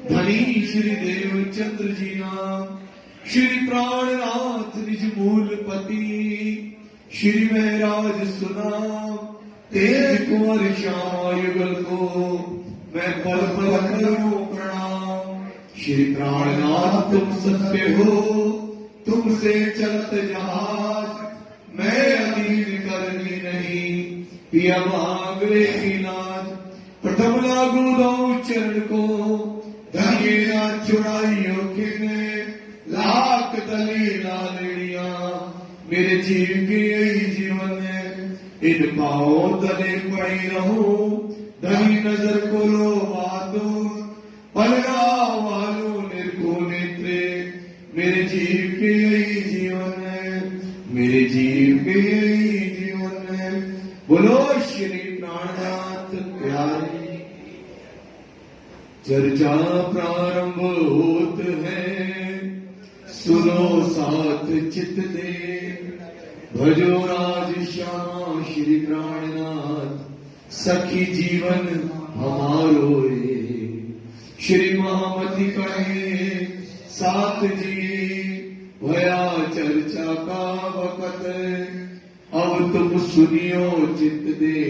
धनी श्री देवचंद्र जी नाम, श्री प्राणनाथ निज मूल पति, श्री महराज सुनाम, तेज कुंवर श्यामा युगल को मैं पल पल करूं प्रणाम। श्री प्राणनाथ तुम सत्य हो, तुमसे चलत जहाज, मैं अधीन करनी नहीं, पिया मांगरे की नाज। प्रथम लागू दो चरण को, धनिये ना छुड़ाइयो किने, लाख तले लालिया, मेरे जीव के यही जीवन है, इन पाओ तले पड़ी रहूं, धनी नजर को लो बातो, पलरा वालो निर्को नेत्रे, मेरे जीव के यही जीवन है, मेरे जीव के यही जीवन है। बोलो श्री प्राणनाथ प्यारे। चर्चा प्रारंभ होत है, सुनो साथ चित दे, भजो राज श्यामा श्री प्राणनाथ, सखी जीवन हमारो रे। श्री महामती कहे साथ जी, भया चर्चा का वक़्त, अब तुम सुनियो चित दे,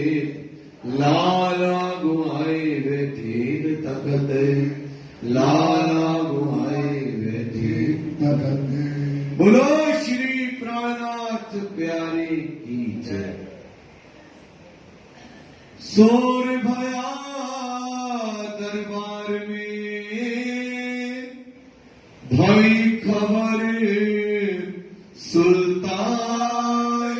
लाला गुआए बैठे तखत, लाला गुआए बैठे तखत। बोलो श्री प्राणनाथ प्यारे की जय। सोर भया दरबार में, भई खबर सुल्तान,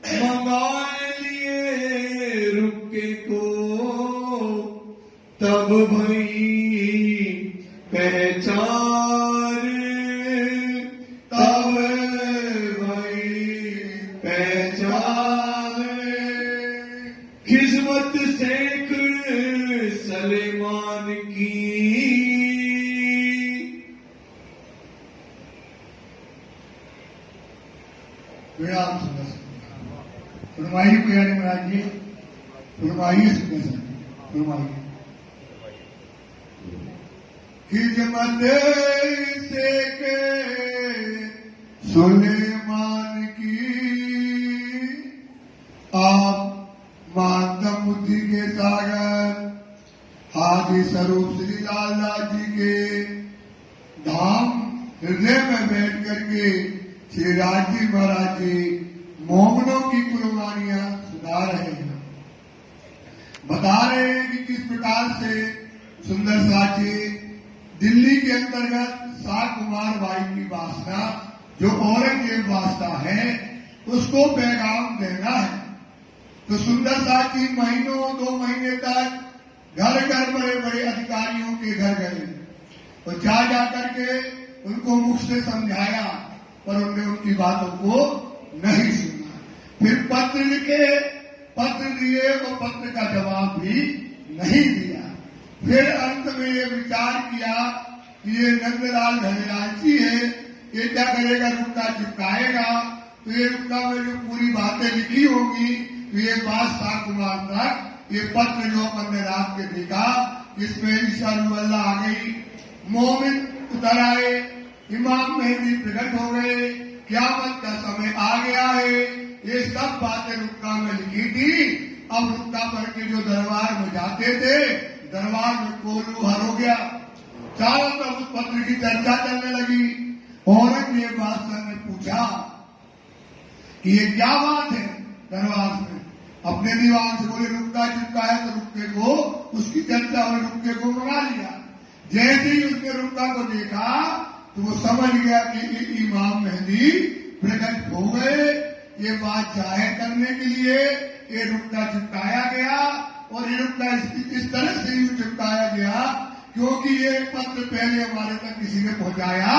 मंगाए लिए रुके को, तब भई पहचान, तब भई पहचान। खिजमत शेख सलेमान की, विराम फरमाइए प्यारे महाराज जी, फरमाइए फरमाइए। खिजमत शेख सुलेमान की, आप मातम बुद्धि के सागर आदि स्वरूप श्री लाला जी के धाम हृदय में बैठ करके श्री राजी महाराज जी मोमनों की कुर्बानियां सुना रहे हैं, बता रहे हैं कि किस प्रकार से सुंदर साची दिल्ली के अंतर्गत शाह कुमार बाई की वासना जो औरंगजेब वास्ता है उसको पैगाम देना है। तो सुंदर साची महीनों 2 महीने तक घर घर बड़े बड़े अधिकारियों के घर गए और जा करके उनको मुख से समझाया, पर उन्होंने उनकी बातों को नहीं सुना। फिर पत्र लिखे, पत्र दिए और पत्र का जवाब भी नहीं दिया। फिर अंत में ये विचार किया कि ये नंदलाल धनराजी है, ये क्या करेगा, रुक्का चिपकाएगा, तो ये रुक्का में जो पूरी बातें लिखी होगी तो ये बात शाह कुमार तक ये पत्र जो अपन ने रात के देखा, इसमें ईशा आ गई, मोमिन उतर आए, इमाम मेहदी प्रकट हो गए, क़यामत का समय आ गया है, ये सब बातें रुक्का में लिखी थी। अब रुक्का पढ़ के जो दरबार में जाते थे, दरबार में कोलू हर हो गया, चारों तरफ उस पत्र की चर्चा चलने लगी। औरंगजेब बादशाह ने पूछा कि ये क्या बात है दरबार में, अपने दीवान से बोले रुक्का चिपका है, तो रुक्के को उसकी चर्चा और रुक्के को मंगा लिया। जैसे ही उसने रुक्का को देखा तो वो समझ गया कि इमाम मेहदी प्रकट हो गए, ये बात जाहिर करने के लिए ये रुक्का चिपकाया गया। और ये रुक्का इस तरह से यूं चिपकाया गया क्योंकि ये पत्र पहले हमारे तक किसी ने पहुंचाया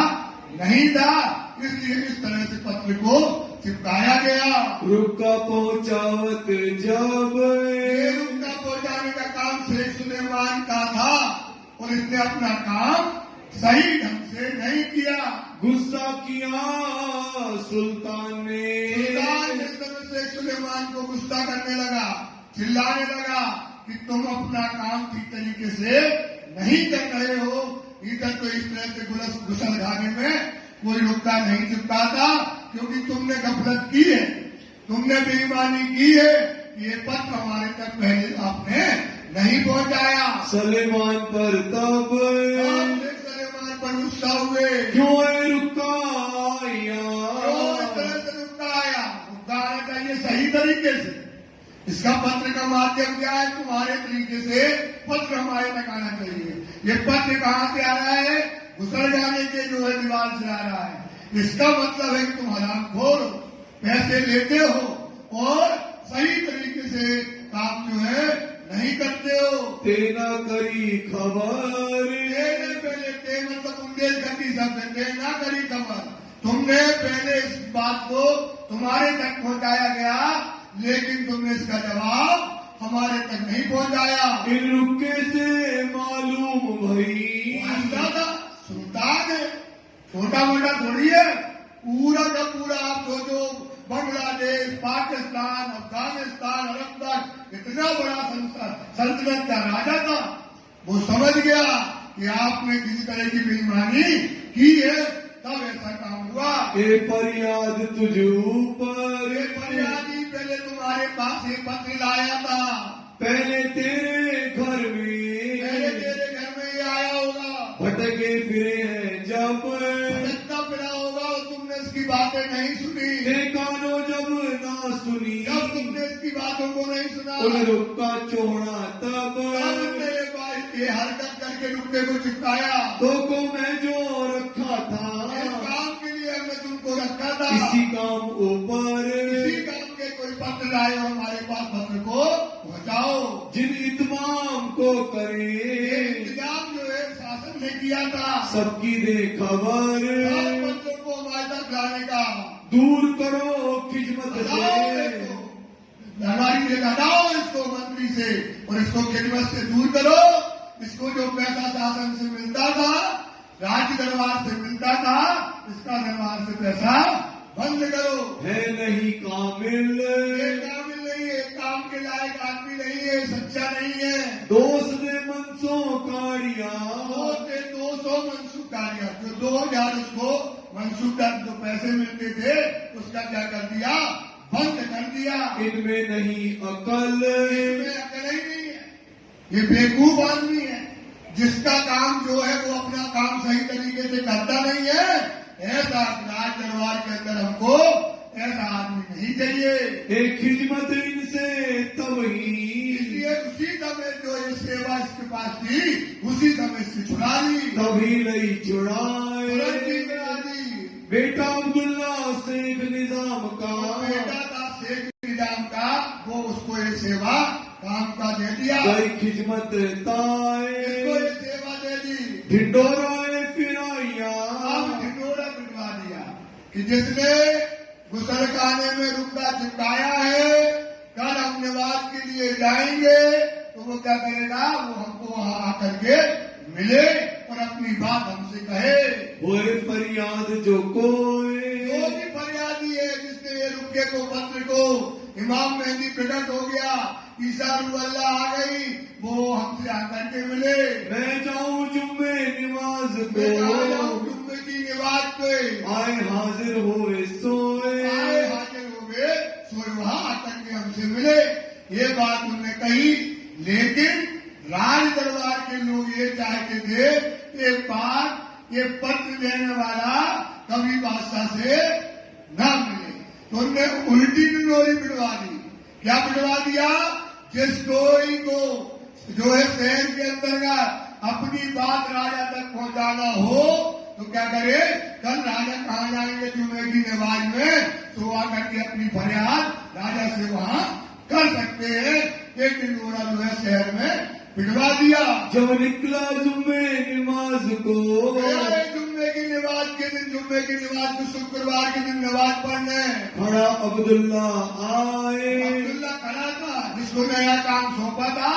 नहीं था, इसलिए इस तरह से पत्र को चिपकाया गया। रुक्का पहुंचावत जब, ये रुक्का पहुंचाने का काम शेख सुलेमान का था और इसने अपना काम सही ढंग से नहीं किया। गुस्सा किया सुल्तान ने, शेख सुलेमान को गुस्सा करने लगा, चिल्लाने लगा कि तुम अपना काम ठीक तरीके से नहीं कर रहे हो, इधर तो इस तरह से गुसलखाने में कोई रुकता नहीं चिपकाता, क्योंकि तुमने गफलत की है, तुमने बेईमानी की है। ये पत्र हमारे तक पहले आपने नहीं पहुंचाया। सलेमान पर तब आपने सलेमान पर गुस्सा हुए, क्यों है रुकाया, क्यों इस तरह से रुकाया? रुकाना चाहिए सही तरीके से। इसका पत्र का माध्यम क्या है? तुम्हारे तरीके से पत्र हमारे तक आना चाहिए। ये पत्र कहाँ से आ रहा है? गुसर जाने के जो है दीवार से आ रहा है। इसका मतलब है कि तुम हरामखोर हो, पैसे लेते हो और सही तरीके से काम जो है नहीं करते हो। तेना करी खबर, तेने पहले ते मतलब बुंदेलखंडी शब्द है, तेना करी खबर। तुमने पहले इस बात को तुम्हारे तक पहुंचाया गया, लेकिन तुमने इसका जवाब हमारे तक नहीं पहुंचाया। इन रुके से मालूम भई, था सुल्तान है, छोटा मोटा थोड़ी है। पूरा का पूरा आप सोचो, बांग्लादेश, पाकिस्तान, अफगानिस्तान, अरब तक इतना बड़ा सल्तनत का राजा था। वो समझ गया कि आपने किसी तरह की बेईमानी की है, तब ऐसा काम हुआ। ए फरियाद तुझ ऊपर, ये फरियादी पहले तुम्हारे पास ये पत्र लाया था, पहले तेरे घर में, पहले तेरे घर में ही आया होगा। भटके फिरे हैं जब, भटकता फिरा होगा और तुमने इसकी बातें नहीं सुनी। तेरे कानों जब ना सुनी, जब तुमने इसकी बातों को नहीं सुना, उन रुका चोड़ा तब, ये हरकत करके रुके को चिपकाया। तो को मैं जो रखा था, इस काम के लिए हमने तुमको रखा था। इसी काम ऊपर, इसी काम के कोई पत्र लाए हो हमारे पास, पत्र को पहुंचाओ। जिन इत्माम को करे, इंतजाम जो है शासन ने किया था, सबकी दे खबर, सब पत्रों को हमारे तक लाने का। दूर करो खिजमत से, हमारी से हटाओ इसको मंत्री से, और इसको खिदमत से दूर करो। इसको जो पैसा शासन से मिलता था, राज्य दरबार से मिलता था, इसका दरबार से पैसा बंद करो। है नहीं कामिल, ये काबिल नहीं है, काम के लायक आदमी नहीं है, सच्चा नहीं है। दोस्त ने मनसों काड़िया, 200 मनसूख कार्य, जो 2000 उसको मनसूख जो पैसे मिलते थे, उसका क्या कर दिया? बंद कर दिया। इनमें नहीं अकल, इसमें अकल ही नहीं है। ये बेवकूफ आदमी है, जिसका काम जो है वो अपना काम सही तरीके से करता नहीं है। ऐसा राज दरबार के अंदर हमको ऐसा आदमी नहीं चाहिए। एक खिजमत इनसे तब ही, इसलिए उसी समय जो ये सेवा इसके पास थी, उसी समय से छुड़ा ली, तभी लई चुड़ाए। तुरंत ही करा दी। बेटा अब्दुल्ला शेख निजाम का, बेटा था शेख निजाम का, वो उसको ये सेवा काम का दे दिया, गई खिजमत ताए, इसको ये सेवा दे दी। ढिंडोराए फिराइया, अब ढिंडोरा पिटवा दिया कि जिसने गुसलखाने में रुपया चिपकाया है, कल हम नवाज के लिए जाएंगे तो वो क्या करेगा? वो हमको वहां आकर के मिले और अपनी बात हमसे कहे। होए फरियाद जो कोई, जो भी फरियादी है जिसने ये रुपये को, पत्र को, इमाम मेहंदी प्रकट हो गया, ईसा रूह आ गई, वो हमसे आकर के मिले। मैं जाऊं जुम्मे निमाज मैं को, जाऊं जुम्मे की नमाज पे, आए हाजिर होए सोए, आए हाजिर हो गए, सोए वहां आकर के हमसे मिले। ये बात उन्होंने कही, लेकिन राज दरबार के लोग ये चाहते थे कि एक बार ये पत्र देने वाला कभी बादशाह से न मिले, तो उन्होंने उल्टी टिंडोरी पिटवा दी। क्या पिटवा दिया? जिस कोई को जो है शहर के अंतर्गत अपनी बात राजा तक पहुंचाना हो, तो क्या करे? कल राजा कहाँ जाएंगे? जुम्मे की नमाज में, तो आकर के अपनी फरियाद राजा से वहां कर सकते हैं। एक टिंडोरा जो है शहर में पिटवा दिया। जब निकला जुम्मे निमाज को, जुम्मे की नमाज के दिन, जुम्मे की नमाज को शुक्रवार के दिन नमाज पढ़ने खड़ा अब्दुल्ला आए, अब्दुल्ला खड़ा था, जिसको नया काम सौंपा था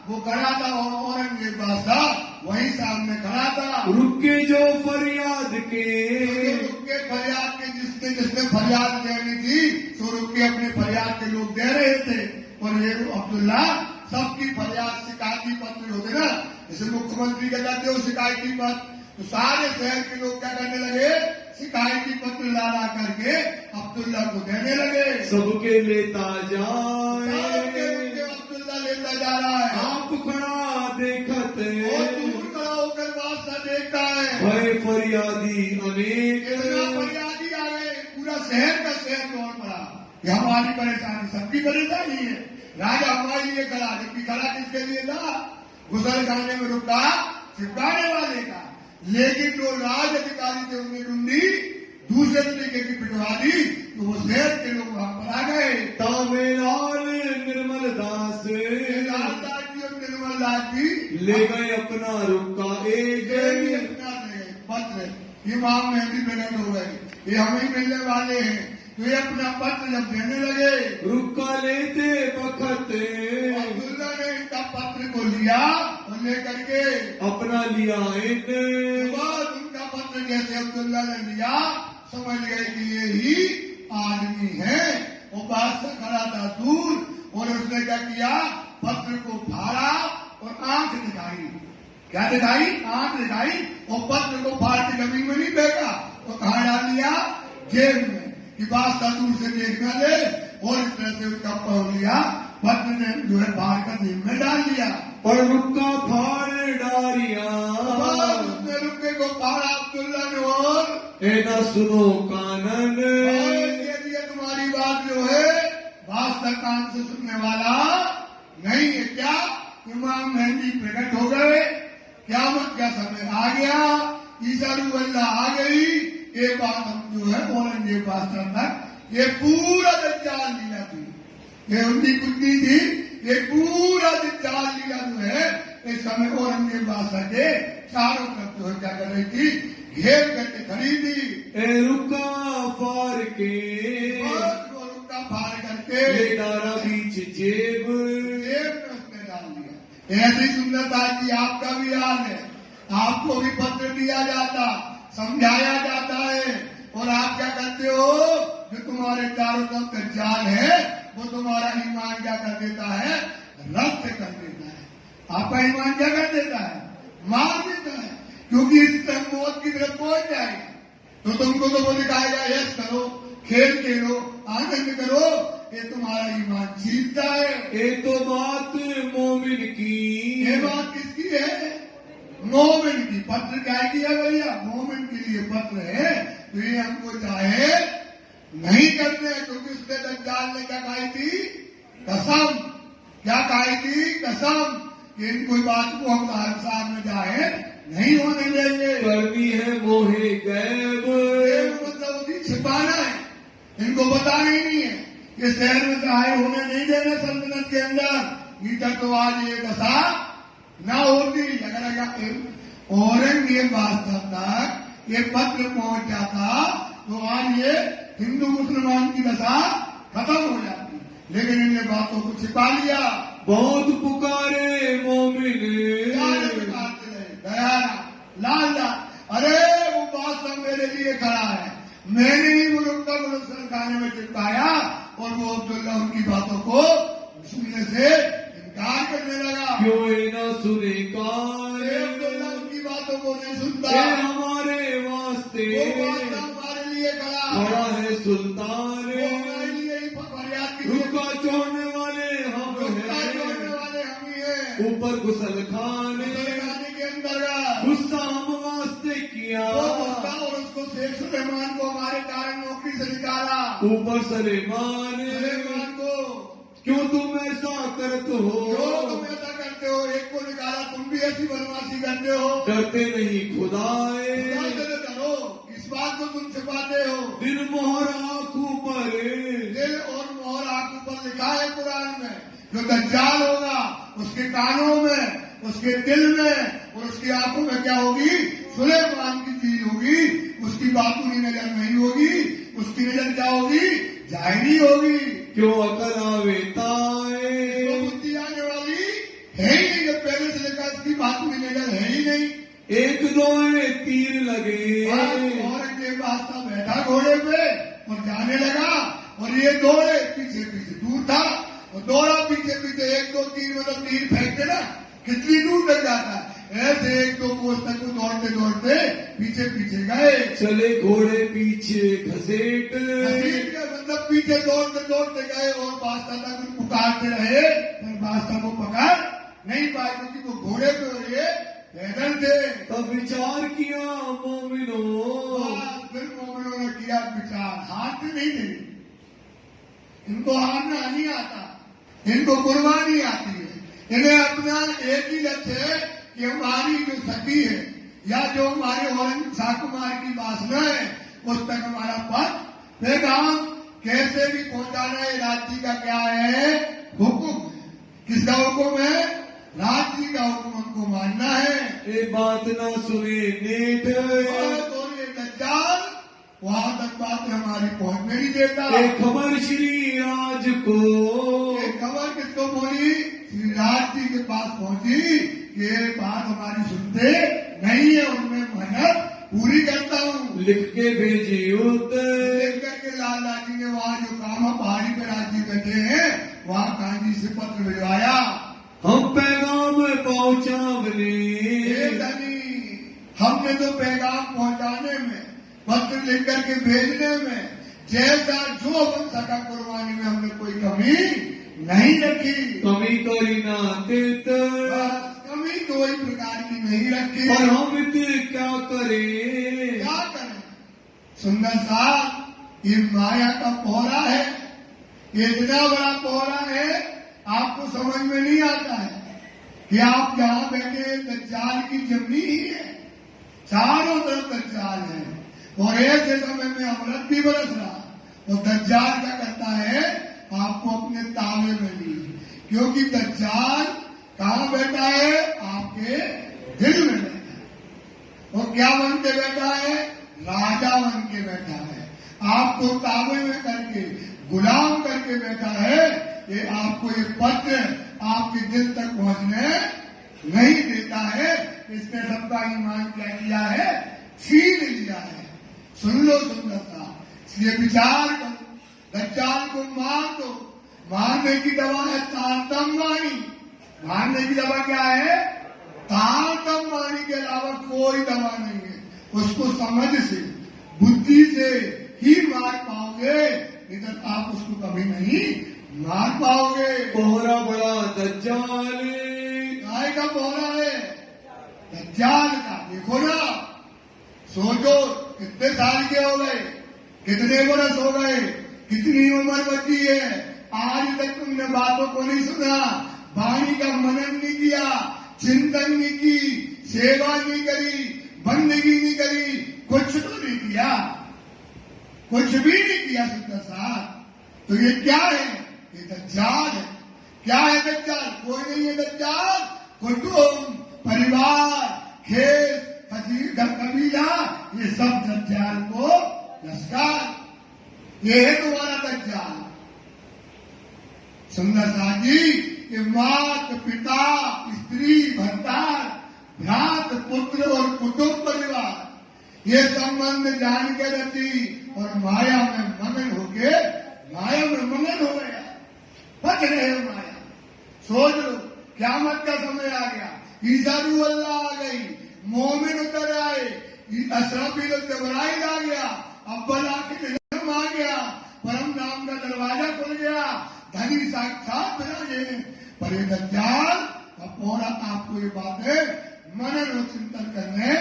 वो खड़ा था, और औरंगजेब बादशाह वहीं सामने खड़ा था। रुके जो फरियाद के, रुके फरियाद के, जिसने फरियाद देनी थी, तो रुके अपने फरियाद के लोग दे रहे थे, और ये अब्दुल्ला सबकी फरियाद शिकायती पत्र होते ना, जैसे मुख्यमंत्री का कहते हो शिकायती पत्र, तो सारे शहर के लोग क्या करने लगे, शिकायती पत्र ला करके अब्दुल्ला को देने लगे। सबके लेता जाए, अब्दुल्ला लेता जा रहा है, आप खड़ा देखते, और दूर खड़ा होकर वास्ता देखता है। भय फरियादी अनेक, इतना फरियादी आ गए, पूरा शहर का शहर दौड़ पड़ा। ये हमारी परेशानी, सबकी परेशानी है। राजा हमारे लिए खड़ा, जबकि खड़ा किसके लिए था, गुसल खाने में रुका चिपकाने वाले का। लेकिन जो राज अधिकारी थे उन्हें ढूंढी, दूसरे तरीके की पिटवा दी, तो वो शहर के लोग वहां पर आ गए। तामेलाल निर्मल दास, लालदास जी और निर्मल दास जी ले गए अपना रुका एक, अपना ले गए पत्र। इमाम मेहंदी प्रकट हो गए, ये हमें मिलने वाले हैं, तो ये अपना पत्र जब देने लगे, रुका लेते बखते, अब्दुल्ला ने इनका पत्र को लिया और लेकर के अपना लिया इन, बाद उनका पत्र जैसे अब्दुल्ला ने लिया, समझ गए कि ये ही आदमी है। वो बात से खड़ा था दूर, और उसने क्या किया, पत्र को फाड़ा और आंख दिखाई। क्या दिखाई, आंख दिखाई, और पत्र को फाड़ के जमीन में नहीं फेंका, तो कहाँ डाल दिया, जेब में, कि बादशाह दूर से देखना ले। और इस तरह से उसका पढ़ लिया, पत्र ने जो है फाड़ कर जेब में डाल दिया। और रुका फाड़ डारिया, उसने रुके को फाड़ा अब्दुल्ला ने, और ए न सुनो कानन, ये तुम्हारी बात जो है बादशाह कान से सुनने वाला नहीं है। क्या इमाम मेहंदी प्रकट हो गए, क़यामत का समय आ गया, ईसा रूह अल्लाह आ गई। ये बात हम जो है औरंगजेब बादशाह तक, ये पूरा दज्जाल लीला थी, ये उनकी कुत्ती थी, ये पूरा दज्जाल लीला जो है इस समय औरंगजेब बादशाह के चारों तरफ जो है क्या कर रही थी, घेर करके खड़ी थी। ए रुका फाड़ के, रुका फाड़ करके ले डारा बीच जेब, जेब में उसने डाल दिया। ऐसी सुंदरता की आपका भी हाल है, आपको भी पत्र दिया जाता, समझाया जाता है, और आप क्या करते हो, जो तुम्हारे चारों तरफ दज्जाल है वो तुम्हारा ईमान क्या कर देता है, रद्द कर देता है। आपका ईमान क्या कर देता है, मार देता है, क्योंकि इस तरह मौत की तरफ पहुंच जाएगा। तो तुमको तो वो दिखाएगा, यश करो, खेल खेलो, आनंद करो, ये तुम्हारा ईमान छीनता है। ये तो बात मोमिन की, ये बात किसकी है, मोमिन की। पत्र क्या किया भैया, मोमिन के लिए पत्र है, तो ये हमको चाहे नहीं करते हैं, क्योंकि उसने दज्जाल ने क्या खाई थी, कसम। क्या खाई थी, कसम, कि इन कोई बात को हम सामने जाए नहीं होने देंगे। करनी है मोहे गैब, मतलब उसी छिपाना है, इनको बताना ही नहीं है, ये शहर में चाहे होने नहीं देना सल्तनत के अंदर, भीतर तो आज ये दशा ना होती। अगर औरंगजेब बादशाह तक ये पत्र पहुंच जाता तो आज ये हिंदू मुसलमान की दशा खत्म हो जाती, लेकिन इनने बातों को छिपा लिया। बहुत पुकारे मोमिन, दया लालदास, अरे वो बादशाह मेरे लिए खड़ा है, मैंने ही वो रुका गुलशन खाने में चिपकाया, और वो अब्दुल्ला उनकी बातों को सुनने से इनकार करने लगा। क्यों न सुने कान, अब्दुल्ला उनकी बातों को नहीं सुनता, हमारे वास्ते वो बादशाह हमारे लिए खड़ा है सुल्तान, हमारे लिए ही फरियाद की, रुका छोड़ने वाले हम छोड़ने वाले हम ही हैं। ऊपर गुसल खाने के अंतर्गत गुस्सा हम वास्ते किया, और उसको शेख सुलेमान को हमारे कारण नौकरी से निकाला। ऊपर सलेमान को क्यों तुम ऐसा करते हो, क्यों तुम ऐसा करते हो, एक को निकाला, तुम भी ऐसी बदमाशी करते हो, डरते नहीं खुदाए, करो, इस बात को तुम छिपाते हो। दिल मोहर आंखों पर, दिल और मोहर आंखों पर लिखा है कुरान में, जो दज्जाल होगा उसके कानों में, उसके दिल में और उसकी आंखों में क्या होगी, सुलेमान की चीज होगी, उसकी बातूनी नजर नहीं होगी, उसकी नजर क्या होगी, जाहिरी होगी। क्यों अकल आवे ताए, बुद्धि आने वाली है ही नहीं, जब पहले से लेकर उसकी बातूनी नजर है ही नहीं। एक दो तीर लगे, औरंगजेब बादशाह बैठा घोड़े पे और जाने लगा, और ये दौड़े, पीछे पीछे दूर था, और दौड़ा पीछे पीछे, एक दो तीर मतलब तीर फेंकते ना, कितनी दूर तक जाता है, से एक दो कोस तक दौड़ते दौड़ते पीछे पीछे गए। चले घोड़े पीछे घसीट, घसीट के मतलब पीछे दौड़ते दौड़ते गए और बादशाह तक पुकारते रहे, पर बादशाह को पकड़ नहीं पाए क्योंकि वो घोड़े पे और ये पैदल थे। तब विचार किया मोमिनो, फिर मोमिनों ने किया विचार, हारते नहीं थे, इनको हारना नहीं आता, इनको कुर्बानी आती है। इन्हें अपना एक ही लक्ष्य है कि हमारी जो सती है या जो हमारे शाकुमार की वासना है उस तक हमारा पथ पैगाम कैसे भी पहुंचाना है। राज्य का क्या है? हुक्म। किसका हुक्म है? राज्य का हुक्म हमको मानना है। ये बात ना सुने नेट, तो ये दज्जाल वहां तक बात हमारी पहुंचने नहीं देता। ये खबर श्री राज को, ये खबर किसको बोली? श्री राज जी के पास पहुंची कि ये बात हमारी सुनते नहीं है, उनमें मेहनत पूरी करता हूँ। लिख के भेजी उत्तर, लिख करके लाला जी ने वहाँ जो कामा पहाड़ी पे राज जी बैठे हैं वहाँ कांजी से पत्र भिजवाया, हम पैगाम पहुंचावने। हे धनी, हमने तो पैगाम पहुंचाने में, पत्र लिख करके भेजने में जैसा जो बन सका कुर्बानी में हमने कोई कमी नहीं रखी। कमी करी ना देत, कमी कोई प्रकार की नहीं रखी। और हम इतने क्या करें? क्या करें? सुंदर साहब, ये माया का पौरा है, ये इतना बड़ा पौरा है आपको समझ में नहीं आता है कि आप जहाँ बैठे दज्जाल की जमी ही है, चारों तरफ दज्जाल है और ऐसे समय में अमृत भी बरस रहा। और दज्जाल क्या करता है? आपको अपने तावे में लिए, क्योंकि दज्जाल कहाँ बैठा है? आपके दिल में बैठा है। और क्या बन के बैठा है? राजा बन के बैठा है, आपको तावे में करके गुलाम करके बैठा है। ये आपको ये पत्र आपके दिल तक पहुंचने नहीं देता है। इसने सबका ईमान क्या किया है? छीन लिया है। सुन लो सुंदरता, ये विचार करो, दज्जाल को मार दो। मारने की दवा है तारतम वाणी। मारने की दवा क्या है? तारतम वाणी के अलावा कोई दवा नहीं है। उसको समझ से, बुद्धि से ही मार पाओगे, इधर आप उसको कभी नहीं मार पाओगे। कोहरा बड़ा दज्जाल, काय का कोहरा है? दज्जाल का। देखो ना, सोचो कितने साल के हो गए, कितने बरस हो गए, कितनी उम्र बची है, आज तक तुमने बातों को नहीं सुना, वाणी का मनन नहीं किया, चिंतन नहीं की, सेवा नहीं करी, बंदगी नहीं करी, कुछ तो नहीं किया, कुछ भी नहीं किया। सुंदर साहब, तो ये क्या है? ये दज्जाल है। क्या है दज्जाल? कोई नहीं है दज्जाल। कुटुंब, परिवार, खेत, कबीला, ये सब दज्जाल को नमस्कार। ये है तुम्हारा दज्जाल। सुंदर साहब जी, ये मात पिता, स्त्री, भर्तार, भ्रात, पुत्र और कुटुंब परिवार, ये संबंध जान के रची और माया में मगन होके माया में मगन हो गया, बच रहे हो माया। सोच लो, क़यामत का समय आ गया, ईसा रूह अल्लाह आ गई, मोमिन उतर आए, असराफील जबराइल आ गया, अव्वल आखिर इल्म आ गया, परम नाम का दरवाजा खुल गया, धनी साक्षात विराजे। पर ये दज्जाल का पौरा आपको ये बातें मनन और चिंतन करने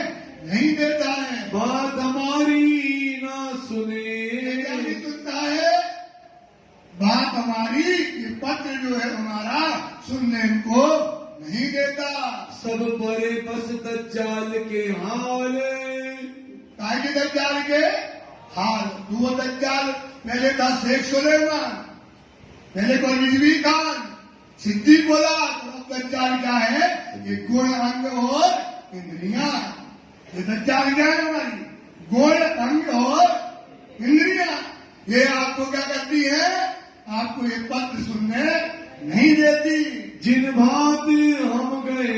नहीं देता है। बात हमारी ना सुने, क्या नहीं सुनता है? बात हमारी, ये पत्र जो है हमारा, सुनने इनको नहीं देता। सब परे बस दज्जाल के हाल, काय के दज्जाल के हाल। वो दज्जाल पहले था शेख सुलेमान, पहले को रिजवी खान, सिद्दीक बोला, तो दज्जाल क्या है? ये गुण, अंग और इंद्रियां। ये दज्जाल क्या है? हमारी गुण, अंग और इंद्रियां। ये आपको क्या करती है? आपको ये पत्र सुनने नहीं देती। जिन भात हम गए,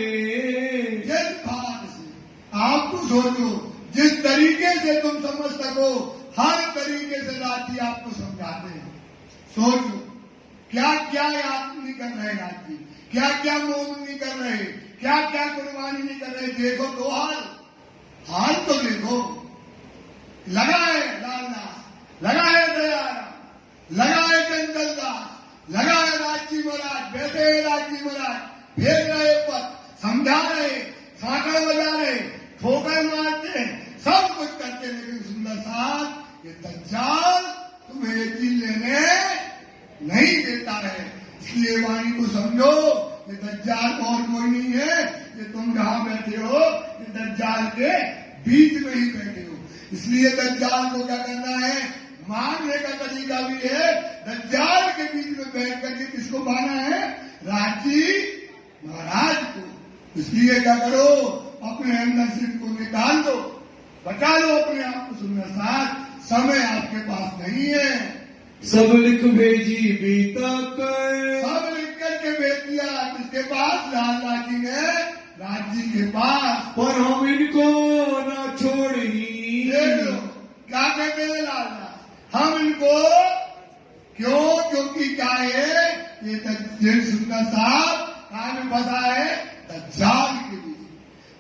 जिस भात से आपको सोचो, जिस तरीके से तुम समझ सको, हर तरीके से राजी आपको समझाते हैं। सोचो क्या क्या याद नहीं कर रहे राजी, क्या क्या मोह नहीं कर रहे, क्या क्या कुर्बानी नहीं कर रहे। देखो दो हाल तो देखो। लगा है लालदास, लगा है दयाराम, लगा है चंचल दास, लगा है राजी महाराज, बैठे हैं राजी महाराज, भेज रहे पद, समझा रहे, साकड़ बजा रहे, ठोकर मारते हैं, सब कुछ करते हैं। लेकिन सुंदर साहब ये दज्जाल तुम्हें ये चीज लेने नहीं देता है। इसलिए वाणी को समझो, ये दज्जाल और कोई नहीं है। ये तुम जहां बैठे हो ये दज्जाल के बीच में ही बैठे हो। इसलिए दज्जाल को क्या करना है, मारने का तरीका भी है। दज्जाल के बीच में बैठ करके किसको मारना है, राजी महाराज को। इसलिए क्या करो, अपने अंदर से इनको निकाल दो, बचा लो अपने आप को। सुंदर साथ समय आपके पास नहीं है। सब लिख भेजी बीता कर, सब लिख करके भेज दिया किसके पास, लाला जी ने राज जी के पास। पर हम इनको ना छोड़ी। देख लो क्या कहते हैं लाला, हम इनको क्यों, क्योंकि क्या है ये सुंदर साहब कहा में फंसा है, दज्जाल के बीच।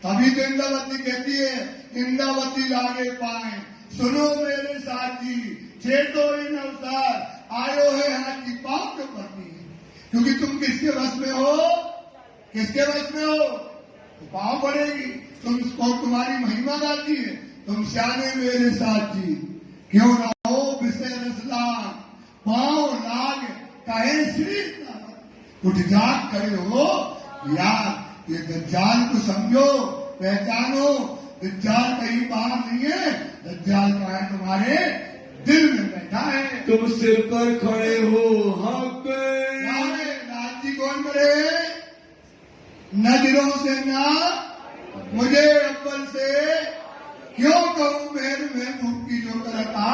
तभी तो इंद्रावती कहती है, इंद्रावती लागे पाए सुनो मेरे साथी, चेतो इन अवतार आयो है हाथी पाप क्यों पड़ती है। क्योंकि तुम किसके वश में हो, किसके वश में हो, तो पाप पड़ेगी। तुम इसको तुम्हारी महिमा गाती है, तुम श्याने मेरे साथी क्यों ना हो विषय रसलान, पाँव लाग कहे श्री उठ जाग करे हो यार। ये दज्जाल को समझो, पहचानो। दज्जाल कहीं बाहर नहीं है, दज्जाल का है तुम्हारे दिल में बैठा है। तुम सिर पर खड़े हो हक, राजी कौन करे, नजरों से ना मुझे अव्वल से क्यों कहूँ मेर में मुक्ति जो करता।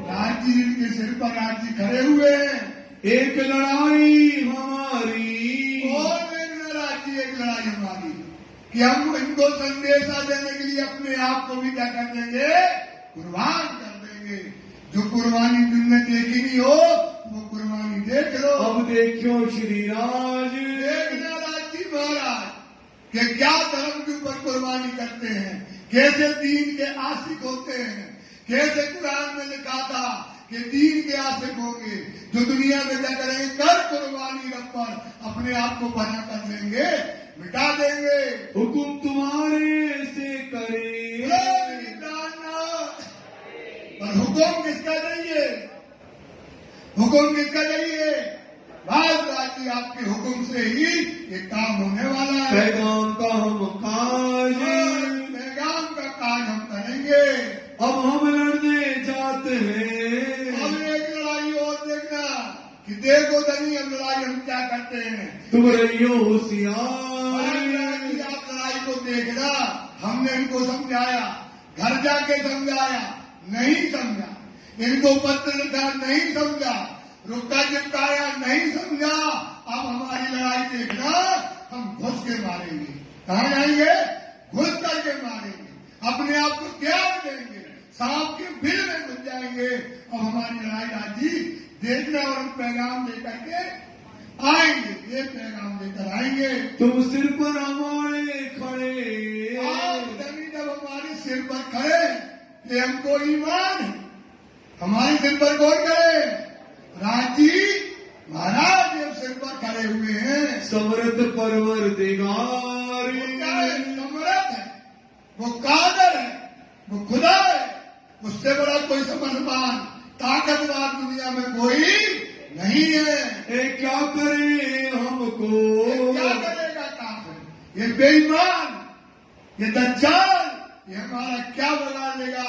राजी जिनके सिर पर राजी खड़े हुए हैं, एक लड़ाई हमारी और मेरे राजी एक लड़ाई हमारी, कि हम इनको संदेशा देने के लिए अपने आप को भी क्या कर देंगे, कुर्बान कर देंगे। जो कुर्बानी तुमने देखी नहीं हो वो कुर्बानी देख लो। अब देखो श्री राज, देखना राजी महाराज कि क्या धर्म के ऊपर कुर्बानी करते हैं, कैसे दीन के आशिक होते हैं। कैसे कुरान में लिखा था कि दीन के आशिक होंगे, जो दुनिया में क्या करेंगे, कर कुर्बानी रब पर, अपने आप को बना कर देंगे, मिटा देंगे। हुकुम तुम्हारे से करे, पर हुकुम किसका चाहिए, हुकुम किसका चाहिए, महाराज जी आपके हुक्म से ही ये काम होने वाला है। पैगाम का हम काज, पैगाम का काज हम करेंगे। अब हम लड़ने जाते हैं। अब एक लड़ाई और देखना कि देखो धनी अब लड़ाई हम क्या करते हैं। तुम रहियो होशियार, आप लड़ाई को देखना। हमने इनको समझाया, घर जाके समझाया, नहीं समझा। इनको पत्र लिखा, नहीं समझा। रुका चिपकाया, नहीं समझा। अब हमारी लड़ाई देखना, हम घुस के मारेंगे। कहाँ जाएंगे, घुस करके मारेंगे, अपने आप को त्याग देंगे, सांप के बिल में घुस जाएंगे। अब हमारी लड़ाई राजी देखना, और हम पैगाम लेकर के आएंगे, ये पैगाम लेकर आएंगे। तुम सिर पर हमारे खड़े, जब हमारे सिर पर खड़े, ये हमको ईमान है। हमारे सिर पर कौन खड़े, राजी महाराज जब सिर पर खड़े हुए हैं। समर्थ परवरदिगार, क्या है, समर्थ है, वो कादर है, वो खुदा है। उससे बड़ा कोई समर्थमान ताकतवर दुनिया में कोई नहीं है। ए क्या करे हमको, क्या करेगा काफिर, ये बेईमान, ये दज्जाल, ये हमारा क्या बना लेगा।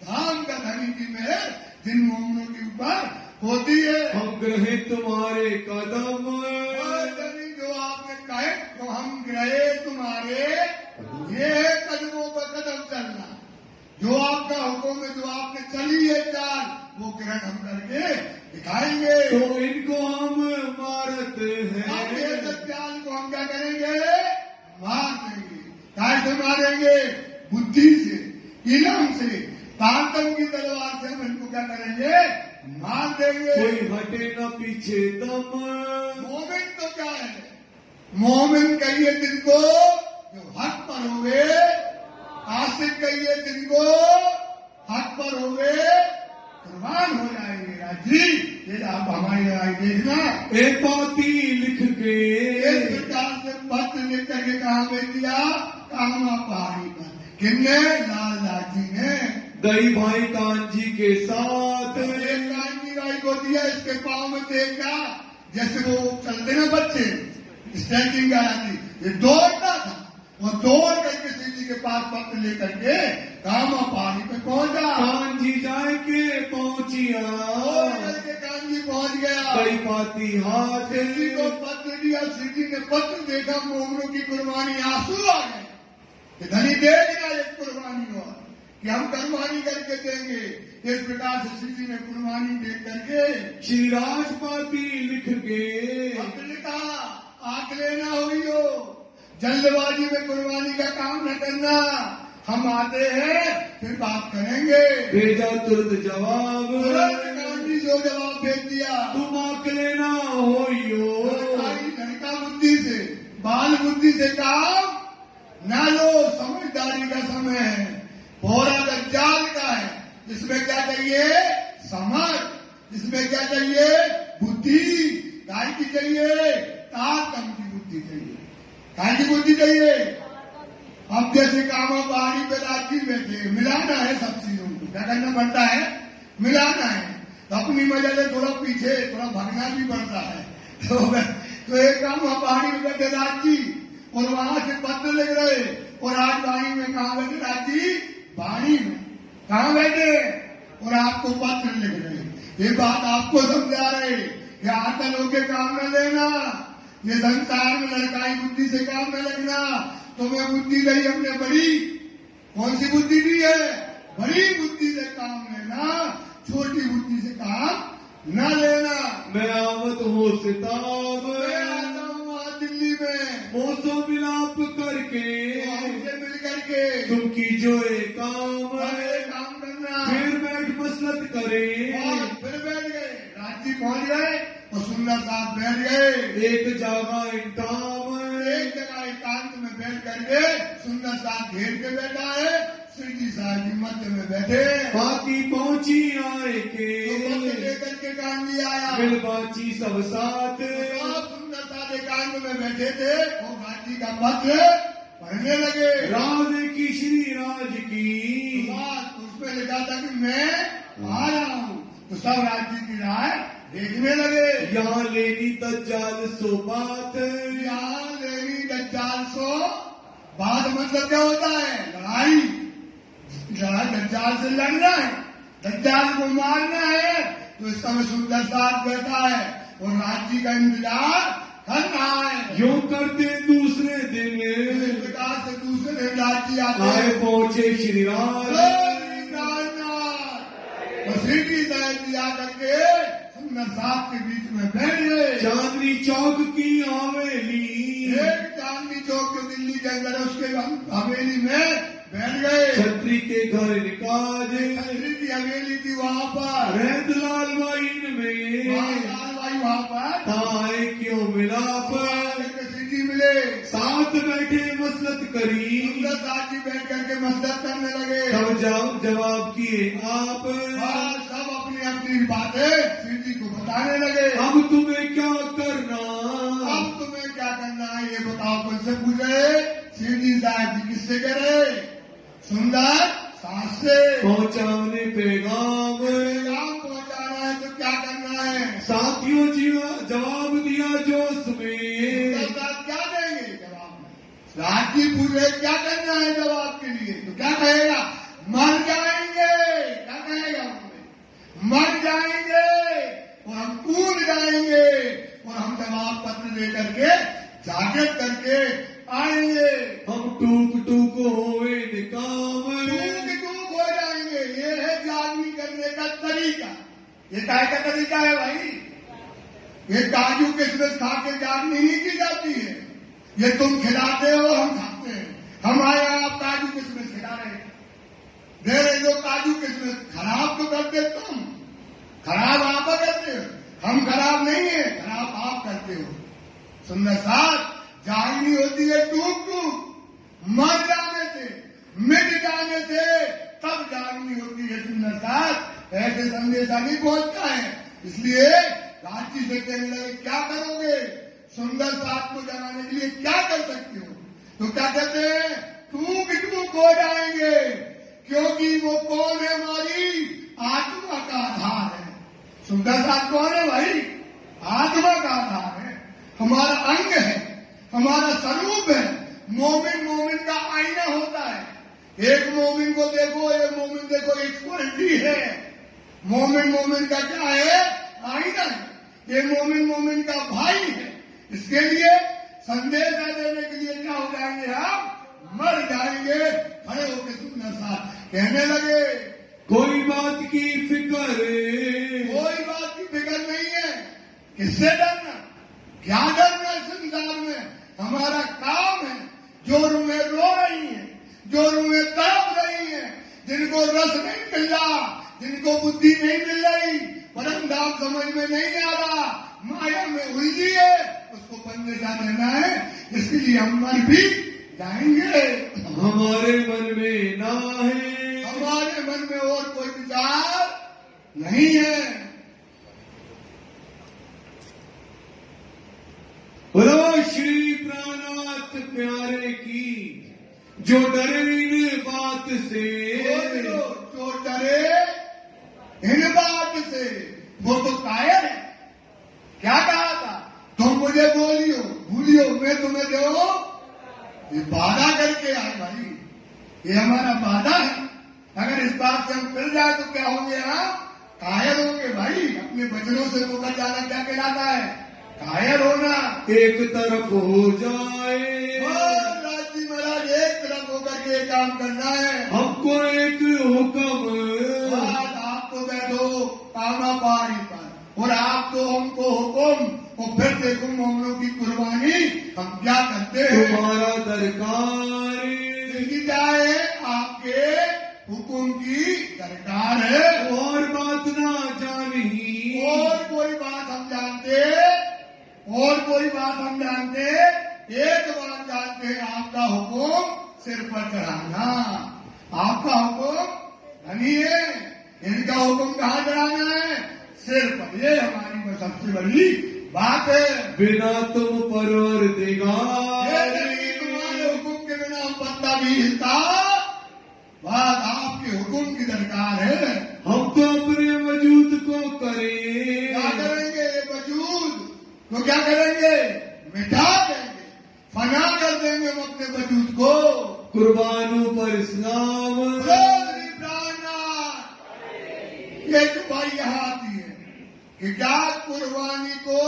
धाम का धनी की मेहर जिन मोमिनों के ऊपर होती है। हम ग्रहे तुम्हारे कदम, धनी जो आपने कहे तो हम ग्रहे तुम्हारे, ये है कदमों पर कदम चलना। जो आपका हुक्म है, जो आपने चली है चाल, वो ग्रहण हम करके दिखाएंगे। तो इनको हम मारते हैं, दज्जाल को हम क्या करेंगे, मार देंगे। कैसे मारेंगे, बुद्धि से, इलम से, तांतन की तलवार से हम इनको क्या करेंगे, मार देंगे। कोई हटे न पीछे दम, मोमिन तो क्या है, मोमिन कहिए जिनको जो हक पर होवे, आशिक कहिए जिनको हक पर होवे, कुर्बान हो जाएंगे। राजी ये आप हमारी लड़ाई देखना। एक पाती लिख के इस प्रकार से पत्र लिख करके कहा भेज दिया कामा पहाड़ी पर। किसने? लाल लाजी ने। दई भाई कांजी के साथ एक कांजी भाई को दिया, इसके पाँव में देखा जैसे वो चलते ना बच्चे स्टैंडिंग कराती, ये दौड़ता था और दौड़ करके सीधी के पास पत्र लेकर के कामा पहाड़ी पे पहुंचा। कांजी जाए के पहुंचिया, कांजी पहुंच गया। दई पाती हाथ सिद्धि को पत्र दिया, सिद्धि ने पत्र देखा, मोमनों की कुर्बानी, आंसू आ गए कि धनी देगा एक कुर्बानी और कि हम कुर्बानी करके देंगे। इस प्रकार से सिद्धि ने कुर्बानी दे करके श्री राजपाती लिख के पत्र लिखा, आंख लेना हुई हो, जल्दबाजी में कुर्बानी का काम न करना, हम आते हैं फिर बात करेंगे। भेजा तुरंत जवाब, गांधी जो जवाब भेज दिया, तुम आंख लेना होइयो, लड़का बुद्धि से बाल बुद्धि से काम ना लो, समझदारी का समय है, भोरा दज्जाल का है, जिसमें क्या चाहिए? समझ, जिसमें क्या चाहिए? बुद्धि। काय की चाहिए? तारतम की बुद्धि चाहिए। काय की बुद्धि चाहिए? अब जैसे कामा पहाड़ी पे राजी बैठे, मिलाना है सब चीजों को, क्या करना पड़ता है? मिलाना है। तो अपनी मजा से थोड़ा पीछे थोड़ा भागना भी पड़ता है। तो एक कामा पहाड़ी पे बैठे राजी और वहां से पत्र लिख रहे, और राजवाणी में कहा बैठे राजी? वाणी में। कहा बैठे? और आपको पत्र लिख रहे। ये बात आपको समझा रहे कि आकल होके काम न लेना, ये संसार में लड़काई बुद्धि से काम न लगना। तुम्हें बुद्धि दी हमने बड़ी, कौन सी बुद्धि दी है? बड़ी बुद्धि से काम लेना, छोटी बुद्धि से काम न लेना। मैं आवत हो सिताब, मैं आता हूँ वहां दिल्ली में, मोसो मिलाप करके, हमसे मिल करके तुम की जो एक काम काम करना। फिर बैठ मसलत करे। फिर बैठ गए, रांची पहुंच गए और सुंदर साहब बैठ गए एक जगह इंटाम, एक जगह एकांत में बैठ करके सुंदर साहब घेर के बैठा है, श्री जी साहब जी मध्य में बैठे। बाकी पहुंची आए के, तो लेकर के गांधी आया, मिल बाची सब साथ, सब सुंदर साहब एकांत में बैठे थे, वो गांधी का पत्र पढ़ने लगे। राज की श्री राज की बात उसमें लिखा था कि मैं आ रहा हूँ, तो सब राज्य की राय देखने लगे। यहाँ लेनी दज्जाल सो बात, यहाँ लेनी दज्जाल सो बात मतलब क्या होता है? लड़ाई। दज्जाल से लड़ना है, दज्जाल को मारना है। तो इस समय सुंदर साथ बैठा है और राज्य का इंतजार कर रहा है। यूं करते दूसरे दिन इस प्रकार से दूसरे दिन राज्य आते आए हैं। पहुंचे श्री राज, सीधी साहब जी आकर के सुंदर साहब के बीच में बैठ गए। चांदनी चौक की हवेली, एक चांदनी चौक जो दिल्ली के अंदर है, उसके हवेली में बैठ गए। छत्री के घर निकाज, छत्री की हवेली थी वहाँ पर, रहत लाल वाइन में, लाल भाई वहाँ पर ताए क्यों मिलाप, सिटी मिले, साथ बैठे मसलत करी, सुंदर साहब जी बैठ करके मसलत करने लगे। तब जवाब किए आप, सब अपनी अपनी बातें श्री जी को बताने लगे। अब तुम्हें क्या करना, अब तुम्हें क्या करना है ये बताओ। कौन से पूछे? श्री जी साहब जी किससे करे? सुंदर साहब से। पहुंचाने पैगाम, पहुंचाना है तो क्या करना है? साथियों जी जवाब दिया जोश में, क्या देंगे जवाब में? राजी पूछे क्या करना है जवाब के लिए, तो क्या कहेगा? मर जाएंगे। क्या कहेगा उन्होंने? मर जाएंगे और हम कूद जाएंगे और हम जवाब पत्र लेकर के जागृत करके आएंगे। हम टूक टूक होवे निकाम, टूक हो जाएंगे। ये है जागनी करने का तरीका। ये काय का तरीका है भाई? ये काजू किशमिश खा के जागनी नहीं की जाती है। ये तुम खिलाते हो, हम खाते हैं। हमारे यहाँ आप काजू किशमिश खिला रहे हैं, दे रहे हो काजू किशमिश। खराब तो करते तुम, खराब आप करते हो, हम खराब नहीं है, खराब आप करते हो। सुंदर साहब जागनी होती है टूक टूक, मर जाने से, मिट जाने से, तब जागनी होती है सुंदर साथ। ऐसे संदेशा नहीं पहुंचता है। इसलिए रांची से कहने लगे क्या करोगे, सुंदर साथ को जगाने के लिए क्या कर सकते हो? तो क्या कहते हैं, टूक टूक हो जाएंगे, क्योंकि वो कौन है, हमारी आत्मा का आधार है। सुंदर साथ कौन है भाई? आत्मा का आधार है, हमारा अंग है, हमारा स्वरूप है। मोमिन मोमिन का आईना होता है। एक मोमिन को देखो, एक मोमिन देखो, इक्वलिटी है। मोमिन मोमिन का क्या है? आईना है। ये मोमिन मोमिन का भाई है। इसके लिए संदेश देने के लिए क्या हो जाएंगे, हम मर जाएंगे। खड़े होकर सुंदर साथ कहने लगे कोई बात की फिक्र, कोई बात की फिक्र नहीं है। किससे डरना, क्या डरना है संसार में? हमारा काम है। जो रूहें रो रही हैं, जो रूहें तड़प रही हैं, जिनको रस नहीं मिल रहा, जिनको बुद्धि नहीं मिल रही, परम धाम समझ में नहीं आ रहा, माया में उलझी है, उसको बंदेजा देना है। इसके लिए हम मर भी जाएंगे। हमारे मन में ना है, हमारे मन में और कोई विचार नहीं है। बोलो श्री प्राणनाथ प्यारे की, जो डरे इन बात से, जो डरे इन बात से, वो तो कायर है। क्या कहा था, तुम मुझे बोलियो भूलियो, मैं तुम्हें दो। ये वादा करके आए भाई, ये हमारा वादा है। अगर इस बात से हम फिर जाए तो क्या होंगे, हम कायर होंगे भाई। अपने वचनों से मुकर जाना क्या कहलाता है, कायर होना। एक तरफ हो जाए, राजी महाराज एक तरफ होकर के काम करना है। हमको एक हुक्म, आप तो बैठो कामा पारी पर, और आप तो हमको हुक्म, और फिर देखो मोमनों की कुर्बानी हम क्या करते हैं। तुम्हारा दरकार, जिंदगी जाए आपके हुक्म की दरकार है। और बात ना जानी, और कोई बात हम जानते, और कोई बात हम जानते, एक बात जानते हैं, आपका हुक्म सिर पर चढ़ाना। आपका हुक्म धनी है, इनका हुक्म कहाँ चढ़ाना है, सिर पर। ये हमारी में सबसे बड़ी बात है। बिना तुम परवरदिगार, ये नहीं तुम्हारे हुक्म के बिना हम पत्ता भी हिलता, बात आपके हुक्म की दरकार है। हम तो अपने वजूद को करें, क्या करेंगे, ये वजूद तो क्या करेंगे, मिटा देंगे, फना कर देंगे हम अपने वजूद को। कुर्बानों पर इस्लाम, एक भाई यहाँ आती है कि क्या कुर्बानी को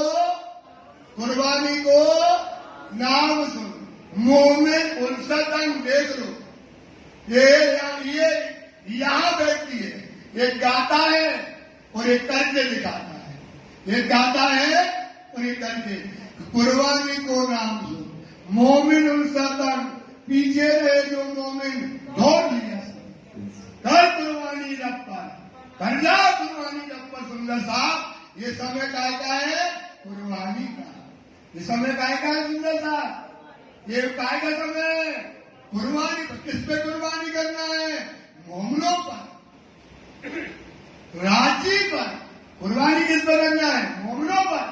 नाम सुन, मोमिन उल्सतन देख लो। ये यहाँ बैठती है, एक गाता है और एक करके दिखाता है। एक गाता है और एक करके। कुर्बानी को नाम सुन, मोमिन उल्सतन, पीछे रहे जो मोमिन दौड़ लिया, कर कुर्बानी रब पर, कर जा कुर्बानी रब पर। सुंदर साहब ये समय का है, कुर्बानी का। ये समय का है सुंदर साहब, ये काय का समय है, कुर्बानी पर। किस पे कुर्बानी करना है, मोमनों पर, रांची पर। कुर्बानी किस पर करना है, मोमनों पर।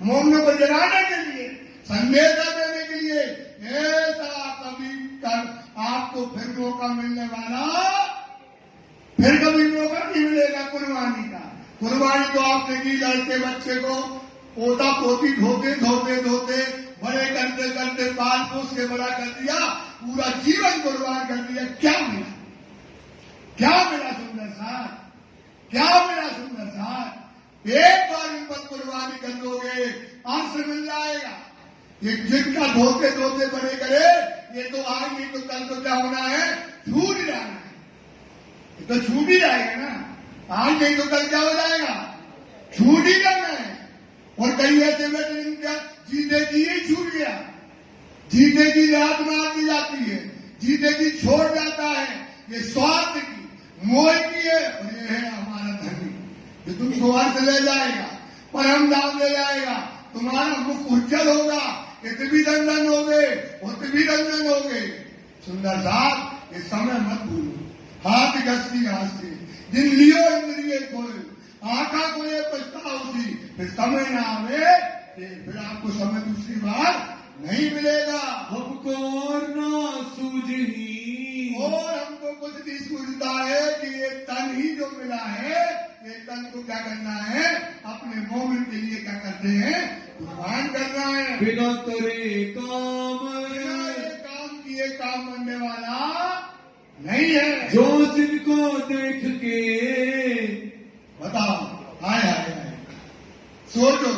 मोमनों को जगाने के लिए, संदेश देने के लिए। ऐसा कभी तक आपको फिर मौका मिलने वाला, फिर कभी मौका नहीं मिलेगा कुर्बानी का। कुर्बानी तो आपने की, लड़के बच्चे को पोता पोती धोते धोते धोते बड़े करते करते पाल पोस के बड़ा कर दिया, पूरा जीवन कुर्बान कर दिया। क्या मिला, क्या मिला सुंदर साहब, क्या मिला सुंदर साहब। एक बार इन पर कुर्बानी कर दोगे, अंश मिल जाएगा। ये जिनका धोते धोते बड़े करे, ये तो आज नहीं तो कल तो क्या होना है, छूट जाना है। ये तो छूट ही जाएगा ना, आज नहीं तो कल क्या हो जाएगा, छूट ही जाना है। और कई ऐसे बैठे इनका जीते जी ही छूट गया, जीते जी रात मार दी जाती है, जीते जी छोड़ जाता है। ये स्वार्थ की, मोह की है। और ये है हमारा धर्म, जो तुमको अर्थ ले जाएगा, परम धाम ले जाएगा, तुम्हारा मुख उज्जवल होगा, इतने भी दंडन हो गए, उतने भी दंडन हो गए। सुंदर साहब, ये समय मत भूलो। हाथ घसती हाथ से जिन लियो इंद्रिय खोए, आका को ये पछताओ थी, फिर समय ना आवे, फिर आपको समय दूसरी बार नहीं मिलेगा। हमको और ना सूझी, और हमको कुछ नहीं सूझता है कि ये तन ही जो मिला है, ये तन को क्या करना है, अपने मोमिन के लिए क्या करते हैं, कुर्बान करना है। बिना करे काम बिना ये काम किए काम बनने वाला नहीं है। जो जिनको देख के, बताओ, हाय हाय हाय, सोचो,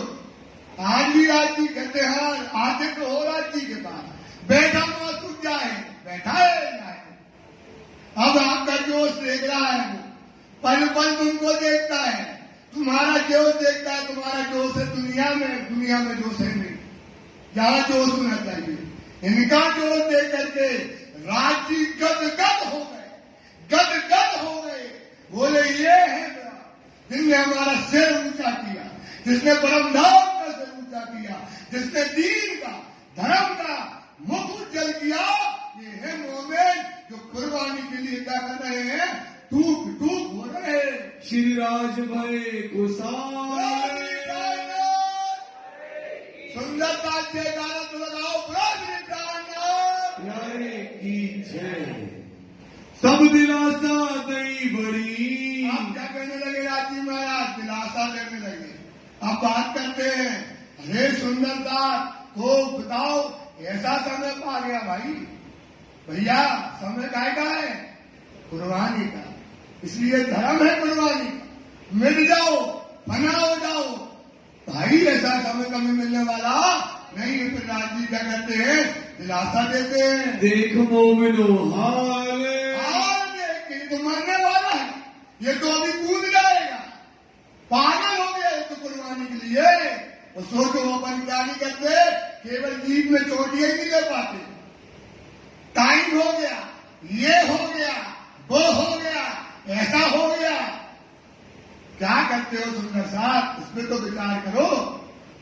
आज भी राजी कहते हैं, आते तो हो राजी के पास बैठा हुआ सूझ जाए, बैठा है जाए। अब आपका जोश देख रहा है, वो पल पल तुमको देखता है, तुम्हारा जोश देखता है, तुम्हारा जोश है दुनिया में जोश है नहीं, जहां जोश होना चाहिए। इनका जोश देख करके राजी गदगद हो गए, गदगद हो गए। बोले ये है जिसने हमारा सिर ऊंचा किया, जिसने परमधाम का सिर ऊंचा किया, जिसने दीन का, धर्म का मुख उज्जवल किया, ये है मोमिन जो कुर्बानी के लिए क्या कर रहे हैं, टूक टूक हो रहे हैं। श्री राज भय कुशाल, सुंदरता से गाना तो लगाओ, प्यारे की जय। सब दिलासा दई बड़ी, आप क्या कहने लगे राजी महाराज, दिलासा देने लगे। अब बात करते हैं, अरे सुंदरता को बताओ, ऐसा समय पा गया भाई, भैया समय का है, कुर्बानी का। इसलिए धर्म है कुर्बानी का, मिट जाओ, फना हो जाओ भाई। ऐसा समय कभी मिलने वाला नहीं है। फिर राजी क्या करते हैं, दिलासा देते हैं। देख मोमिनो हाल, तो मरने वाला है, ये तो अभी कूद जाएगा, पागल हो गया तो कुर्बानी के लिए। और सोचो अपन क्या नहीं करते, केवल जीभ में चोटियां ही नहीं ले पाते। टाइम हो गया, ये हो गया, वो हो गया, ऐसा हो गया, क्या करते हो सुंदर साहब, इसमें तो विचार करो,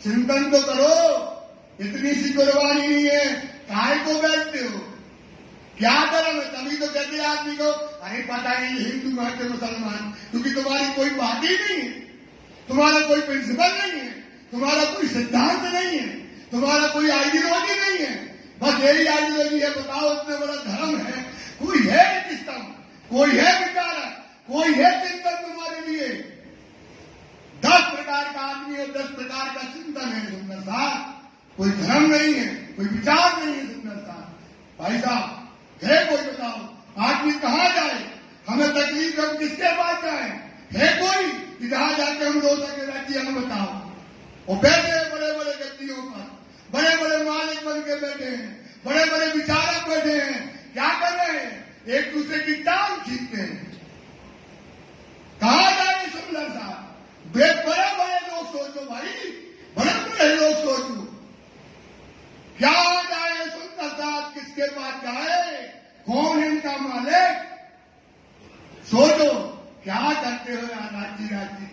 चिंतन तो करो। इतनी सी कुर्बानी नहीं है, काय को बैठते हो, क्या धर्म है? तभी तो कहते हैं आदमी को, अरे पता नहीं हिंदू है कि मुसलमान, क्योंकि तुम्हारी कोई बात ही नहीं है, तुम्हारा कोई प्रिंसिपल नहीं है, तुम्हारा कोई सिद्धांत नहीं है, तुम्हारा कोई आइडियोलॉजी नहीं है। बस यही आइडियोलॉजी है, बताओ इतना बड़ा धर्म है, कोई है सिस्टम, कोई है विचारक, कोई है चिंतन तुम्हारे लिए। 10 प्रकार का आदमी और 10 प्रकार का चिंतन है सुंदर साहब, कोई धर्म नहीं है, कोई विचार नहीं है सुंदर साहब। भाई साहब है कोई, बताओ आदमी कहाँ जाए, हमें तकलीफ, हम किसके पास जाए, है कोई कि जहां जाके हम रो सके, राज्य हमें बताओ। और बैठे हैं बड़े बड़े व्यक्तियों पर, बड़े बड़े मालिक बन के बैठे हैं, बड़े बड़े विचारक बैठे हैं, क्या कर रहे हैं, एक दूसरे की टांग खींचते हैं। कहाँ जाए सुंदर साहब, बड़े बड़े लोग सोचो भाई, बड़े बड़े लोग सोचो, क्या जाए सुंदर साहब, किसके पास जाए, कौन है इनका मालिक, सोचो क्या करते हो यार राज्य।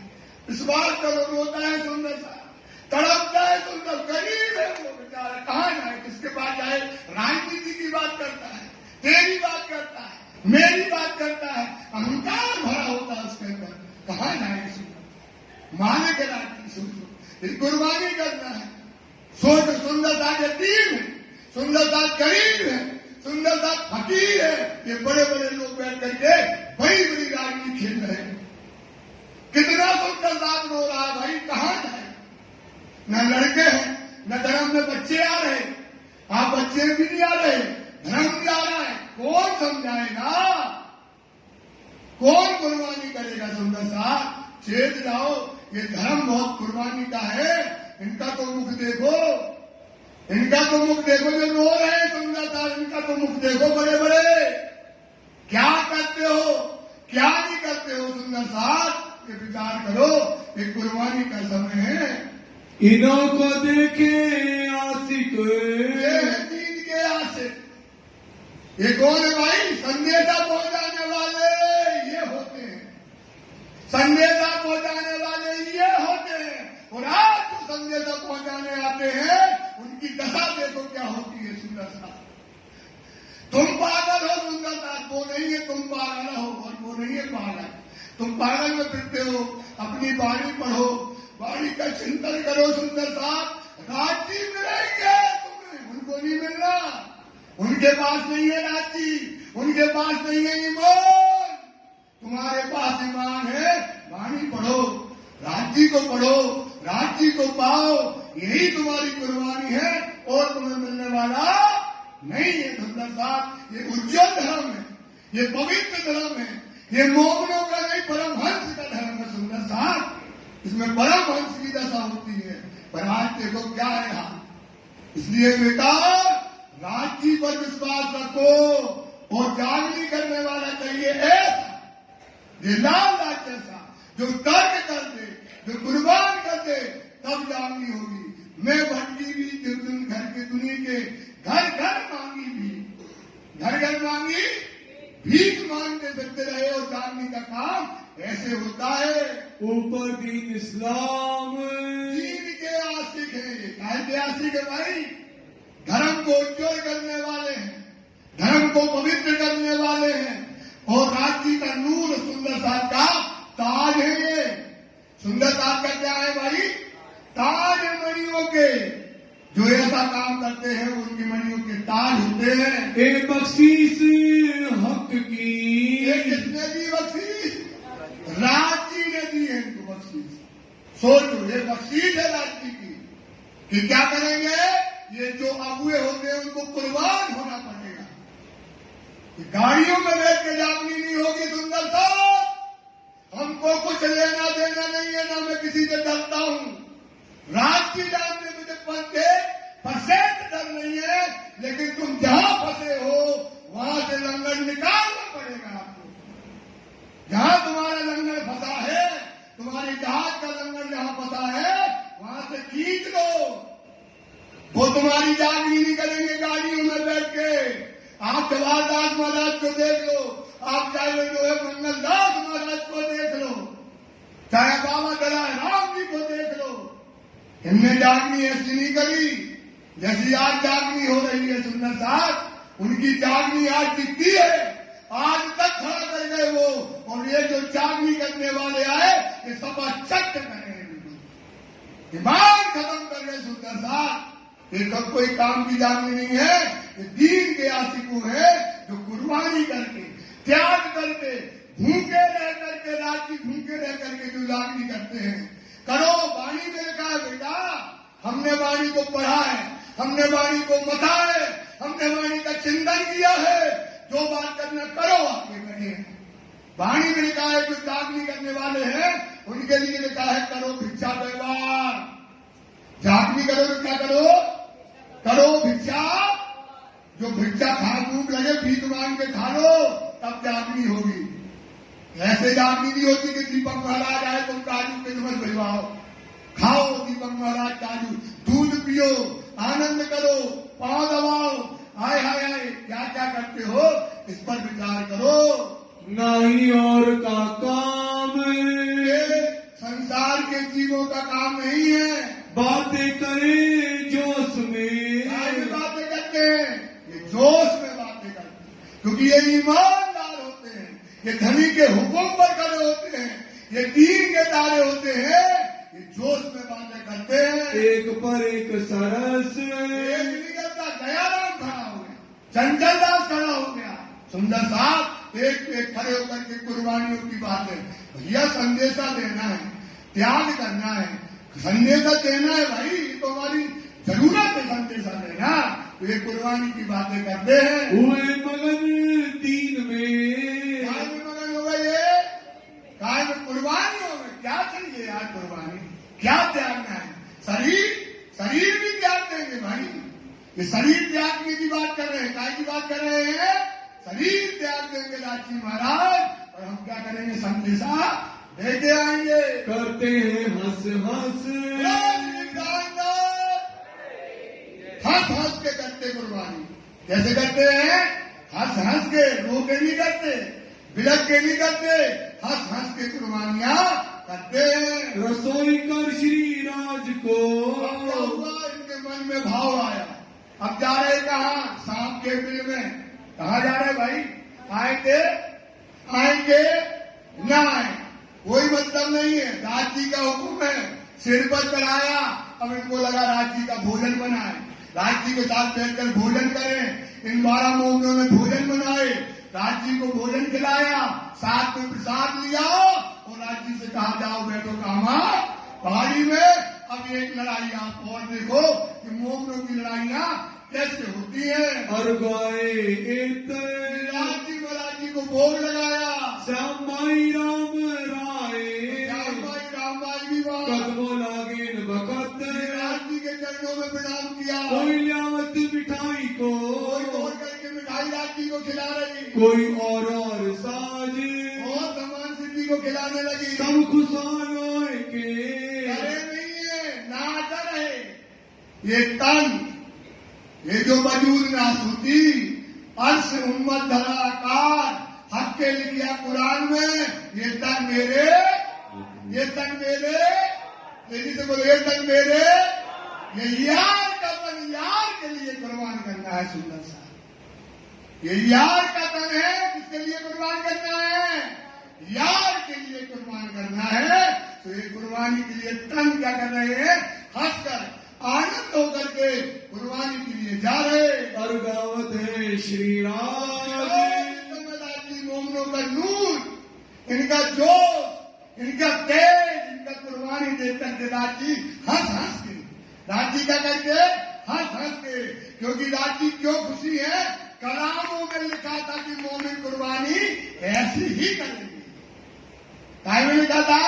इस बात का रोता है सुंदर साहब, तड़पता है सुंदर, गरीब है वो बेचारा, कहाँ जाए, किसके पास जाए, राजनीति की बात करता है, तेरी बात करता है, मेरी बात करता है, अहंकार भरा होता है उसके अंदर, कहाँ जाए सुंदर, माने के राजनीति। सोचो कुर्बानी करना है, सोच सुंदरता यतीम है, सुंदरता गरीब है, सुंदरता फकीर है, ये बड़े बड़े लोग बैठ करके बड़ी बड़ी राजनीति खेल रहे हैं। कितना सुंदरता रो रहा है भाई, कहाँ जाए, न लड़के हैं, न धर्म में बच्चे आ रहे, आप बच्चे भी नहीं आ रहे, धर्म भी आ रहा है, कौन समझाएगा, कौन कुर्बानी करेगा सुंदर साहब। चेत जाओ, ये धर्म बहुत कुर्बानी का है, इनका तो मुख देखो, इनका तो मुख देखो जो रो रहे हैं सुंदर साहब, इनका तो मुख देखो बड़े बड़े, क्या करते हो क्या नहीं करते हो सुंदर साहब, ये विचार करो, ये कुर्बानी का समय है। इन्हों को देखे आशिक, ये है दीन के आशिक, ये कौन है भाई, संदेशा पहुंचाने वाले ये होते हैं, संदेशा पहुंचाने वाले ये होते हैं। और आज जो संदेशा पहुंचाने आते हैं उनके इनकी दशा देखो क्या होती है सुंदर सा। तुम पागल हो सुंदर सा, वो नहीं है तुम पागल हो और वो नहीं है पागल। तुम पागल में फिरते हो, अपनी बाणी पढ़ो, बाणी का चिंतन करो सुंदर सा। राज्य मिलेंगे तुम्हें, उनको नहीं मिलना। उनके पास नहीं है राज्य, उनके पास नहीं है ईमान, तुम्हारे पास ईमान है। बाणी पढ़ो, राज्य को पढ़ो, राज्य को पाओ, यही तुम्हारी कुर्बानी है और तुम्हें मिलने वाला नहीं है सुंदर साहब। ये उज्जवल धर्म है, ये पवित्र धर्म है, ये मोमनों का नहीं परमहंस का धर्म है सुंदर साहब। इसमें परमहंस की दशा होती है, पर आज देखो क्या है यहाँ। इसलिए बेटा राज्य पर विश्वास रखो और जागनी करने वाला चाहिए ऐसा, ये लाल राज्य ऐसा जो तर्क कर दे, जो कुर्बान कर दे, तब जागनी होगी। मैं भटकी भी घर के दुनिया के घर घर मांगी भी, घर घर मांगी भीख मांगते फिरते रहे और जागने का काम ऐसे होता है। ऊपर दीन इस्लाम दीन के आशिक है, काय के आशिक है भाई? धर्म को उज्जवल करने वाले हैं, धर्म को पवित्र करने वाले हैं और राज्य का नूर सुंदर साहब का ताज है। ये सुंदर साहब का क्या है भाई? ताज है मणियों के। जो ऐसा काम करते हैं उनकी मणियों के ताज होते हैं। एक बख्शीश हक की, ये किसने दी बख्शीश? राज्य ने दी है इनको बख्शीश। सोचो, ये बख्शीश है राज्य की कि क्या करेंगे? ये जो अगुए होते हैं उनको कुर्बान होना पड़ेगा। गाड़ियों में बैठ के जागनी नहीं होगी सुंदर साहब। हमको कुछ लेना देना नहीं है, ना मैं किसी से डरता हूं। राज्य जानने मुझे परसेंट डर नहीं है, लेकिन तुम जहां फंसे हो वहां से लंगर निकालना पड़ेगा आपको। जहां तुम्हारा लंगर फंसा है, तुम्हारी जहाज का लंगर जहां फंसा है, वहां से खींच लो। वो तुम्हारी जागनी नहीं करेंगे गाड़ियों में बैठ के। आप जवाहरदास महाराज को देख लो, आप चाहे जो है मंगलदास महाराज को देख लो, चाहे बाबा दलाई राम जी को देख लो, इनने जागनी ऐसी नहीं करी जैसी आज जागनी हो रही है सुंदर साहब। उनकी जागनी आज दिखती है, आज तक खड़ा कर गए वो। और ये जो जागनी करने वाले आए, ये सब चट करेंगे, ईमान खत्म कर गए सुंदर साहब। ये सब कोई काम की जागनी नहीं है, ये दीन के आशिकों है जो कुर्बानी करके, त्याग करके, भूखे रह करके, रात की भूखे रह करके जो जागनी करते हैं। करो, वाणी में लिखा है बेटा, हमने वाणी को पढ़ा है, हमने वाणी को मथा है, हमने वाणी का चिंतन किया है। जो बात करना करो, आगे करिए। वाणी में लिखा है जो जागनी करने वाले हैं उनके लिए लिखा है करो भिक्षा व्यवहार। जागनी करो तो क्या करो? करो भिक्षा। जो भिक्षा खा भूख लगे भीख मांग के खा लो, तब जागनी होगी। ऐसे जागनी नहीं होती कि दीपक महाराज आए तुम काजू किस्मत भिजवाओ, खाओ दीपक महाराज काजू, दूध पियो, आनंद करो, पांव दबाओ, हाय हाय हाय क्या क्या करते हो, इस पर विचार करो। नहीं और का काम ये संसार के जीवों का काम नहीं है। बातें करें जोश में, बातें करते हैं, ये जोश में बातें करते हैं, क्योंकि ये ईमानदार होते हैं, ये धनी के हुक्म पर खड़े होते हैं, ये दीन के तारे होते हैं, ये जोश में बातें करते हैं। एक पर एक सरस, एक नहीं करता, दयाराम खड़ा हो गया, चंचल दास खड़ा हो गया, सुंदर साहब एक पे खड़े होकर के कुर्बानियों की बात है। भैया संदेशा देना है, त्याग करना है, संदेशा देना है भाई, तो हमारी जरूरत है संदेशा देना। तो ये कुर्बानी की बातें करते हैं। हुए मगन दीन में, काय में मगन हो गए, ये काय में कुर्बानी हो गई। क्या चाहिए यार कुर्बानी, क्या त्यागना है? शरीर भी त्याग देंगे भाई। ये शरीर त्यागने की बात कर रहे हैं, काय की बात कर रहे हैं? शरीर त्याग देंगे लाठी महाराज, और हम क्या करेंगे? संदेशा देते आएंगे। करते हैं हंस हंस, हंस हंस के करते कुर्बानी। कैसे करते हैं? हंस हंस के, रो के नहीं करते, बिलक के नहीं करते, हंस हंस के कुर्बानियां करते हैं। रसोई कर श्री राज को, क्या हुआ? इनके मन में भाव आया। अब जा रहे कहाँ? सांप के बिल में। कहाँ जा रहे भाई? आएंगे आएंगे ना आए कोई मतलब नहीं है। राज जी का हुक्म है, सिर पर चढ़ाया। अब इनको लगा राज जी का भोजन बनाए, राज जी के साथ बैठकर भोजन करें। इन 12 मोमिनों ने भोजन बनाए, राज जी को भोजन खिलाया, साथ में प्रसाद लिया और राज जी से कहा जाओ बैठो कामा पहाड़ी में। अब एक लड़ाई आप और देखो कि मोमिनों की लड़ाइयाँ कैसे होती है। और गाए राज जी महाराज जी को भोग लगाया। श्याम माई राम राय राम भाई भी वहाँ कदमों लागे न बकत राज जी के चरणों में प्रणाम किया। कोई लियावत मिठाई को कोई तोड़ करके मिठाई राज जी को खिला रही, कोई और साज और सामान सिद्धि को खिलाने लगी। सब खुशहाल होए के डरे नहीं है, ना डरे। ये तन, ये जो वजूद नासूती अर्श उम्मत धराकार हक के लिखिया कुरान में, ये तन मेरे, ये तन मेरे, तेजी से बोलो, ये तन मेरे, ये यार का तन यार के लिए कुर्बान करना है। सुंदर सा ये यार का तन है, किसके लिए कुर्बान करना है? यार के लिए कुर्बान करना है। तो ये कुर्बानी के लिए तन क्या कर रहे हैं? हंसकर आनंद होकर के कुर्बानी के लिए जा रहे। और गावत है श्री राम मोमनों का नूर, इनका जोश, इनका तेज, इनका कुर्बानी देखकर के राजी हंस हंस के, राजी क्या करके हंस हंस के। क्योंकि राजी क्यों खुशी है? कलामों में लिखा था कि मोमिन कुर्बानी ऐसी ही करेंगे। काय में लिखा था?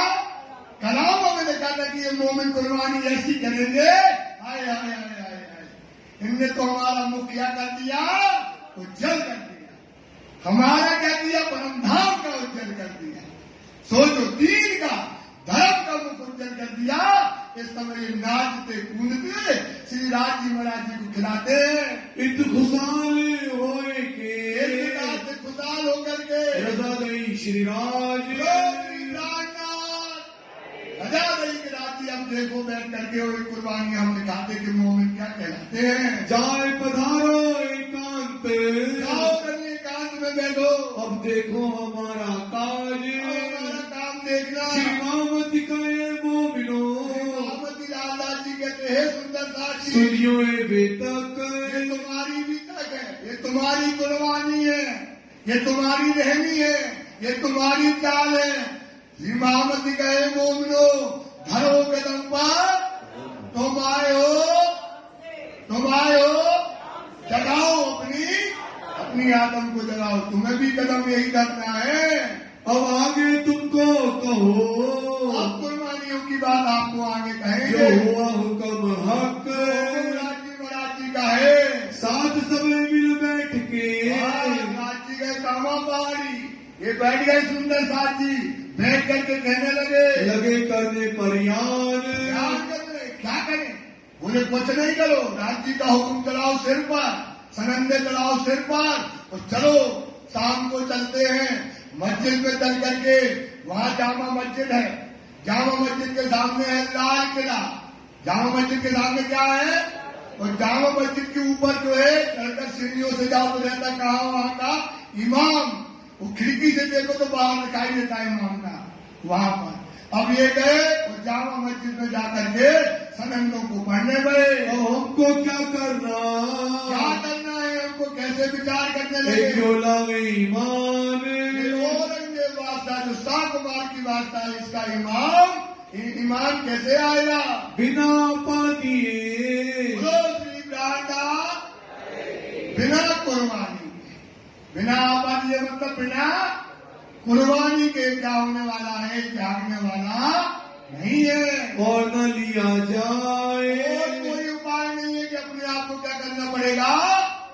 कलामों में लिखा था कि ये मोमिन कुर्बानी ऐसी करेंगे। हाय हाय हाय हाय हाय, इनने तो हमारा मुख क्या कर दिया? उज्जवल कर दिया। हमारा क्या किया? परम धाम का उज्जवल कर दिया। सोचो, दीन का, धर्म का मुख उज्जवल कर दिया। इस समय ये नाचते कूदते श्री राज जी महाराज जी को खिलाते। इत खुशहाल होए के से खुशहाल होकर के रजा दई श्री राज रजा दई के राज जी। हम देखो बैठ करके और कुर्बानी हम दिखाते कि मोमिन क्या कहलाते हैं। जाए पधारो एकांत, जाओ करिए एकांत में बैठो। अब देखो हमारा काज, हमारा काम देखना। श्री मामती का ये मोमिनो, मोहम्मद लाला जी कहते हैं सुंदर साथी, सुनियो ए बेतक, ये तुम्हारी बीतक है, ये तुम्हारी कुर्बानी है, ये तुम्हारी रहनी है, ये तुम्हारी चाल है। श्री मोहम्मद कहे मोमिनो धरो कदम पर, तुम आए हो जगाओ अपनी आदम को जगाओ। तुम्हें भी कदम यही करना है। अब आगे तुमको कहो, अब कुर्बानियों की बात आपको आगे जो कहेंगे। हुआ हुक्म हक, राजी महाराजी का है, साथ सब मिल बैठ के राजी गए कामा पहाड़ी, ये बैठ गए सुंदर साथ जी, बैठ करके कहने लगे करने परियान, क्या करें? बोले कुछ नहीं करो, राज जी का हुक्म चलाओ सिर पर, सनंदे चलाओ सिर पर, और चलो शाम को चलते हैं मस्जिद में चल करके। वहाँ जामा मस्जिद है, जामा मस्जिद के सामने है लाल किला। जामा मस्जिद के सामने क्या है? और जामा मस्जिद के ऊपर जो है चढ़कर सीढ़ियों से जाओ तो रहता कहाँ? वहाँ का इमाम। वो खिड़की से देखो तो बाहर दिखाई देता है इमाम का वहाँ पर। अब ये गए और जामा मस्जिद में जाकर के सनंदों को पढ़ने गए। और हमको क्या करना है? हमको कैसे विचार करने लगे? ईमान, औरंगजेब वास्ता जो शाकुमार की वास्ता है, इसका ईमान कैसे आएगा? बिना पादिए श्री प्राणा, बिना कुर्बानी, बिना आबादी मतलब बिना कुर्बानी के क्या होने वाला है? त्यागने वाला नहीं है। और न लिया जाए, और कोई उपाय नहीं है कि अपने आप को क्या करना पड़ेगा?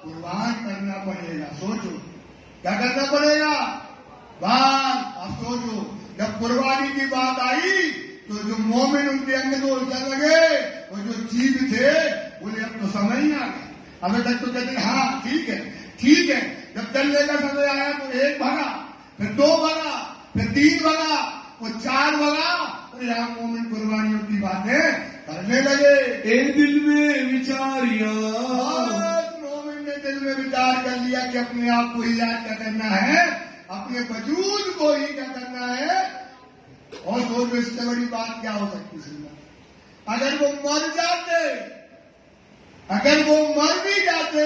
कुर्बान करना पड़ेगा। सोचो क्या करना पड़ेगा? बस अब सोचो, जब कुर्बानी की बात आई तो जो मोमिन उनके अंग को उलझन लगे, और जो जीव थे बोले अब तो समय ही आ गया। अभी तक तो कहते हाँ ठीक है ठीक है। जब चलने का समय आया तो एक भागा, फिर 2 भागा, फिर 3 भागा, और 4 भागा। और यहाँ मोमिन कुर्बानियों की बातें कर करने लगे। ए दिल में विचारिया, बस मोमिन ने दिल में विचार कर लिया कि अपने आप को ही याद क्या करना है, अपने वजूद को ही क्या करना है। और सोचो इससे बड़ी बात क्या हो सकती है। अगर वो मर जाते, अगर वो मर भी जाते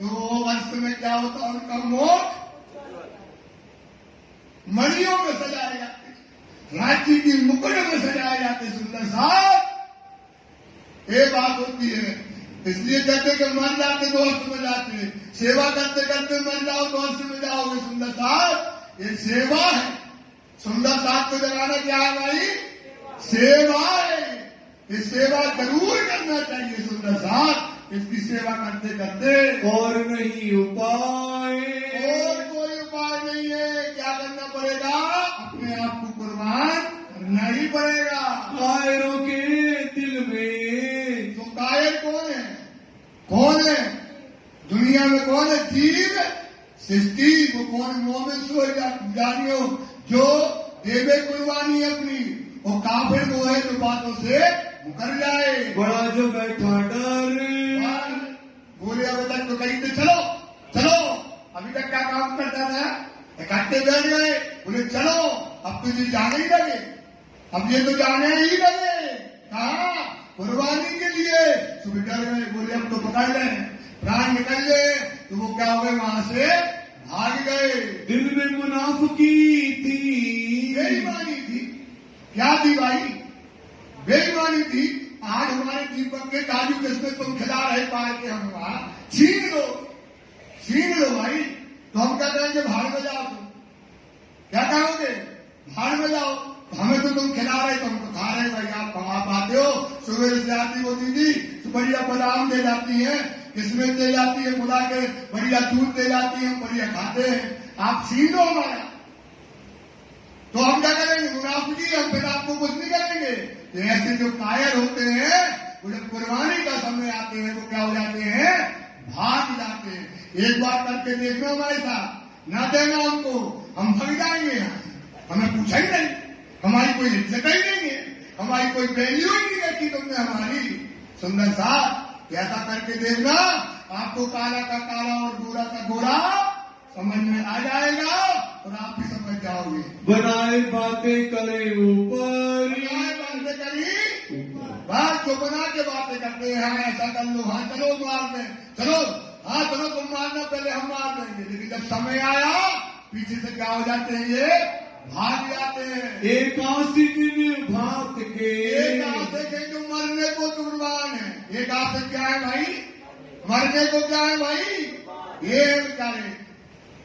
तो वर्ष में क्या होता, उनका मौत मणियों में सजाए जाते, राज्य की मुकुट में सजाए जाते। सुंदर साहब, ये बात होती है। इसलिए कहते कि मर जाते तो अर्थ में जाते, सेवा करते करते मर जाओ तो अर्थ में जाओगे। सुंदर साहब, ये सेवा है। सुंदर साहब को जगाना क्या है भाई? सेवा है। ये सेवा जरूर करना चाहिए सुंदर साहब। इसकी सेवा करते करते और नहीं उपाय, और कोई उपाय नहीं है। क्या करना पड़ेगा? अपने आप को कुर्बान करना ही पड़ेगा। कायरों के दिल में, तो कायर कौन है? कौन है दुनिया में? कौन है? जीव सृष्टि। वो कौन? मोमिन सो जानियो जो देवे कुर्बानी अपनी, और काफिर वो है जो बातों से मुकर जाए। बड़ा जो बैठा डर, बोले अभी तक तो कहीं थे, चलो चलो, अभी तक क्या काम करता था? इकट्ठे बैठ गए, बोले चलो अब तो ये जाने ही लगे, अब ये तो जाने ही लगे। कहा? कुर्बानी के लिए। सुबह डर गए, बोले अब तो पकड़ लें, प्राण निकल गए। तो वो क्या हो गए? वहां से भाग गए। दिल में मुनाफिकी थी, बेईमानी थी। क्या थी भाई? बेईमानी थी। आज हमारे दीपक के काजू किस्में तुम खिला रहे पाए के हम वहां, छीन लो, छीन लो भाई। तो हम क्या कहेंगे? भाड़ में जाओ। तुम क्या कहोगे? भाड़ में जाओ। हमें तो तुम खिला रहे, तुम तो खा रहे भाई। आप आते हो, सुबह से आती वो दीदी बढ़िया बादाम दे जाती है, किस्में दे जाती है, बुला के बढ़िया दूध दे जाती है, हम बढ़िया खाते हैं। आप छीन लो हमारा, तो हम क्या करेंगे? मुनाफिकी। हम फिर आपको कुछ नहीं करेंगे। तो ऐसे जो कायर होते हैं, वो जब कुर्बानी का समय आते हैं, वो क्या हो जाते हैं? भाग जाते हैं। एक बार करके देखना हमारे साथ, ना देना हमको, हम भाग जाएंगे यहाँ से। हमें पूछा ही नहीं, हमारी कोई इज्जत ही नहीं है, हमारी कोई वैल्यू ही नहीं रखी तुमने हमारी। सुंदर साहब, ऐसा करके देखना, आपको काला का काला और गोरा का गोरा समझ में आ जाएगा और आप भी समझ जाओगे। बनाए बातें करे ऊपर, बनाए बातें करी बात जो बना के बातें करते हैं। हाँ ऐसा कर लो, हाँ चलो मार दें, चलो, हाँ चलो तुम मारना, पहले हम मार देंगे। लेकिन जब समय आया, पीछे से क्या हो जाते हैं? ये भाग जाते हैं। एक आशिक भाग के, एक आशिक है जो मरने को कुर्बान है। एक आशिक क्या है भाई? मरने को क्या है भाई? ये बेचारे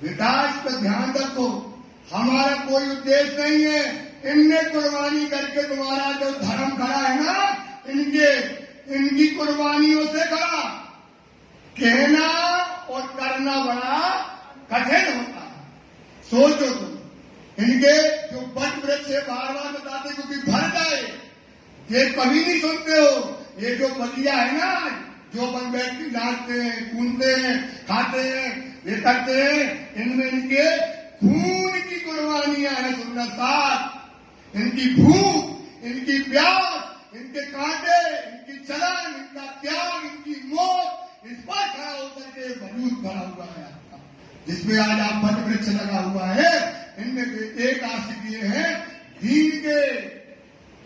बेटा, इस पर ध्यान रखो। हमारा कोई उद्देश्य नहीं है। इनने कुर्बानी करके तुम्हारा जो धर्म खड़ा है ना, इनकी कुर्बानियों से खड़ा। कहना और करना बड़ा कठिन होता है। सोचो तुम, इनके जो वट वृक्ष से बार बार बताते क्योंकि भर जाए, ये कभी नहीं सुनते हो। ये जो बलिया है ना, जो अपन बैठ के नाचते हैं, कूदते हैं, खाते हैं, ये करते हैं, इनमें इनके खून की कुर्बानियां हैं। सुंदर साथ, इनकी भूख, इनकी प्यास, इनके कांटे, इनकी चलन, इनका त्याग, इनकी मौत, इस पर खड़ा होकर के वजूद खड़ा हुआ है आपका, जिसमें आज आप वट वृक्ष लगा हुआ है। इनमें एक आशिक ये है, दीन के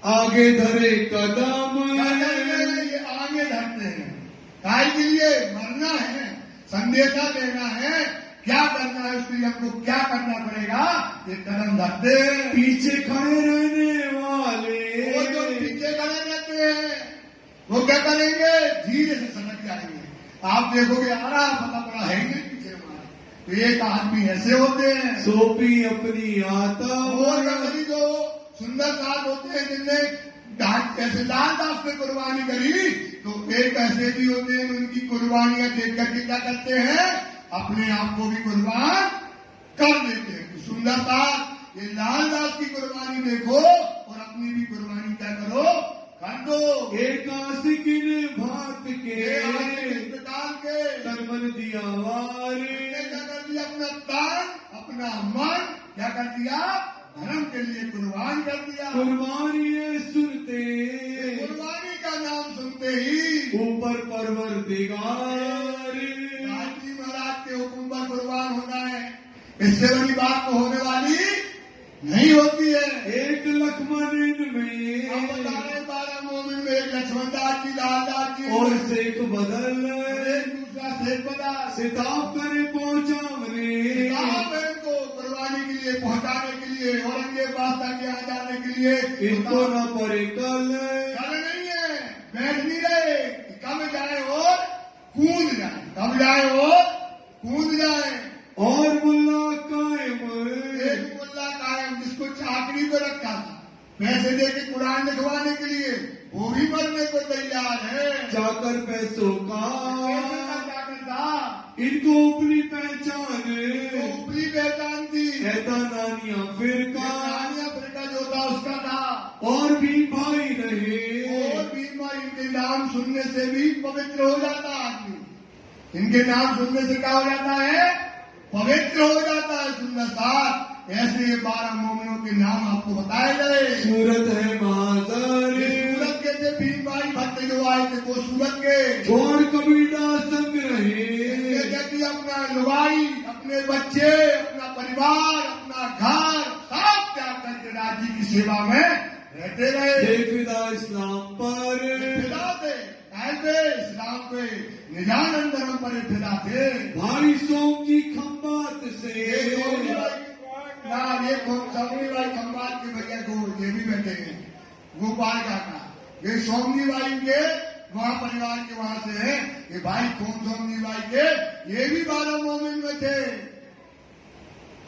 आगे धरे कदम, ये आगे धरते हैं। काय के लिए? मरना है, संदेशा देना है, क्या करना है उसके लिए हमको क्या करना पड़ेगा? ये कदम धरते हैं। पीछे खड़े रहने वाले, वो जो पीछे खड़े रहते हैं वो क्या करेंगे? धीरे से सनक जाएंगे। आप देखोगे आ रहा, पता पड़ा है ही नहीं पीछे हमारा। तो एक आदमी ऐसे होते हैं, सोपी अपनी आता, और कभी जो सुंदर साथ होते हैं जिनने ऐसे लाल दास में कुर्बानी करी, तो एक ऐसे भी होते हैं उनकी कुर्बानियां देख करके क्या करते हैं? अपने आप को भी कुर्बान कर देते हैं। तो सुंदर साथ, ये लाल दास की कुर्बानी देखो और अपनी भी कुर्बानी क्या करो? कर दो। एक आशिक भात के, निकाल के तन मन दिया वारे, क्या कर दिया? अपना तन, अपना मन क्या कर दिया? धर्म के लिए कुर्बान कर दिया। कुर्बानी सुनते, कुर्बानी का इससे बड़ी बात तो होने वाली नहीं होती है। एक लक्ष्मण में हम बता रहे 12 मोमिन में एक लक्ष्मण दास जी, लाल दास जी और शेख बदल एक दूसरा शेख बदा सिताब करे पहुंचावने इनको कुर्बानी के लिए पहुंचाने के लिए औरंगजेब तक यहाँ जाने के लिए इनको न पड़े कल नहीं है, बैठ नहीं रहे, कब जाए और कूद जाए, कब जाए और कूद जाए। और मुल्ला कायम एक मुल्ला कायम जिसको चाकरी पे रखा था पैसे देके कुरान लिखवाने के लिए, वो भी मरने को तैयार है। जाकर पैसों का जाकर था, इनको ऊपरी पहचान वो ऊपरी पहचान थी। ऐसा नानिया फिरका अफ्रीका जो था उसका था। और भी भाई रहे और बीमा इनके नाम सुनने से भी पवित्र हो जाता आदमी, इनके नाम सुनने से क्या हो जाता है, पवित्र हो जाता है। सुंदर साथ ऐसे ये 12 मोमिनों के नाम आपको बताए गए। सूरत है महाजर सूरत के थे भीम भाई भट्ट जो आए थे वो सूरत के छोड़ कबीला संग रहे कि अपना लुगाई, अपने बच्चे, अपना परिवार, अपना घर सब त्याग करके राज्य की सेवा में रहते रहे। फिदा इस्लाम पर फिदा थे, ऐसे इस्लाम पे निजानंद धर्म पर फिदा थे। भाई सोम जी खम्बात से ना ये सोमनी भाई खम्बात के भैया को ये भी बैठे हैं, गोपाल काका, ये सोमनी भाई के वहाँ परिवार के वहाँ से है। ये भाई कौन सोमनी भाई के, ये भी 12 मोमिन में थे।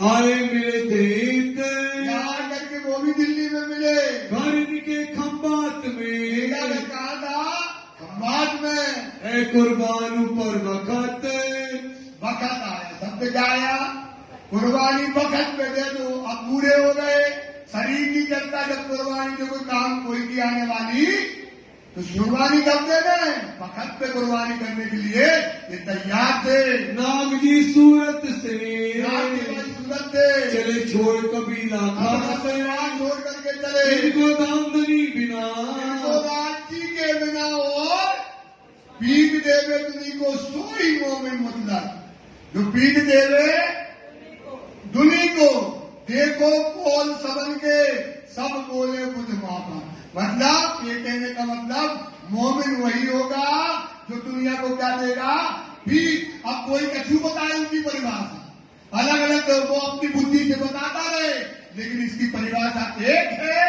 आए मिले थे यहाँ करके वो भी दिल्ली में मिले, घर इनके खम्बात में कहा था खम्बात में। ए कुर्बान पर वक़्त आया, शब्द क्या आया, कुर्बानी वक़्त पे दे दो। अब पूरे हो गए, शरीर की चलता जब कुर्बानी जो कोई काम कोई की आने वाली तो कुर्बानी कब देना है, वक़्त पे कुर्बानी करने के लिए ये तैयार थे। नाग जी सूरत से सूरत थे, चले छोड़ कबीला खास छोड़ करके चले, इनको दामदनी बिना इनको राज्य के बिना और पीठ देवे दुनी को सोई मोमिन मतलब जो पीठ देवे दुनी को देखो कौन सबन के सब बोले बुध मापा। मतलब ये कहने का मतलब मोमिन वही होगा जो दुनिया को क्या देगा, पीठ। अब कोई कछु बताए उनकी परिभाषा अलग अलग, तो वो अपनी बुद्धि से बताता रहे, लेकिन इसकी परिभाषा एक है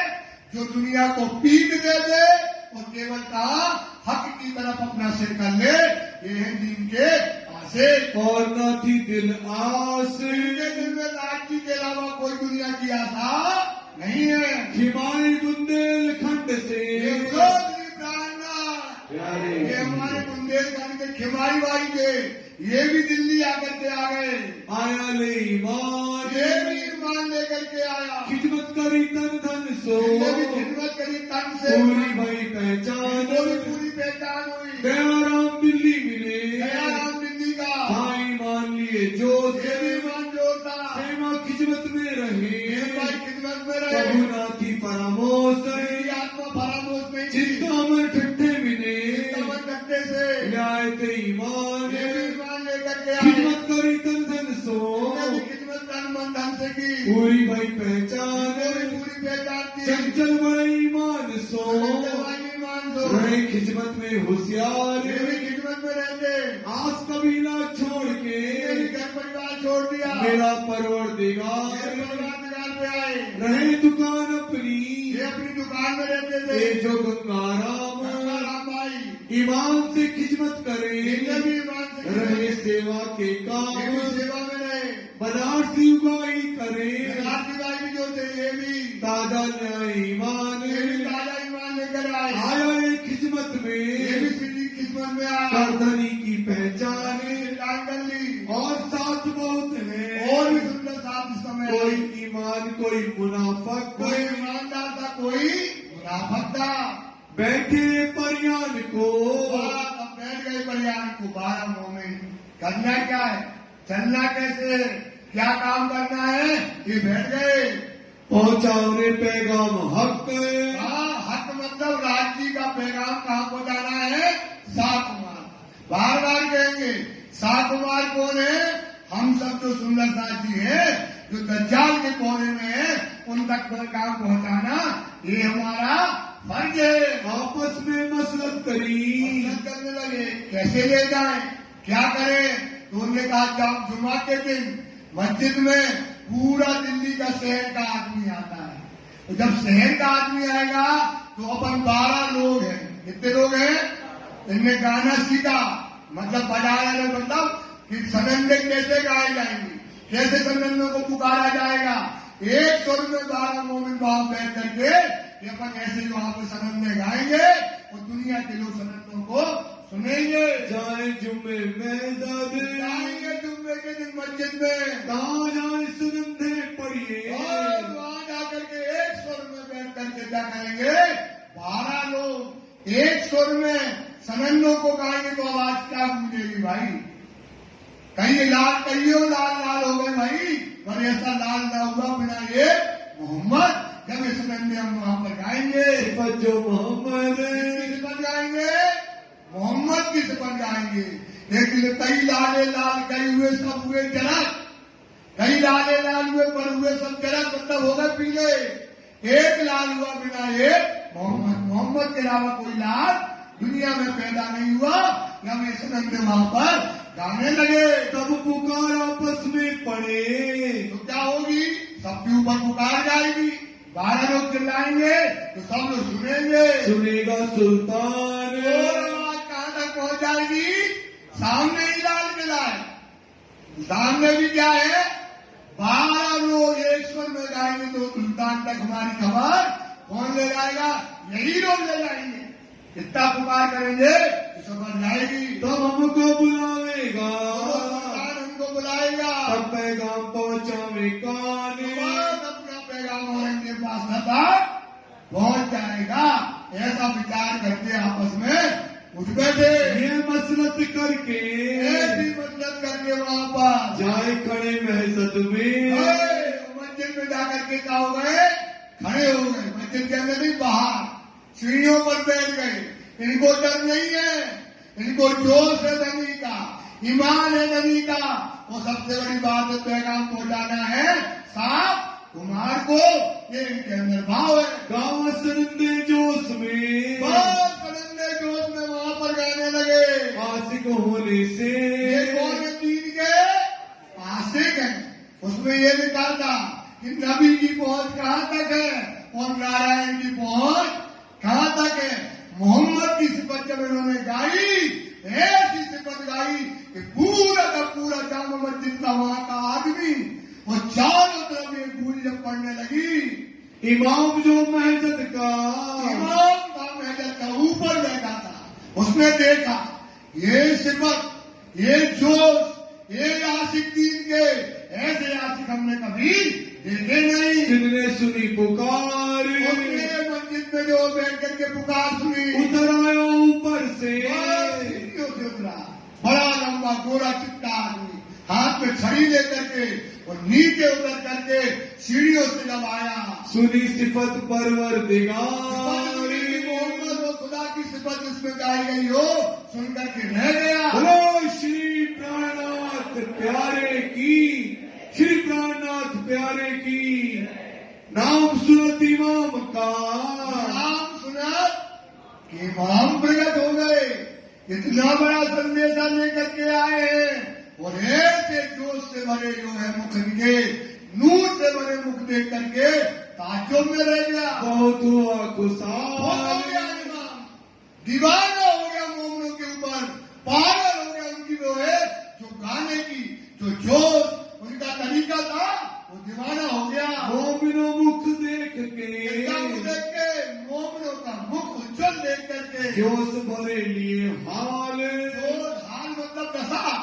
जो दुनिया को पीठ दे दे और केवल कहा हक की तरफ अपना सिर कर ले। ये है दीन के आसे। और न थी दिल आस, इनके दिल में राज्य के अलावा कोई दुनिया की आशा नहीं है। हिमालय बुंदेलखंड से ये हमारे बुंदेलखंड के खिमारी भाई थे, ये भी दिल्ली आकर के आ गए। आया ले ईमान, ये भी ईमान लेकर के आया, खिदमत करी तन धन सो, ये भी खिदमत करी तन से, पूरी भाई पहचान, पूरी पहचान हुई। दयाराम दिल्ली मिले, दयाराम दिल्ली का भाई मान लिए जो ये भी ईमान जो था, सेवा खिदमत में रहे, भाई खिदमत में रहे। कबूना थी परामोश, आत्मा परामोश नहीं, चिंता मन ठट्ठे मिले, ठट्ठे से न्याय थे ईमान, लेकर के खिदमत करी तन धन सो, खिदमत तन मन धन से की, पूरी भाई पहचान, पूरी पहचान थी। चंचल बड़े ईमान सो, ईमान सो रहे खिदमत में होशियार, ये भी खिदमत में रहते। आस कबीला छोड़ के घर परिवार छोड़ दिया, मेरा परवरदिगार, परवरदिगार पे आए, रहे दुकान अपनी, ये अपनी दुकान में रहते थे। ये जो गंगाराम भाई ईमान से खिदमत करे, भी ईमान से रहे सेवा के काम, सेवा में रहे। बनारसी उगाई करे, बनारसी भाई भी जो थे ये भी ताजा न्याय ईमान, ये भी ताजा ईमान लेकर आए। आया ये खिदमत ये में, भी सीधी किस्मत में आया, करधनी की पहचान, जान कर ली। और साथ बहुत है, और भी सुंदर साथ इस समय कोई ईमान कोई मुनाफक, कोई ईमानदार था, कोई मुनाफक था। बैठे परियान को, अब बैठ गए परियान को 12 मोमिन। करना क्या है, चलना कैसे है, क्या काम करना है, ये बैठ गए। पहुंचाने पैगाम हक, हक मतलब राज्य का पैगाम कहाँ पहुंचाना है, साकुमार। बार बार कहेंगे साकुमार कौन है, हम सब जो सुंदर साथ जी है जो दज्जाल के कोने में है उन तक पैगाम पहुंचाना ये हमारा फर्ज है। आपस में मसलत करी, मसलत करने लगे कैसे ले जाएं, क्या करें। तो उन्होंने कहा जब जुमा के दिन मस्जिद में पूरा दिल्ली का शहर का आदमी आता है, तो जब शहर का आदमी आएगा तो अपन 12 लोग हैं। कितने लोग हैं? इनने गाना सीखा, मतलब बजाया नहीं, मतलब कि सनंदे कैसे गाए जाएंगे, कैसे सनंदों को पुकारा जाएगा। एक सुर में 12 मोमिन बाप बैठ करके ये अपन ऐसे ही वहां पर सनंदे गाएंगे और दुनिया के लोग सनंदों को सुनेंगे। जाए जुम्मे में जाएंगे जुम्मे के दिन मस्जिद में, कहाँ जाए सुनंदे पढ़िए, और वहां जाकर के एक सुर में बैठ करके क्या करेंगे, 12 लोग एक सुर में सनंदों को गाएंगे तो आवाज क्या गूंजेगी भाई। कहीं लाल कहियो लाल लाल हो गए भाई, पर ऐसा लाल ना हुआ बिना ये मोहम्मद। जब ये सनंदे हम वहां पर गाएंगे, सिफत जो मोहम्मद किसकी सिफत गाएंगे, मोहम्मद की सिफत गाएंगे। लेकिन कई लाले लाल कई हुए सब हुए जरक, कई लाले लाल हुए पर हुए सब जरक, मतलब हो गए पीले। एक लाल हुआ बिना ये मोहम्मद, मोहम्मद के अलावा कोई लाल दुनिया में पैदा नहीं हुआ। जब ये सनंदे वहां पर गाने लगे तब पुकार आपस में पड़े, तो क्या होगी, सबके ऊपर पुकार जाएगी। 12 लोग चिल्लाएंगे तो सब लोग सुनेंगे, सुनेगा सुल्तान। और आवाज कहां तक पहुंच जाएगी, सामने ही लाल किला है, सामने भी क्या है, 12 लोग एक स्वर में गाएंगे तो सुल्तान तक हमारी खबर कौन ले जाएगा, यही लोग ले जाएंगे। इतना पुकार करेंगे तो खबर जाएगी, तब हमको बुलावेगा, सुल्तान हमको बुलाएगा, तब पैगाम पहुंचावेगा, अपना पैगाम और इनके पास तक पहुंच जाएगा। ऐसा विचार करके आपस में उठ बैठे, ये मसलत करके ऐसी मदद करके वहां पर जाए खड़े महजत में, मस्जिद में जाकर के क्या हो गए, खड़े हो गए। मस्जिद के अंदर नहीं, बाहर सीढ़ियों पर बैठ गए। इनको डर नहीं है, इनको जोश है नबी का, ईमान है नबी का। वो सबसे बड़ी बात है, पैगाम पहुंचाना है साफ कुमार को, ये इनके अंदर भाव है। गाँव सनंदे जोश में, बहुत सनंदे जोश में वहां पर गाने लगे। आशिक होने से ये कौन है, दीन के आशिक है। उसमें ये लिखा था कि नबी की पहुंच कहां तक है और नारायण की पहुंच कहां तक है। मोहम्मद की सिफत जब इन्होंने गाई, ऐसी सिफत गाई कि पूरा का पूरा जामा मस्जिद का वहां का आदमी और चारों तरफ ये गूंज जब पड़ने लगी। इमाम जो महजत का, इमाम का महजत का ऊपर बैठा था, उसने देखा ये सिफत, ये जोश, ये आशिक दीन के, ऐसे आशिक हमने कभी देखे नहीं। जिनने सुनी पुकार, उसने मस्जिद में जो बैठ करके पुकार सुनी, उतर आयो ऊपर से, सीढ़ियों से उतरा। बड़ा लंबा गोरा चिट्टा आदमी, हाथ में छड़ी लेकर के और नीचे उतर करके सीढ़ियों से जब आया, सुनी सिफत परवरदिगार, मोहम्मद और खुदा की सिफत जिसमें गाई गई हो, सुन करके रह गया। बोलो श्री प्राणनाथ प्यारे की, श्री प्राणनाथ प्यारे की। नाम सुनत इमाम का, नाम सुना कि इमाम प्रकट हो गए, इतना बड़ा संदेशा लेकर के आए हैं। और ऐसे जोश से भरे जो है मुख इनके, नूर से भरे मुख देख करके ताज्जुब में रह गया। बहुत हुआ हो खुशाल, गया इमाम, दीवाना हो गया मोमिनों के ऊपर, पागल हो गया उनकी जो है जो गाने की जो जोश उनका तरीका था, वो दीवाना हो गया। मोमिनो मुख देख के, इसका मुख देख के, मोमिनों का मुख उज्जवल देख करके, जोश भरे लिए हाल, जोश हाल मतलब दशा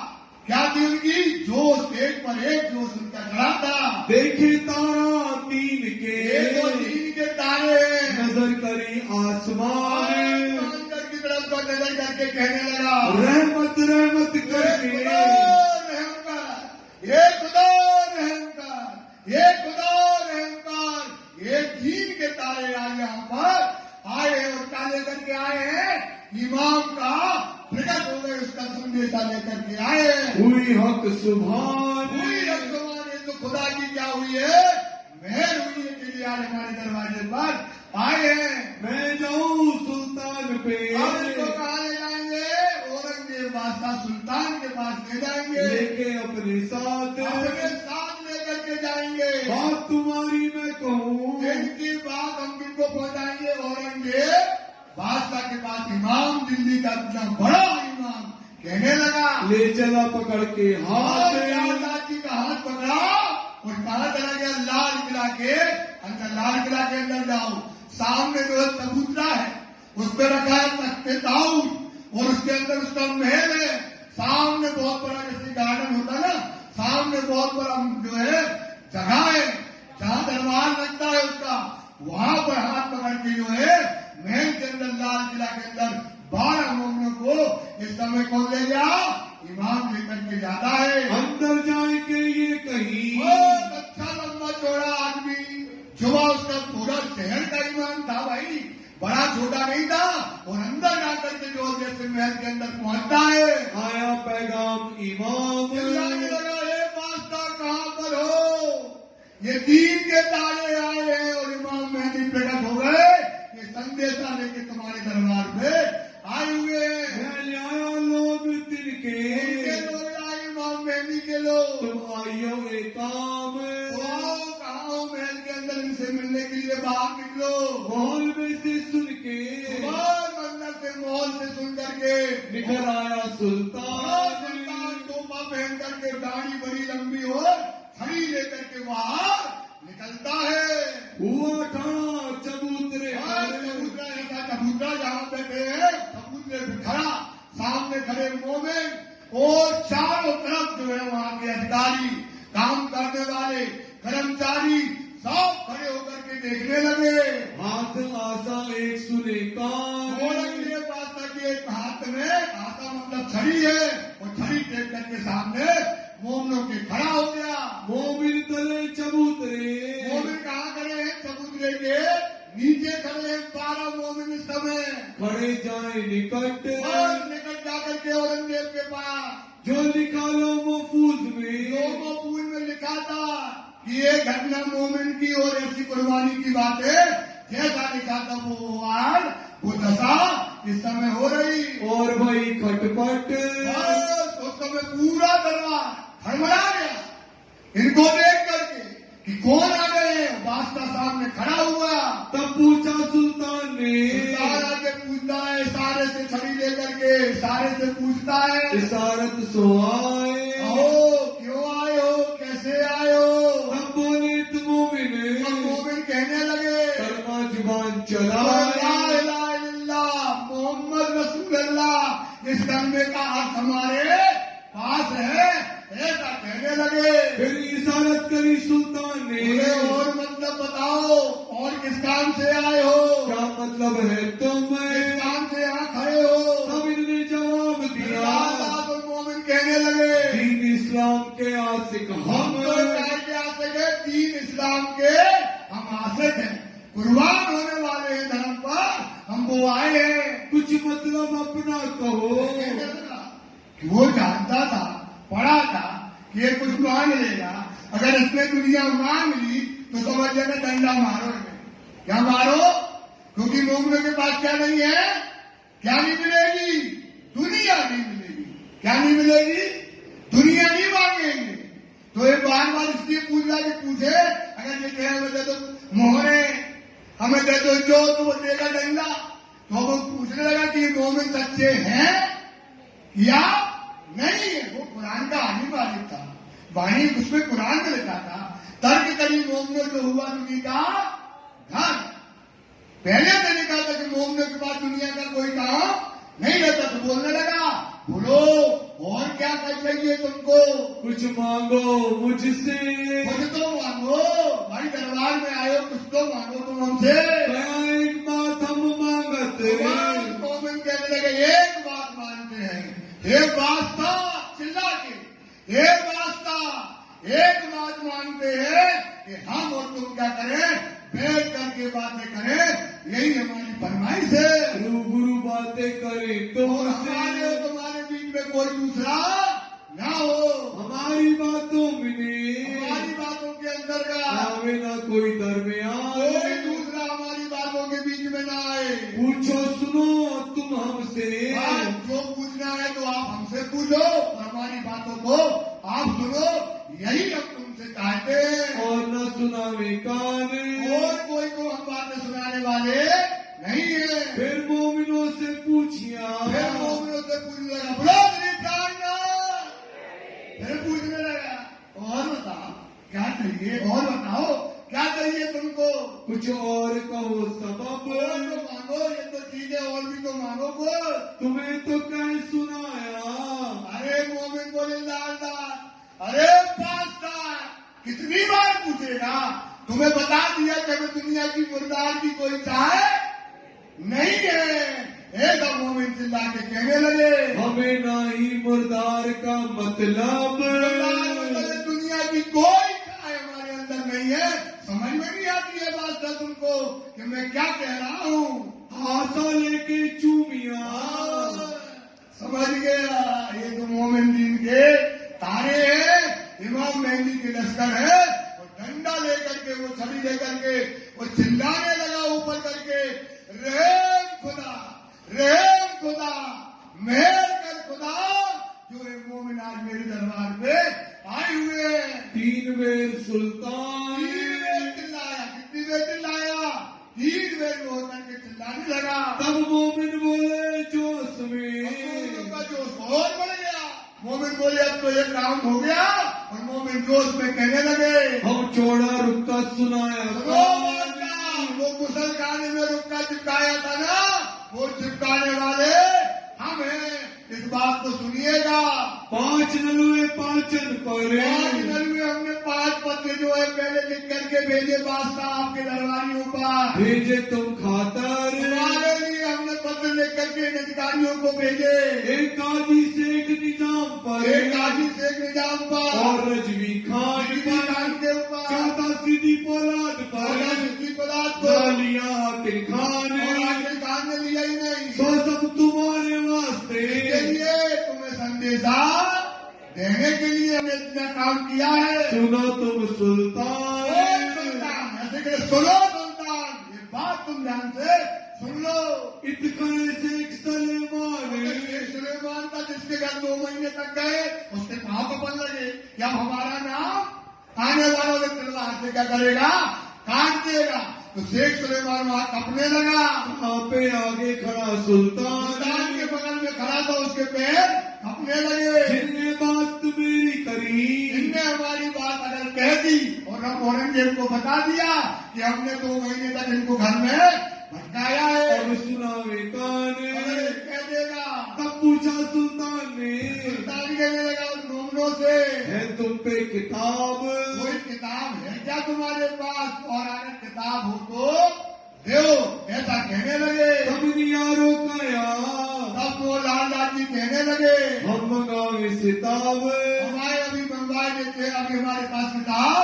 क्या थी उनकी, जोश एक पर एक जोश उनका खड़ा था। देखे तारा तीन के, ये तो दीन के तारे हैं। नजर करी आसमान, आसमान की तरफ को नजर करके कहने लगा, रहमत रहमत ये करके, खुदा रहम कर, ये खुदा रहम कर, ये खुदा रहम कर। ये दीन के तारे आज यहाँ पर आए हैं और क्या लेकर के आए हैं, इमाम का प्रकट हो गए, उसका संदेशा लेकर के आए हैं। हुई हक सुभान, पूरी रखवाने तो खुदा की क्या हुई है, मेहर हुई है कि आज हमारे दरवाजे पर आए हैं। मैं जाऊं सुल्तान पे, आप इनको कहाँ ले जाएंगे? औरंगजेब बादशाह सुल्तान के पास ले जाएंगे, लेके अपने साथ लेकर के जाएंगे। बात तुम्हारी मैं कहूँ, इनकी बात हम किनको पहुंचाएंगे? औरंगजेब बादशाह के पास इमाम दिल्ली का इतना बड़ा इमाम कहने लगा, ले चला पकड़ के हाथ, जी का हाथ पकड़ा और कहा चला गया लाल किला के अंदर। लाल किला के अंदर जाओ, सामने जो है चबूतरा है, उस पर रखा है तख्ते ताऊद और उसके अंदर उसका महल है। सामने बहुत बड़ा जैसे गार्डन होता है ना, सामने बहुत बड़ा जो है जगह है जहाँ दरबार लगता है उसका, वहां पर हाथ पकड़ के जो है महल के अंदर लाल किला के अंदर 12 मोमिनों को इस समय कौन ले गया? इमाम लेकर के जाता है। अंदर जाए के ये कहीं, बहुत अच्छा लंबा चौड़ा आदमी, सुबह उसका पूरा शहर का इमाम था भाई, बड़ा छोटा नहीं था। और अंदर जाकर के जो जैसे महल के अंदर पहुंचता है, आया पैगाम इमाम, चिल्लाने लगा, ये बादशाह कहाँ पर हो? ये दीन के ताले आए हैं और इमाम मेहदी प्रकट हो गए, ये संदेशा लेके तुम्हारे दरबार पे आए हुए हैं। मैं आया लोग तिनके, लोग आए इमाम मेहदी के लोग, तुम आइयो एक काम, कहाँ हो महल के अंदर, इनसे मिलने के लिए बाहर निकलो। माहौल में से सुन के, अंदर से माहौल से सुन करके निकल आया सुल्तान, टोपा पहन करके, दाढ़ी बड़ी लंबी हो, छड़ी लेकर के बाहर निकलता है। हुआ खड़ा चबूतरे चबूतरा, ऐसा चबूतरा जहाँ बैठे हैं, चबूतरे पे खड़ा, सामने खड़े मोमिन और चारों तरफ जो है वहाँ के अधिकारी, काम करने वाले, कर्मचारी सब खड़े होकर के देखने लगे। हाथ आसा एक सुने कान, औरंगजेब बादशाह के एक हाथ में आसा मतलब छड़ी है और छड़ी टेक करके सामने मोमिनों के खड़ा हो गया। मोमिन तले चबूतरे, मोमिन कहाँ खड़े हैं? चबूतरे के नीचे खड़े हैं 12 मोमिन इस समय। खड़े जाए निकट, और निकट जाकर के औरंगजेब के पास, जो निकालो महफूज में, महफूज में लिखा था कि ये घटना मोमिन की और ऐसी कुर्बानी की बातें जैसा लिखा था वो आज वो दशा इस समय हो रही। और भाई खटपट, उस समय पूरा दरबार हड़बड़ा गया इनको देख करके कि कौन आ गए। बादशाह सामने खड़ा हुआ, तब पूछा सुल्तान ने, सुल्तान आके पूछता है इशारे से छड़ी लेकर के, इशारे से पूछता है, इशारत सो आए, क्यों आए हो, कैसे आए हो? तब बोले तुम मोमिन, मोमिन कहने लगे, कलमा जुबान चलाए, मोहम्मद रसूलुल्लाह, इस कलमे का अर्थ हमारे पास है, ऐसा कहने लगे। फिर इशारत करी सुल्तान ने, और मतलब बताओ, और किस काम से आए हो? क्या मतलब है तुम किस काम से यहाँ खड़े हो? तब इन्होंने जवाब दिया, तो मोमिन कहने लगे, दीन इस्लाम के आशिक हम, के आशिक है, दीन इस्लाम के हम आशिक हैं, कुर्बान होने वाले हैं धर्म पर, हम वो आए हैं। कुछ मतलब अपना कहो। वो जानता था, पढ़ा था कि ये कुछ मांग लेगा, अगर इसने दुनिया मांग ली तो समझ लेना डंडा मारो। क्या मारो? क्योंकि मोमिनों के पास क्या नहीं है? क्या नहीं मिलेगी? दुनिया नहीं मिलेगी। क्या नहीं मिलेगी? दुनिया नहीं मांगेंगे। तो ये बार बार इसलिए पूछ रहा कि पूछे, अगर ये कहे हमें दे दो मोहरे, हमें दे दो जो, तो वो देगा डंडा। तो वो पूछने लगा कि मोमिन सच्चे हैं या नहीं है। वो कुरान का आने वाली था, वाणी उसमें कुरान में लिखा था, तर्क करी मोमिनों जो हुआ दुनिया का धन। पहले से लिखा था कि मोमिनों के पास दुनिया का कोई काम नहीं रहता। तो बोलने लगा, बोलो और क्या कर चाहिए तुमको? कुछ मांगो मुझसे, कुछ तो मांगो, भाई दरबार में आए हो, कुछ तो मांगो तुम हमसे। एक बात हम मांगते, मोमिन कहने लगे, एक बात मानते हैं, एक वास्ता, चिल्ला के, एक वास्ता, एक बात मानते हैं कि हम और तुम क्या करें? बैठ करके बातें करें, यही हमारी फरमाइश है। रूबरू बातें करें तो हमारे और तुम्हारे बीच में कोई दूसरा ना हो। हमारी बातों में हमारी बात आवे ना कोई दरमियान, कोई दूसरा हमारी बातों के बीच में ना आए। पूछो सुनो तुम हमसे, जो पूछना है तो आप हमसे पूछो और हमारी बातों को आप सुनो, यही हम तुमसे चाहते हैं। और न सुनावे कान, और कोई को हम बातें सुनाने वाले नहीं है। फिर मोमिनों से पूछिया, फिर मोमिनों से पूछने लगा, बोलो मेरी प्रार्थना। फिर पूछने लगा, और बताओ क्या चाहिए, और बताओ क्या चाहिए तुमको। कुछ और कहो सबब, और तो मांगो, ये तो ठीक है, और भी तो मांगो कुछ। तुम्हें तो कह सुनाया। अरे मोमिन बोले लालदार, अरे पास्ता कितनी बार पूछेगा, तुम्हें बता दिया कि हमें दुनिया की मुर्दार की कोई चाहे नहीं है। एक मोमिन चिल्ला के कहने लगे, हमें ना ही मुर्दार का मतलब, दुनिया की कोई चाहे हमारे अंदर नहीं है। समझ में नहीं आती है बात तुमको कि मैं क्या कह रहा हूँ। आशा लेके चूमिया, समझ गया, ये तो मोमिन दीन के तारे हैं, इमाम मेहंदी के लश्कर है। वो डंडा लेकर के, वो छड़ी लेकर के वो चिल्लाने लगा ऊपर करके, रहम खुदा, रहम खुदा, मेहर कर खुदा, जो एक मोमिन आज मेरे दरबार पे आए हुए हैं। 3 बेर सुल्तान, 3 बेर चिल्लाया, कितनी बेर चिल्लाया, 3 बेर वो करके चिल्लाने लगा। तब मोमिन बोले जोश में, का जोश और बढ़ गया। मोमिन बोले अब तो ये काम हो गया, और मोमिन जोश में कहने लगे, हम चौड़ा रुक्का सुनाया वो गुसल खाने में रुक्का चिपकाया था ना, वो चिपकाने वाले हम हैं, इस बात को सुनिएगा। 5 नलुए पाचन पर, 5 नलुए हमने 5 पत्र जो है पहले लिख करके भेजे बादशाह आपके दरबारियों पर, भेजे तुम खातर, हमारे लिए हमने पत्र लिख करके अधिकारियों को भेजे। एक काजी से एक निजाम पर, एक काजी से एक निजाम पर, और रजवी खान के ऊपर, चौथा सीधी पोलाद पर, सिद्दी पदार्थ को, लिया हाकिम खान, और आखिर खान ने लिया ही नहीं। सो सब तुम्हारे वास्ते, इसके लिए तुम्हें संदेशा देने के लिए हमने इतना काम किया है। सुनो तुम सुल्तान, ऐसे करे, सुनो सुल्तान, ये बात तुम ध्यान से सुन लो। इतकाए से एक सलेमान, सुलेमान का जिसके घर 2 महीने तक गए, उसके पाँव कपन लगे, क्या हमारा नाम आने वालों ने तलवार से क्या करेगा, काट देगा। तो शेख सुलेमान वहां कपने लगा। वहाँ पे आगे खड़ा सुल्तान, सुल्तान के बगल में खड़ा था, उसके पैर कपने लगे। जिनने बात मेरी करी, इनने हमारी बात अगर कह दी और हम औरंगजेब को बता दिया कि हमने 2 महीने तक इनको घर में भटकाया है, और सुनावे कान, अगर ये कह देगा। तब पूछा सुल्तान ने, सुल्तान कहने लगा उन मोमिनों से, है तुम पे किताब, कोई किताब है क्या तुम्हारे पास, पौराणिक किताब हो तो दो, ऐसा कहने लगे। तब यारों का, तब वो लाला जी कहने लगे, हम मंगावे सिताब, हमारे अभी मंगवाए देते, अभी हमारे पास किताब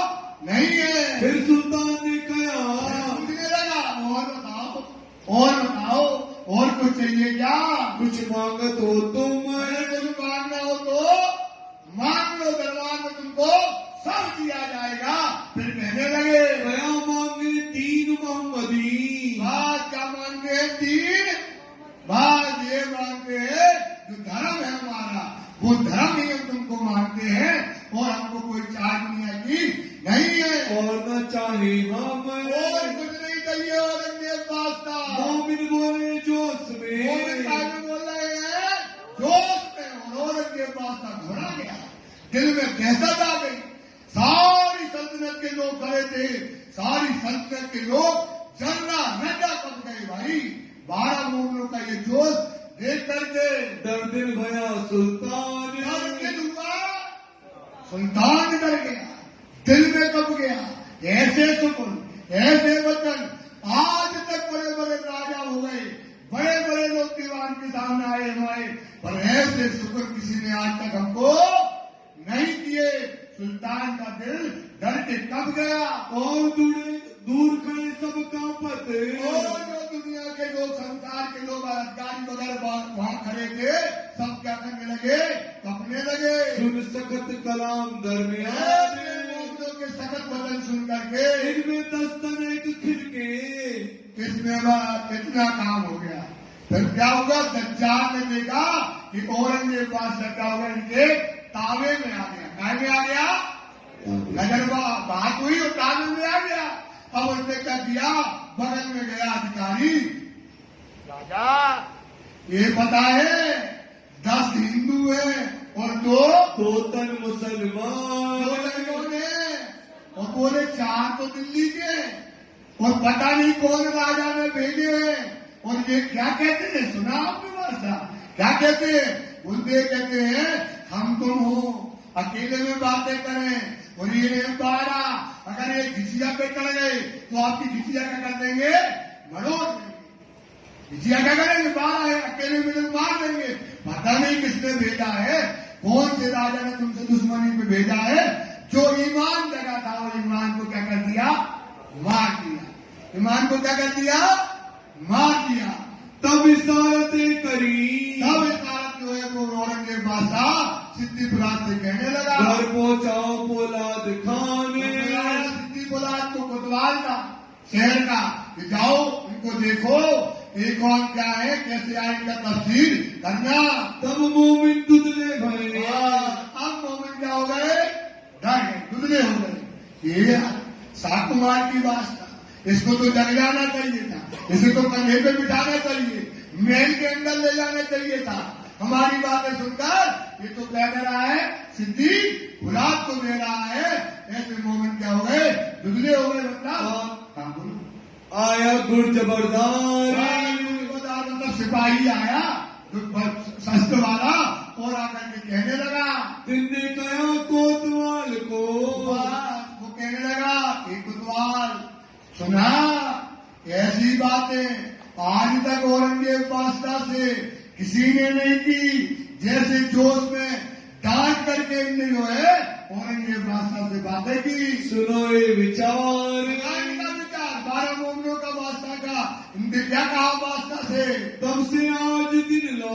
नहीं है। फिर सुल्तान ने कहा, पूछने लगा, और बताओ, और बताओ, और कुछ चाहिए क्या, कुछ मांगत हो तुम, अगर कुछ मांगना हो तो मांग लो, दरबार में तुमको सब दिया जाएगा। फिर कहने लगे, क्या मांगे 3 मोहम्मदी, बात क्या मांगते हैं, 3 बात ये मांगते हैं जो धर्म है हमारा, वो धर्म ही हम तुमको मांगते हैं, और हमको कोई चाह दुनिया की नहीं है, और न चाहे हम, और कुछ नहीं चाहिए। औरंगजेब बादशाह मोमिन बोले जोश में, बोल रहे हैं जोश में, और औरंगजेब बादशाह घबरा गया, दिल में दहशत आ गई। सारी सल्तनत के लोग खड़े थे, सारी सल्तनत के लोग जर्रा नड्डा कब गए भाई। 12 मोमिनों का ये जोश देख करके डर दिल भया सुल्तान, दिल हुआ, सुल्तान डर गया, दिल में कब गया। ऐसे सुकून, ऐसे वचन आज तक बड़े बड़े राजा हो गए, बड़े बड़े लोग दीवान के सामने आए हमारे, पर ऐसे सुकून किसी ने आज तक हमको नहीं दिए। सुल्तान का दिल डर के कब गया, और दूर खड़े सब कांपत, और जो दुनिया के लोग, संसार के लोग, अधिकारी वगैरह वहां खड़े थे, सब क्या करने लगे, कपने लगे। सुन सखत कलाम दरमियान, मोमिनों के सख्त वचन सुन करके इनमें 10 तन एक खिलके। इसमें कितना काम हो गया। फिर क्या होगा, दज्जाल ने देखा कि औरंगजेब के पास लगा हुआ इनके तावे में आ गया। काय में आ गया? नजर बात हुई और तावे में आ गया। अब उसने क्या किया, बगल में गया अधिकारी, राजा ये पता है 10 हिंदू हैं और 2 तन मुसलमान। लड़कों ने, और बोले 4 तो दिल्ली के, और पता नहीं कौन राजा ने भेजे हैं। और ये क्या कहते हैं, सुना आपने भाषा क्या कहते हैं? बोलते कहते हैं हम तुम हो अकेले में बातें करें और ये 12 अगर ये घिसिया पे चढ़ गए तो आपकी घिसिया क्या कर देंगे, मरोड़ देंगे। घिसिया क्या करेंगे, 12 है अकेले में लोग मार देंगे। पता नहीं किसने भेजा है, कौन से राजा ने तुमसे दुश्मनी पे भेजा है। जो ईमान जगह था वो ईमान को क्या कर दिया, मार दिया। ईमान को क्या कर दिया, मार दिया। तब इशारतें करी। तब इशारत जो है वो औरंगजेब बादशाह सिद्दी बुलाद से कहने लगा, घर पहुंचाओ पोलाद खाने। सिद्दी बुलाद को कोतवाल का शहर का कि जाओ इनको देखो ये कौन क्या है, कैसे आए, इनका तफसील करना। तब मोमिन दुधले भरे। अब मोमिन क्या हो गए, डर गए, दुधले हो गए। ये साकुमार की बात था, इसको तो जग जाना चाहिए था, इसे तो कंधे पे बिठाना चाहिए, महल के अंदर ले जाना चाहिए था। हमारी बातें सुनकर ये तो क्या कर रहा है, सिद्दी बुलाद को दे रहा है। ऐसे मोमिन क्या हो गए, दुधले हो गए। मतलब आया गुड़ जबरदार। मतलब सिपाही आया शस्त्र वाला और आकर के कहने लगा, दिन ने कहा कोतवाल को। वो कहने लगा कि कोतवाल सुना, ऐसी बातें आज तक औरंगजेब बादशाह से किसी ने नहीं की। जैसे जोश में डांट करके इनने जो है औरंगजेब बादशाह से बातें की। सुनो ये विचार, 12 मोमिनों का बादशाह का, इनके क्या कहा बादशाह से, तब से आज दिन लो।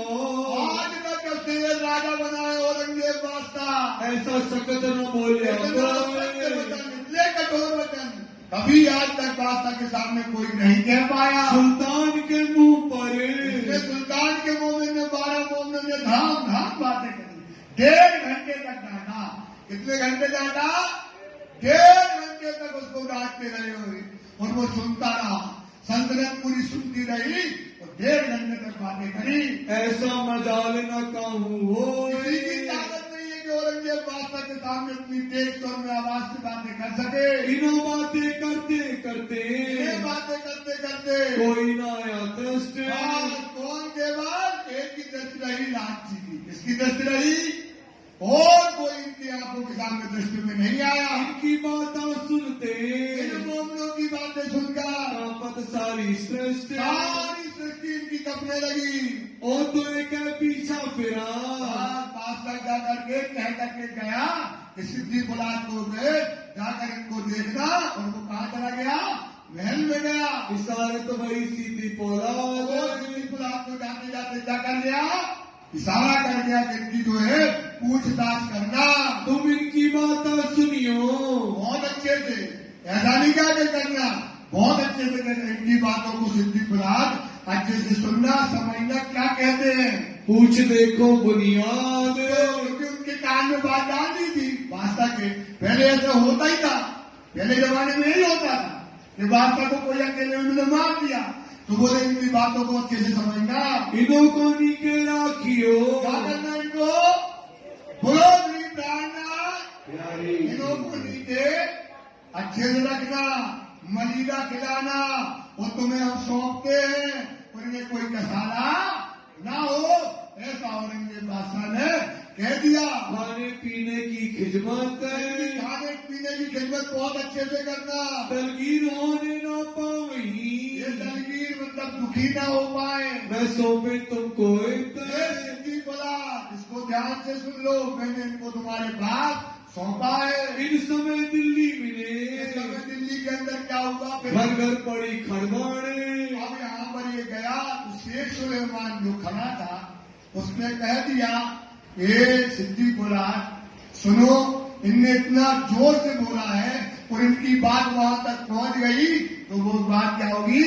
आज तक जब से ये राजा बना है औरंगजेब बादशाह, ऐसा सख्त न बोले। इतने कठोर वचन कभी आज तक बादशाह के सामने कोई नहीं कह पाया। सुल्तान के मुंह पर सुल्तान के मोमिन ने 12 मोमिनों ने धाम धाम बातें करी। 1.5 घंटे तक डांटा। कितने घंटे डांटा, 1.5 घंटे तक उसको डांटते रहे और वो सुनता रहा। सल्तनत पूरी सुनती रही और 1.5 घंटे तक बातें करी। ऐसा मजाल न कहूँ हो। किसी की ताकत नहीं है कि औरंगजेब बादशाह के सामने इतनी तेज स्वर में आवाज से बातें कर सके। इनो बातें करते करते कोई ना आया दृष्ट। कौन के बाद एक की दृष्टि रही, लाची की। किसकी दृष्टि रही, और कोई इनकी आंखों के सामने दृष्टि में नहीं आया। इनकी बातें सुनते, इन मोमिनों की बातें सुनकर कांपत सारी सृष्टि। सारी सृष्टि इनकी कपने लगी। और तो एक पीछा फिरा। पास तक जाकर के कह करके गया कि सिद्दी बुलाद को गए, जाकर इनको देखना। और वो कहाँ चला गया, महल में गया। इशारत भई सीधी पोलाद। सिद्दी बुलाद को जाते जाते क्या कर गया, इशारा कर गया कि इनकी जो है पूछताछ करना। तुम इनकी बातें सुनियो बहुत अच्छे से, ऐसा नहीं क्या करना, बहुत अच्छे से करना। इनकी बातों को सिद्दी बुलाद अच्छे से सुनना, समझना क्या कहते हैं। पूछ देखो बुनियाद। क्योंकि उनके कान में बात डाल दी थी बादशाह के। पहले ऐसा होता ही था, पहले जमाने में यही होता था कि बादशाह को कोई अकेले में मार दिया। तो बोले इनकी बातों को अच्छे से समझना। इनो को नीचे राखियो। क्या करना इनको, बोलो श्री प्राणनाथ, इनो को नीचे अच्छे से रखना, मलिदा खिलाना। वो तुम्हें हम सौंपते हैं और इन्हें कोई कसाला ना हो। ऐसा औरंगजेब बादशाह ने कह दिया। खाने पीने की खिदमत, खाने पीने की खिदमत बहुत अच्छे से करना। दलगीर होने ना पाई। ये दलगीर मतलब दुखी ना हो पाए। मैं सौंपे तुमको सिद्दी बुलाद, इसको ध्यान से सुन लो। मैंने इनको तुम्हारे पास सौंपा है। इन समय दिल्ली मिले। इस समय दिल्ली के अंदर क्या हुआ, फिर घर घर पड़ी खड़बाड़े। अब यहाँ पर ये गया तो शेख सुलेमान जो खड़ा था उसने कह दिया, ये सिद्दी बुलाद सुनो, इनने इतना जोर से बोला है और इनकी बात वहां तक पहुंच गई तो वो बात क्या होगी,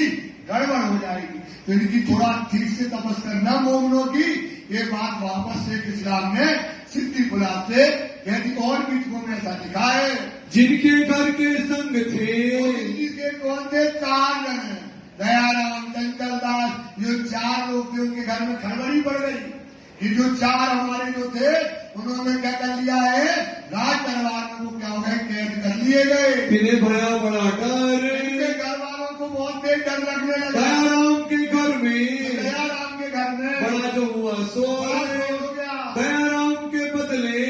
गड़बड़ हो जाएगी। तो इनकी थोड़ा ठीक से तपस करना मोमिनों की। ये बात वापस से इस्लाम ने सिद्दीक गुलाब से कहती और भी तुमने ऐसा लिखा है। जिनके घर के संग थे के कौन थे, 4 जन है, दयाराम, चंचल दास, जो 4 लोग थे उनके घर में खड़बड़ी पड़ गई कि जो 4 हमारे जो थे उन्होंने क्या कर लिया है, राज दरबार में वो क्या हो गए, कैद कर लिए गए। इन्हें भया बड़ा डर, इनके घर वालों को बहुत तेज डर लगने लगा। दयाराम के घर में, दयाराम के घर में बड़ा जो हुआ सो हो गया। दयाराम के बदले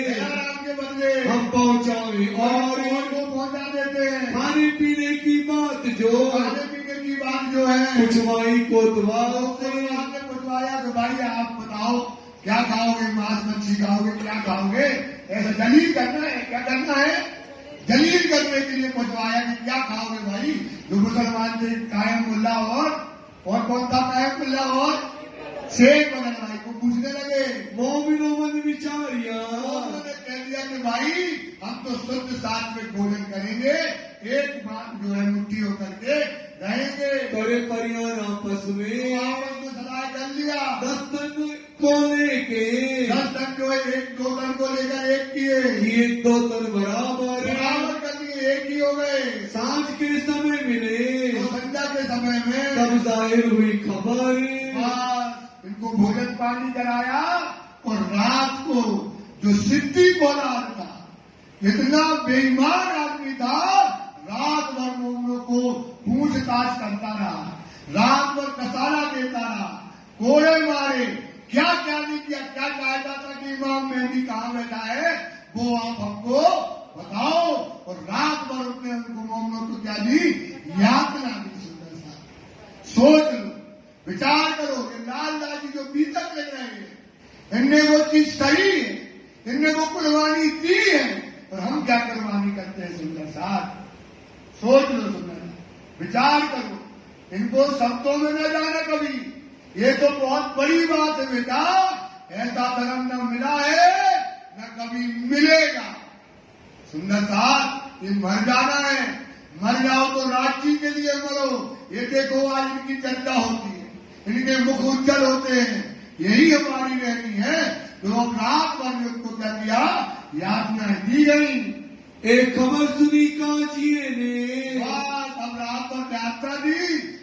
हम पहुंचावे और को पहुंचा देते हैं। खाने पीने की बात जो, खाने पीने की बात जो है कुछवाई कोतवा से आपने पूछवाया तो भाई आप बताओ क्या खाओगे, मांस मच्छी खाओगे, क्या खाओगे, ऐसा दलील करना है। क्या करना है, दलील करने के लिए पूछवाया कि क्या खाओगे भाई। जो मुसलमान थे कायम मुल्ला और कौन था कायम मुल्ला और शेख बदल भाई को पूछने लगे। मोमिनो मन विचारिया, उन्होंने कह दिया कि भाई हम तो शुद्ध साथ में भोजन करेंगे, एक बात जो है मुट्ठी होकर के रहेंगे। करे परियान आपस में आपस में सलाह कर लिया। 10 तन को लेके 10 तन जो है 1-2 तन को लेकर एक किए, 1-2 तन बराबर कर दिए, एक ही हो गए। सांझ के समय मिले तो संध्या के समय में तब जाहिर हुई खबर, इनको भोजन पानी कराया और रात को जो सिद्दीक औलाद था, इतना बेईमान आदमी था, रात भर मोमिनों को पूछताछ करता रहा, रात भर कसारा देता रहा, कोड़े मारे, क्या क्या नहीं किया। क्या चाहता था कि इमाम मेहदी कहाँ बैठा है वो आप हमको बताओ। और रात भर उसने उनको मोमिनों को क्या दी, यातना दी। सुंदर सा सोच लो, विचार करो कि लाल दादी जो बीतक ले रहे हैं, इनने वो चीज सही है, इनने वो कुर्बानी दी है, और हम क्या कुर्बानी करते हैं। सुंदर साहब सोच लो, सुंदर विचार करो, इनको शब्दों में न जाना कभी। ये तो बहुत बड़ी बात है बेटा, ऐसा धर्म न मिला है न कभी मिलेगा। सुंदर साहब ये मर जाना है, मर जाओ तो राज्य के लिए मरो। ये देखो आज इनकी चर्चा होती है, इनके मुख उज्जवल होते हैं, यही हमारी रहती है। तो अब रात भर में उनको क्या किया, यातनाएं दी गई। एक खबर सुनी काजिए ने, अब रात भर यात्रा दी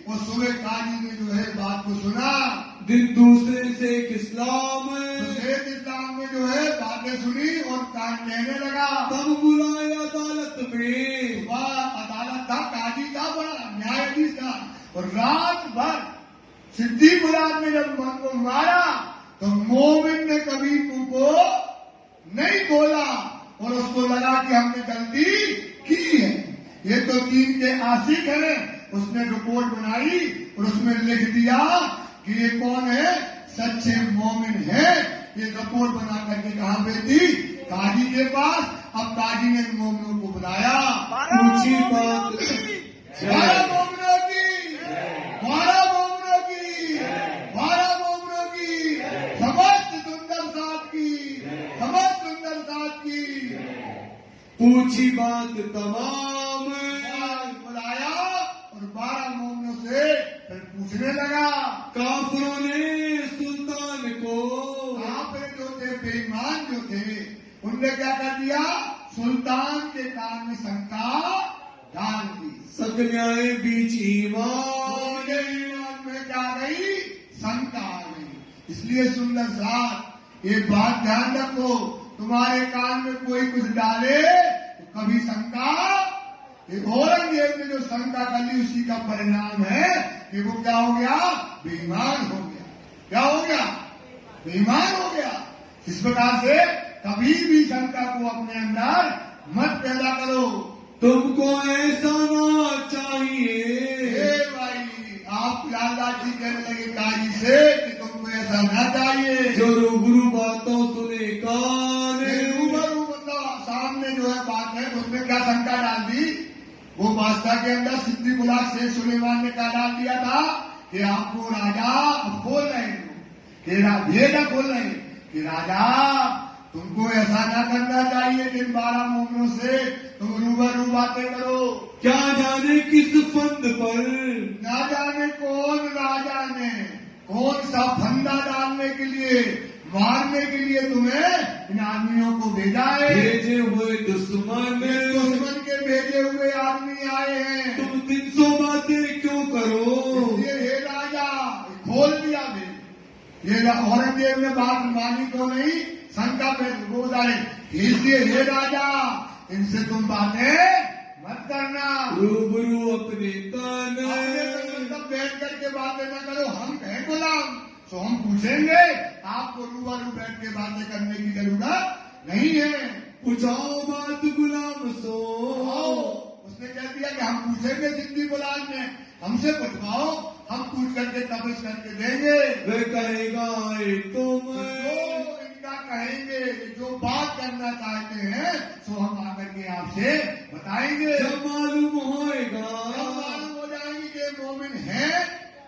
और सुबह काजी ने जो है बात को सुना। दिन दूसरे से इस्लाम में जो है बातें सुनी और कान कहने लगा। तब बुलाया अदालत में, अदालत था, काजी था, बड़ा न्यायाधीश था। और रात भर सिद्दीक गुलाब ने जब मन को मारा तो मोमिन ने कभी मुंह को नहीं खोला और उसको लगा कि हमने गलती की है। ये तो 3 के आशिक है। उसने रिपोर्ट बनाई और उसमें लिख दिया कि ये कौन है, सच्चे मोमिन है। ये रिपोर्ट बना करके कहाँ भेजी, काजी के पास। अब काजी ने मोमिनों को बुलाया, पूछी बात 12 मोमिनों की, 12 मोमिनों की, 12 मोमिनों की, समस्त सुंदर साथ की, समस्त सुंदर साथ की पूछी बात तमाम, बुलाया और 12 मोमिनों से फिर पूछने लगा। काफिरों ने सुल्तान को, काफिर जो थे, बेईमान जो थे, उनने क्या कर दिया, सुल्तान के कान में शंका डाल दी। सकन्याएं बीच ईमान, ईमान में क्या गई, शंका आ गई। इसलिए सुंदर साथ ये बात ध्यान रखो, तुम्हारे कान में कोई कुछ डाले तो कभी शंका। औरंगजेब ने जो शंका कर ली उसी का परिणाम है कि वो क्या हो गया, बेईमान हो गया। क्या हो गया, बेईमान हो गया। इस प्रकार से कभी भी शंका को अपने अंदर मत पैदा करो। तुमको ऐसा ना चाहिए। भाई आप लाला जी कहने लगे काजी से कि तुमको ऐसा ना चाहिए। जो रूबरू बातों सुने कान, रूबरू मतलब सामने जो है बात है, उसमें क्या शंका डाल दी। वो बादशाह के अंदर सिद्दीक गुलाब शेख सुलेमान ने क्या डाल दिया था कि आपको राजा खोल रहे हैं, भेजा खोल रहे हैं कि राजा तुमको ऐसा ना करना चाहिए कि इन 12 मोमिनों से तुम रूबरू बातें करो। क्या जाने किस फंद पर, ना जाने कौन राजा ने कौन सा फंदा डालने के लिए, मारने के लिए तुम्हें इन आदमियों को भेजा है। भेजे हुए दुश्मन के भेजे हुए आदमी आए हैं। तुम 300 बातें क्यों करो। इसलिए हे राजा, खोल दिया मैं। ये औरंगजेब ने बात मानी तो नहीं, शंका पे वो डाले। इसलिए हे राजा, इनसे तुम बातें मत करना। रूबरू अपने कान, मतलब बैठ करके बातें न करो। हम हैं गुलाम, तो हम पूछेंगे। आपको रूबरू बैठ के बातें करने की जरूरत नहीं है। पूछाओ बात गुलाम सो। उसने कह दिया कि हम पूछेंगे जिंदगी गुलाम ने, हमसे पूछवाओ, हम पूछ करके तबिश करके देंगे। वह कहेगा तो जो इनका कहेंगे, जो बात करना चाहते हैं, सो हम आकर के आपसे बताएंगे। जब मालूम होएगा, जब मालूम हो जाएंगे कि मोमिन है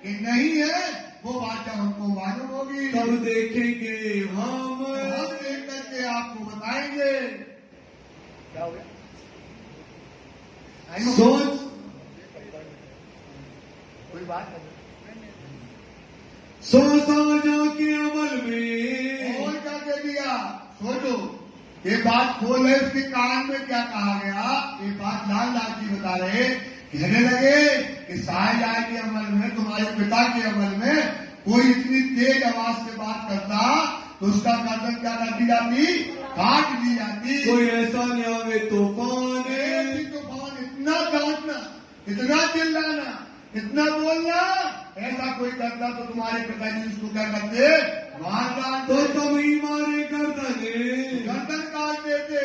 कि नहीं है, वो बात जब हमको मालूम होगी, तब देखेंगे हम देख करके आपको बताएंगे। क्या हो गया? सोच कोई बात नहीं। समझा के अमल में और क्या कह दिया? सोचो, ये बात खोल है, उसके कान में क्या कहा गया? ये बात लाल लाल जी बता रहे, कहने लगे कि साहिल आय के अमल में, तुम्हारे पिता के अमल में कोई इतनी तेज आवाज से बात करता तो उसका गर्दन क्या कर दी जाती? काट दी जाती। कोई ऐसा न्यावे तूफान, इतना डांटना, इतना चिल्लाना, इतना बोलना, ऐसा कोई करता तो तुम्हारे पिताजी उसको क्या करते? मार डालते। तो तभी मारे गर्दन काट देते।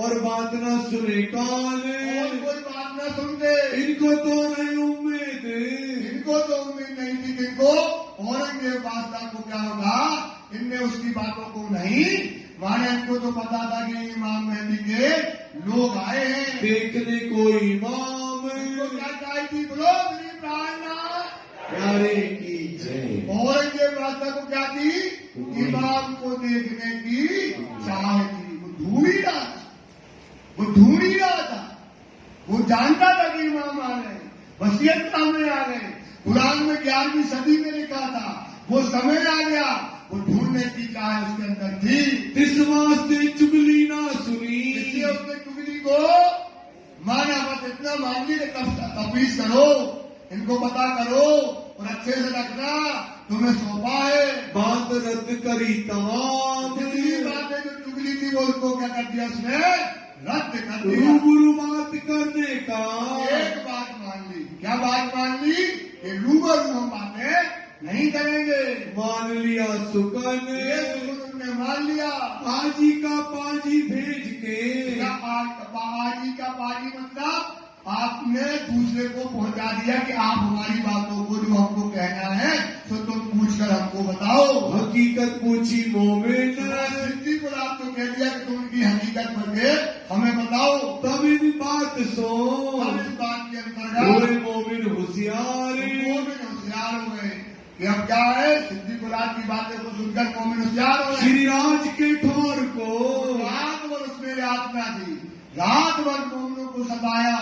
और बात न सुने कान, और कोई बात न सुनते। इनको तो नहीं उम्मीद, इनको तो उम्मीद नहीं थी। किनको? औरंगजेब बादशाह को क्या होगा? इनने उसकी बातों को नहीं माने। इनको तो पता था कि इमाम मेहदी के लोग आए हैं देखने को इमाम। इनको क्या चाहिए थी? बोलो प्राणनाथ प्यारे की जय। औरंगजेब बादशाह को क्या थी? इमाम को देखने की चाह थी। वो ढूंढ ही रहा था, वो ढूंढ ही रहा था। वो जानता था कि इमाम आ गए, वसीयत सामने आ गए। कुरान में 11वीं सदी में लिखा था, वो समय आ गया। वो ढूंढने की चाह उसके अंदर थी। इस वास्ते चुगली ना सुनी, इसलिए उसने चुगली को माना। बस इतना मान ली कि तफवीज करो, इनको पता करो और अच्छे से रखना, तुम्हें सौंपा है। बात रद्द करी तमाम, जितनी बातें जो चुगली थी वो उसको क्या कर दिया? उसने रद्द कर दिया। रूबरू बात करने का एक बात मान ली। क्या बात मान ली? कि रूबरू हम बातें नहीं करेंगे। मान लिया सुकन, ये उन्होंने मान लिया। पाजी का पाजी भेज के, पाजी का पाजी मतलब आपने दूसरे को पहुंचा दिया कि आप हमारी बातों को जो हमको कहना है तो तुम पूछ कर हमको बताओ। हकीकत पूछी मोमिन, सिद्धि को आपको कह दिया कि तुम उनकी हकीकत करके हमें बताओ। तब इन बात सो अब इस बात के अंतर्गत मोमिन होशियार, मोमिन होशियार हो गए कि अब क्या है? सिद्धि गुलाब की बातें को सुनकर मोमिन होशियार हो गए। श्री राज के ठोर को रात भर उसमें यातना दी, रात भर मोमिनों को सताया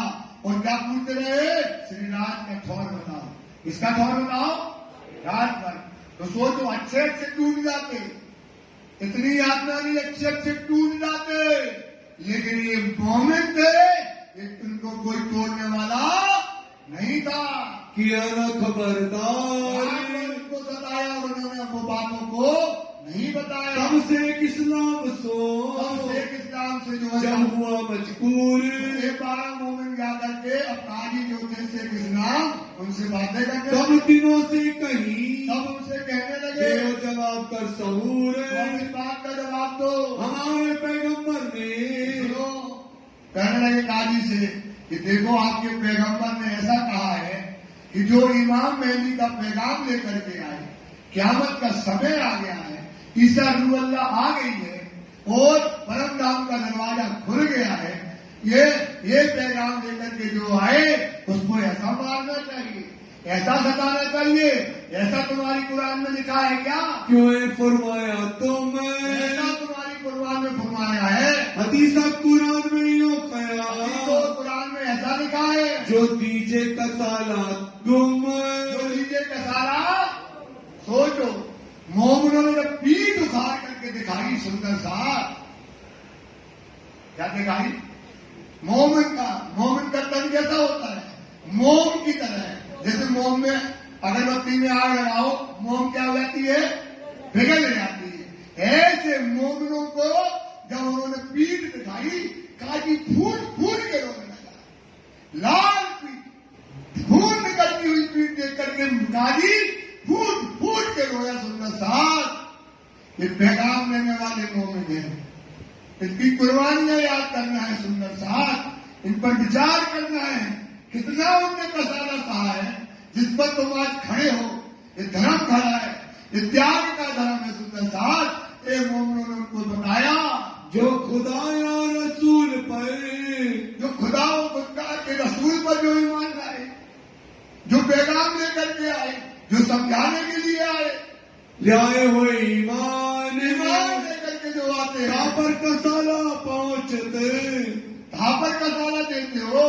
और क्या पूछते रहे? श्री राज का ठौर बताओ, इसका ठौर बताओ। रात भर तो सोचो, अच्छे अच्छे टूट जाते, इतनी यातना नहीं, अच्छे अच्छे टूट जाते। लेकिन ये मोमिन थे, इनको कोई तोड़ने वाला नहीं था। किया न खबरदार, उनको सताया, उन्होंने वो बातों को नहीं बताया। तब से इस्लाम सो, एक इस्लाम से जो है जब हुआ मजबूर, 12 मोमिन जा करके अब काजी जो थे शेख इस्लाम, उनसे बातें करके तब दिनों से कहीं, तब उनसे कहने लगे, देव जवाब कर सहूर, इस बात का जवाब दो। हमारे पैगंबर ने सुनो, कहने लगे काजी से कि देखो, आपके पैगंबर ने ऐसा कहा है कि जो इमाम मेहदी का पैगाम लेकर के आए, क़यामत का समय आ गया है, ईसा रूह अल्लाह आ गई है और परम धाम का दरवाजा खुल गया है। ये पैगाम लेकर के जो आए उसको ऐसा मारना चाहिए, ऐसा सताना चाहिए। ऐसा तुम्हारी कुरान में लिखा है क्या? क्यों फरमाया तुम, ऐसा तुम्हारी कुरान में बताया है? हदीसा कुरान में यूं कया तो कुरान में ऐसा लिखा है, जो दीजे कसाला गुम जो लीजिए कसाला। सोचो, मोमिनों ने जब पीठ उखाड़ करके दिखाई सुंदर सा, क्या दिखाई? मोमिन का तन कैसा होता है? मोम की तरह है। जैसे मोम में अगरबत्ती में आग लगाओ, मोम क्या हो जाती है? पिघल जाती है। ऐसे मोमिनों को जब उन्होंने पीठ दिखाई, काजी फूट फूट के रोने लगा। लाल पीठ, खून निकलती हुई पीठ देख करके काजी फूट फूट के रोया। सुंदर साथ ये पैगाम लेने वाले मोमिन हैं, इनकी कुर्बानियां याद करना है। सुंदर साथ इन पर विचार करना है, कितना उनने कसाला सहा है, जिस पर तुम आज खड़े हो। ये धर्म खड़ा है, ये त्याग का धर्म है। सुंदर साथ ये मोमिनों ने उनको बताया, जो खुदा या रसूल पर, जो खुदा और खुदा के रसूल पर जो ईमान लाए, जो पैगाम लेकर के आए, जो समझाने के लिए आए, लाए हुए ईमान लेकर के जो आते हैं, पर कसाला पहुंचते, कहां पर कसाला देते हो?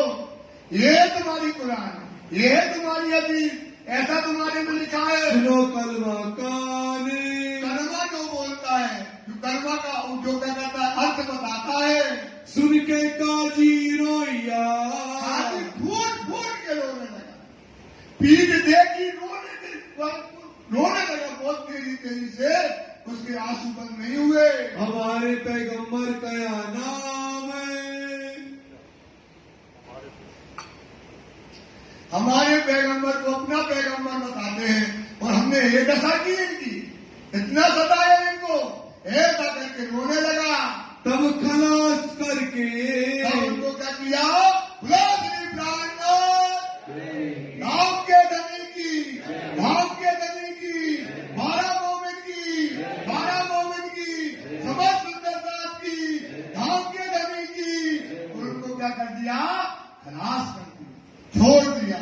ये तुम्हारी कुरान, ये तुम्हारी हदीस, ऐसा तुम्हारे में लिखा है। सुनो कलमा काने, कलमा जो बोलता है, जो कलमा का जो क्या कहता है, अर्थ बताता है, सुन के काजी रोया, काजी फूट फूट के रोने लगा। पीठ देखी रोने लगा बहुत तेजी से। उसके आंसू बंद नहीं हुए। हमारे पैगंबर का या नाम है, हमारे पैगंबर को अपना पैगंबर बताते हैं, और हमने ये दशा की इनकी, इतना सताया इनको, ऐसा करके रोने लगा। तब खलास करके तब उनको क्या किया? खुलासनी प्राणनाथ, गांव के धनी की, गांव के धनी की, 12 मोमिन की, समझ सुंदर साहब की, गांव के धनी की, और उनको क्या कर दिया? खलास कर दिया, छोड़ दिया,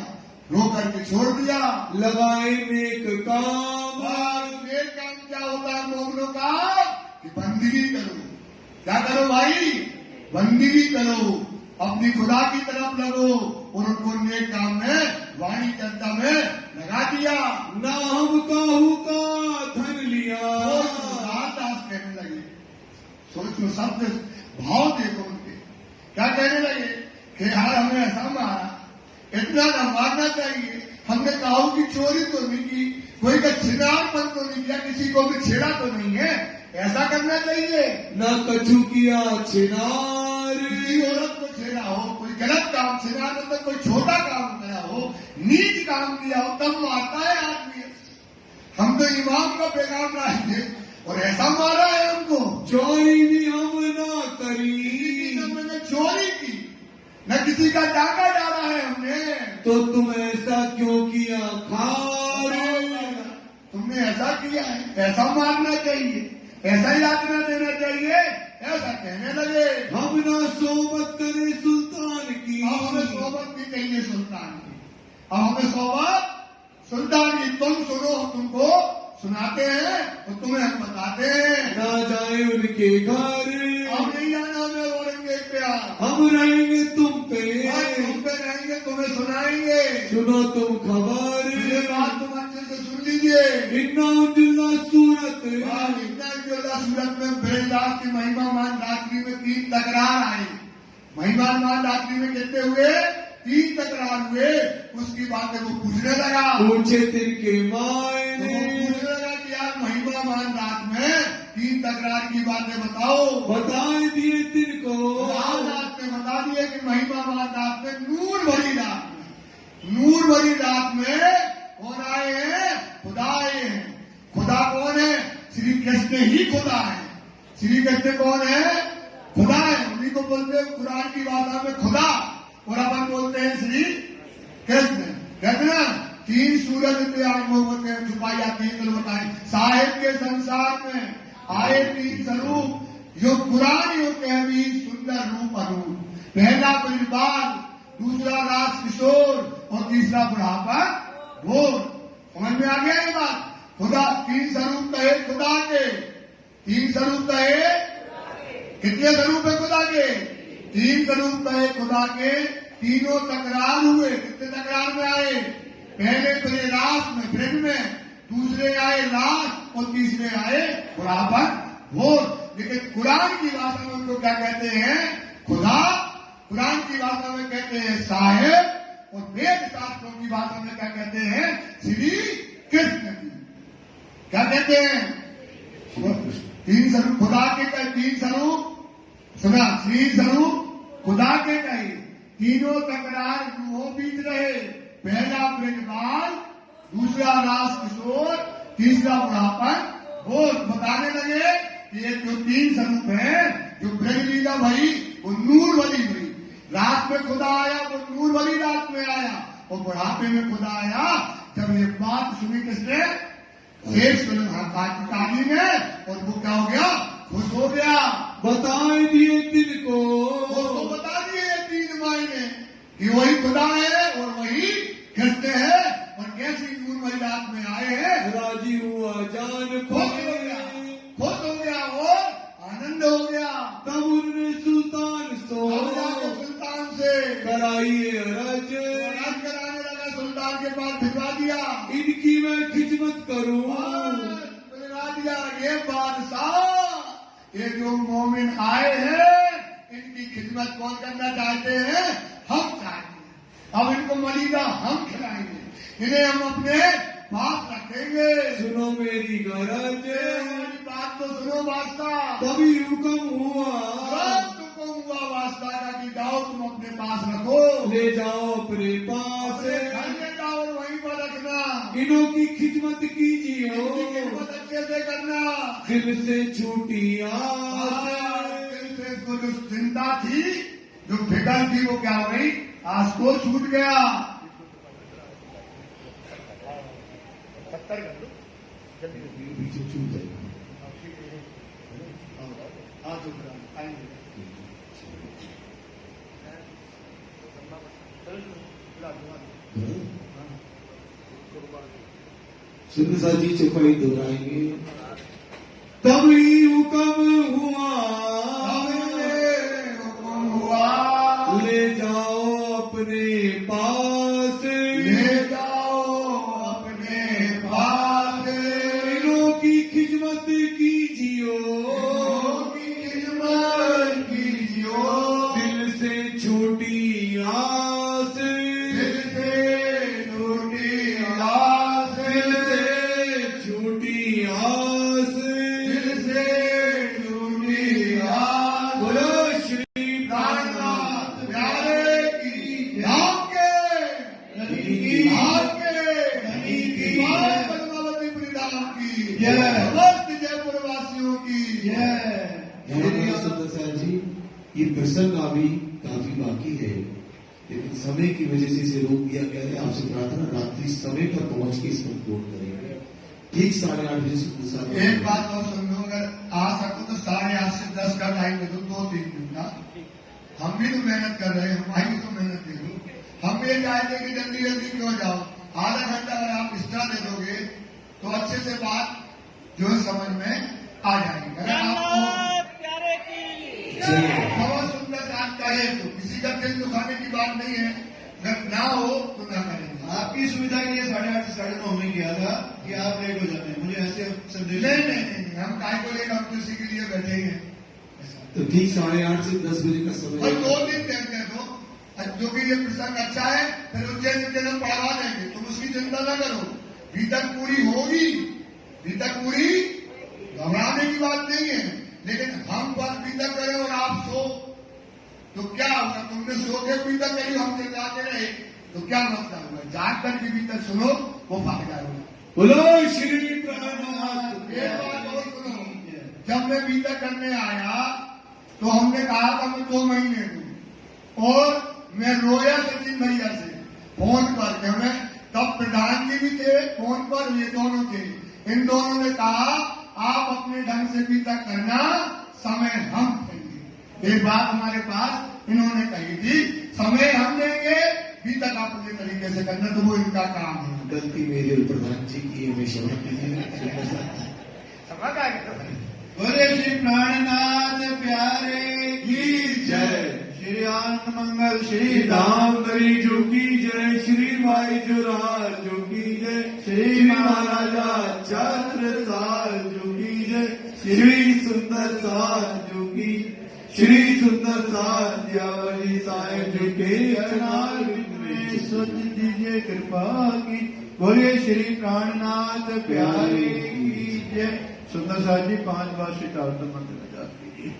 रो करके छोड़ दिया। लगाए नेक काम, नेक काम क्या होता है मोमिनों का? कि बंदगी करो। क्या करो भाई? बंदगी करो, अपनी खुदा की तरफ लगो, और उनको नेक काम में, वाणी चर्चा में लगा दिया। ना हम काहू का धन लिया, दास कहने लगे। सोचो, शब्द भाव देखो उनके, क्या कहने लगे कि यार हमें ऐसा मारा, इतना न मारना चाहिए। हमने काहू की चोरी तो नहीं की, कोई का छिनारपन तो नहीं किया, किसी को भी छेड़ा तो नहीं है, ऐसा करना चाहिए। न कछु किया छिनार, किसी औरत को छेड़ा हो, कोई गलत काम, छिनार मतलब कोई छोटा काम किया हो, नीच काम किया हो, तब मारता है आदमी। हम तो इमाम का पैगाम लाए थे, और ऐसा मारा है हमको। चोरी भी हम ना करी, हमने चोरी की, न किसी का डाका डाला है हमने। तो तुम ऐसा क्यों किया खार? तुमने ऐसा किया है, ऐसा मारना चाहिए, ऐसा यातना देना चाहिए, ऐसा कहने लगे। हम ना सोबत करे सुल्तान की, अब हमें सोबत भी चाहिए सुल्तान की, अब हमें सोबत सुल्तान की। तुम सुनो, हम तुमको सुनाते हैं, और तुम्हें हम बताते हैं। ना जाए उनके घर, अब नहीं जाना हमें औरंगजेब पे, हम रहेंगे तुम पे, तुम पे रहेंगे, तुम्हें सुनाएंगे। सुनो तुम खबर, ये बात तुम अच्छे से सुन लीजिए। इन्ना उजला सूरत, इतना सूरत में ब्रजदास की महिमामान रात्रि में 3 तकरार आई। महिमामान रात्रि में कितने हुए? 3 तकरार हुए। उसकी बातें वो पूछने लगा, पूछे तिनके मायने, पूछने लगा कि यार महिमामान रात में 3 तकरार की बातें बताओ। बताए दिए तिनको, रात में बता दिए कि महिमामान रात में, नूर भरी रात में, नूर भरी रात में कौन आए हैं? खुदा आए हैं। खुदा कौन है? श्री कृष्ण ही खुदा है। श्री कृष्ण कौन है? खुदा है। उन्हीं को बोलते हैं कुरान की भाषा में खुदा, और अपन बोलते हैं श्री कृष्ण। कहते ना 3 सूरज पे आग मोहब्बत में छुपाई जाती है। चलो बताएं, साहिब के संसार में आए 3 स्वरूप, जो कुरान यो कहवी सुंदर रूप अरूप। पहला ब्रजबाल, दूसरा राज किशोर, और तीसरा बुढ़ापा भोर। समझ में आ गया ये बात? खुदा 3 स्वरूप कहे खुदा के, 3 स्वरूप कहे कितने स्वरूप है खुदा के? 3 स्वरूप है खुदा के। तीनों तकरार हुए। कितने तकरार में आए? पहले बड़े रास में, ब्रह्म में, दूसरे आए लाश और तीसरे आए खुदापन भोर। लेकिन कुरान की भाषा में उनको क्या कहते हैं? खुदा। कुरान की भाषा में कहते हैं साहेब, और वेद शास्त्रों की भाषा में क्या कहते हैं? श्री कृष्ण जी। क्या कहते हैं? 3 स्वरूप खुदा के कहे। 3 स्वरूप सुना, 3 स्वरूप खुदा के कहे। तीनों तकरार वो बीत रहे। पहला ब्रजबाल, दूसरा रास किशोर, तीसरा बुढ़ापन वो बताने लगे कि ये जो 3 स्वरूप है, जो ब्रज लीला भई वो नूर वाली भई। रात में खुदा आया, वो नूर वाली रात में आया, और बुढ़ापे में खुदा आया। जब ये बात सुनी किसने? शेष काली ने, और वो क्या हो गया? खुश हो गया। बताए दिए तिनको, उसको बता दिए 3 मायने कि वही खुदा है और वही कृष्ण है, और कैसी नूर वाली रात में आए हैं। राजी हुआ जान खुश हो गया, खुश हो गया और आनंद हो गया। तब उन्होंने सुल्तान सुल्तान से कराइए अरज कराने लगा। सुल्तान के पास भिजवा दिया। इनकी मैं खिदमत करूं। भिजवा दिया। ये बादशाह, ये जो मोमिन आए हैं, इनकी खिदमत कौन करना चाहते हैं? हम चाहते हैं। अब इनको मलीदा हम खिलाएंगे, इन्हें हम अपने पास रखेंगे। सुनो मेरी गरज, मेरी बात तो सुनो बादशाह। तभी हुक्म हुआ, तुमको हुआ बादशाह का कि जाओ तुम अपने पास रखो, ले जाओ अपने पास, घर ले जाओ और वहीं पर रखना। इनों की खिदमत कीजिए, इनकी खिदमत अच्छे से करना। दिल से छूटी आस, दिल से इसको जो चिंता थी, जो फिक्र थी, वो क्या हो गई? आज को छूट गया। पीछे छूट जाएगा। सुंदर जी चौपाई दोहराएंगे। तभी हुक्म हुआ, ले जाओ अपने पास, ले जाओ अपने पास। इनों की खिदमत कीजियो, खिदमत कीजियो। दिल से छोटी आस, दिल से छोटी आस, दिल से छोटी आस, दिल से छोटी आस। बोलो श्री प्राणनाथ प्यारे की धाम के पद्मावती वृंदावन की समस्त जयपुर वासियों की सुंदर जी, ये प्रसंग अभी काफी बाकी है, लेकिन समय की वजह से इसे रोक दिया गया है। आपसे प्रार्थना, रात्रि समय पर पहुंच के इसको पूर्ण करेंगे। ठीक 8:30 बजे से एक बात और सुन लो, अगर आ सको तो 8:30 से 10 का टाइम दे दो, 2-3 दिन का। हम भी तो मेहनत कर रहे हैं, हमारी तो मेहनत दे दो। हम ये चाहते कि जल्दी जल्दी क्यों जाओ। आधा घंटा अगर आप एक्स्ट्रा दे दोगे तो अच्छे से बात जो है समझ में आ जाएगी। अगर आपको बहुत सुंदर बात कहे तो किसी का दिल दुखाने की बात नहीं है, अगर ना हो तो ना करेंगे। आपकी सुविधा के लिए 8:30 से 9:30 में किया था कि आप लेट हो जाते हैं। मुझे ऐसे संदेश नहीं, हम काय को लेकर हम किसी के लिए बैठे ही हैं। तो ठीक 8:30 से 10 बजे का समय और 2 दिन कहते दो, जो कि ये प्रसंग अच्छा है, फिर उज्जैन हम पढ़वा देंगे, तुम उसकी चिंता न करो। बीतक पूरी होगी, बीतक पूरी घबराने की बात नहीं है। लेकिन हम पर बीतक करें और आप सो तो क्या होगा? तुमने सो के बीतक करी, हम चिल्लाते रहे तो क्या मतलब होगा? जाग कर की बीतक सुनो, वो फायदा होगा। बोलो श्री प्राणनाथ। एक बात और सुनो, जब मैं बीतक करने आया तो हमने कहा था मैं 2 महीने दूं, और मैं रोया सचिन भैया से फोन पर। हमें तब प्रधान जी भी थे फोन पर, ये दोनों थे। इन दोनों ने कहा आप अपने ढंग से बीता करना, समय हम देंगे। एक बात हमारे पास इन्होंने कही थी, समय हम देंगे, बीता का अपने तरीके से करना, तो वो इनका काम है। गलती मेरे और प्रधान जी की, हमें क्षमा कीजिए। समझ आएगा? बोले श्री प्राणनाथ प्यारे की जय। श्री आनंद मंगल श्री श्री धाम नरी जो की जय। श्री भाई जुराज जो की जय। श्री महाराजा छत्रसाल जो की जय। श्री सुंदर साथ जो की। श्री सुंदर साथ दियावली साहेब जो के चरणार में सोच दीजिए कृपा की। बोले श्री प्राणनाथ प्यारे की जय। सुंदर साथ जी 5 बार श्री तारतम मंत्र में जाप कीजिए।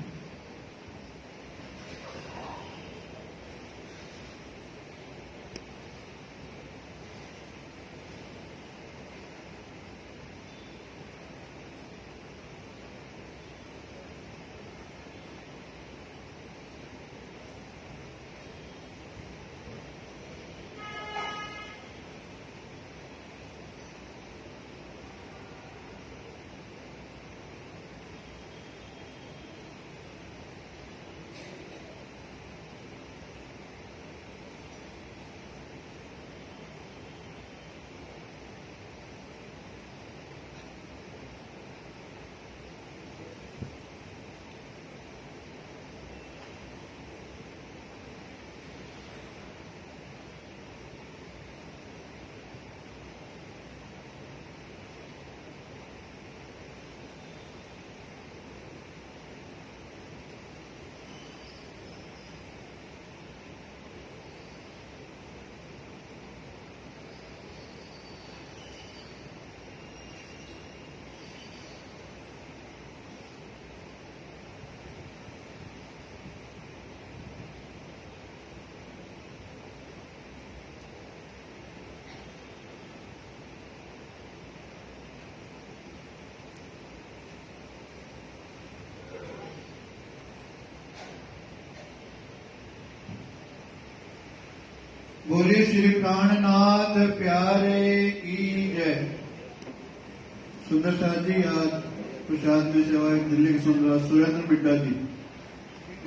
बोले श्री प्राणनाथ प्यारे की जय। सुंदर साथ जी आज प्रसाद में सेवा दिल्ली के सुंदर सुरेंद्र बिड्डा जी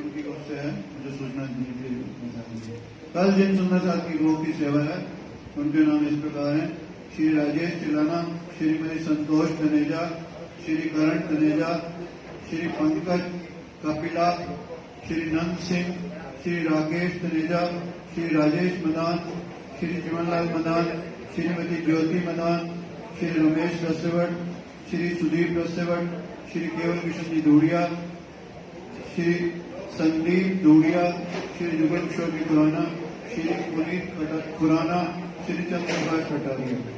उनकी ओर से है, मुझे सूचना दीजिए। कल जिन सुंदर साथ की गोप की सेवा है उनके नाम इस प्रकार हैं। श्री राजेश चिलाना, श्रीमती संतोष तनेजा, श्री करण तनेजा, श्री पंकज कपिला, श्री नंद सिंह, श्री राकेश तनेजा, श्री राजेश मदान, श्री चिमनलाल मदान, श्रीमती ज्योति मदान, श्री रमेश रसेवट, श्री सुदीप रसेवट, श्री केवल किशन जी धूड़िया, श्री संदीप धूड़िया, श्री जुगल किशोर जी खुराना, श्री पुनीत खुराना, श्री चंद्रप्रकाश कटारिया।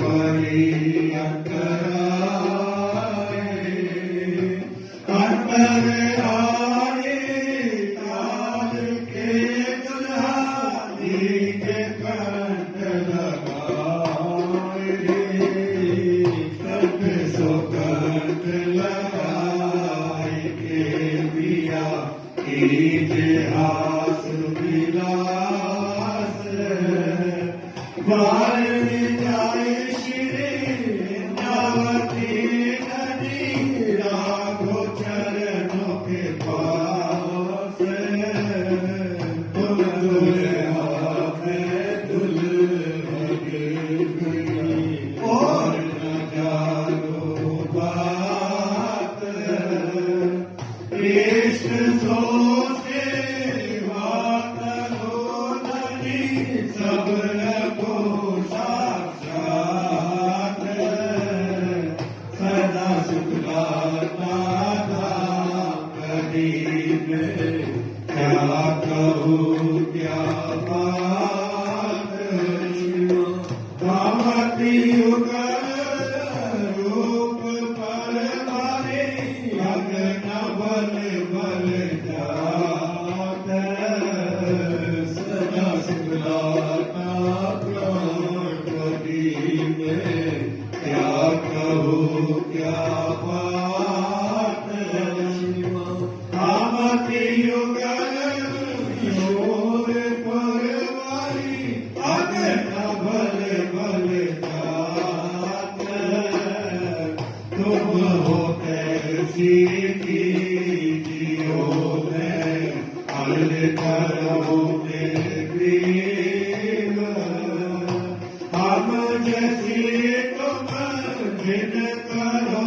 बलि अंतराए अंतराए काल के दुल्हानी के कंठ लगाए कंठ सुगंध लगाए के पिया इतिहास विलास वारणी जाए श्री वृंदावती नदी राघो चरणों के पास दुल्हा में दुल्हन गई और न जानो बात इष्ट सोचे बात हो नदी सब को साक्षात सदा शुक्लाता कदी में क्या कहूँ क्या बात कामती रूप पर मारे अग्न बल बल जात सदा शुक्लाता कदी में क्या कहूँ क्या बात कामती युगल योर पर मारी अग्न बल बल जात तुम हो कैसी की जियो में अल करो में प्रेम हम जैसी तुम जिन करो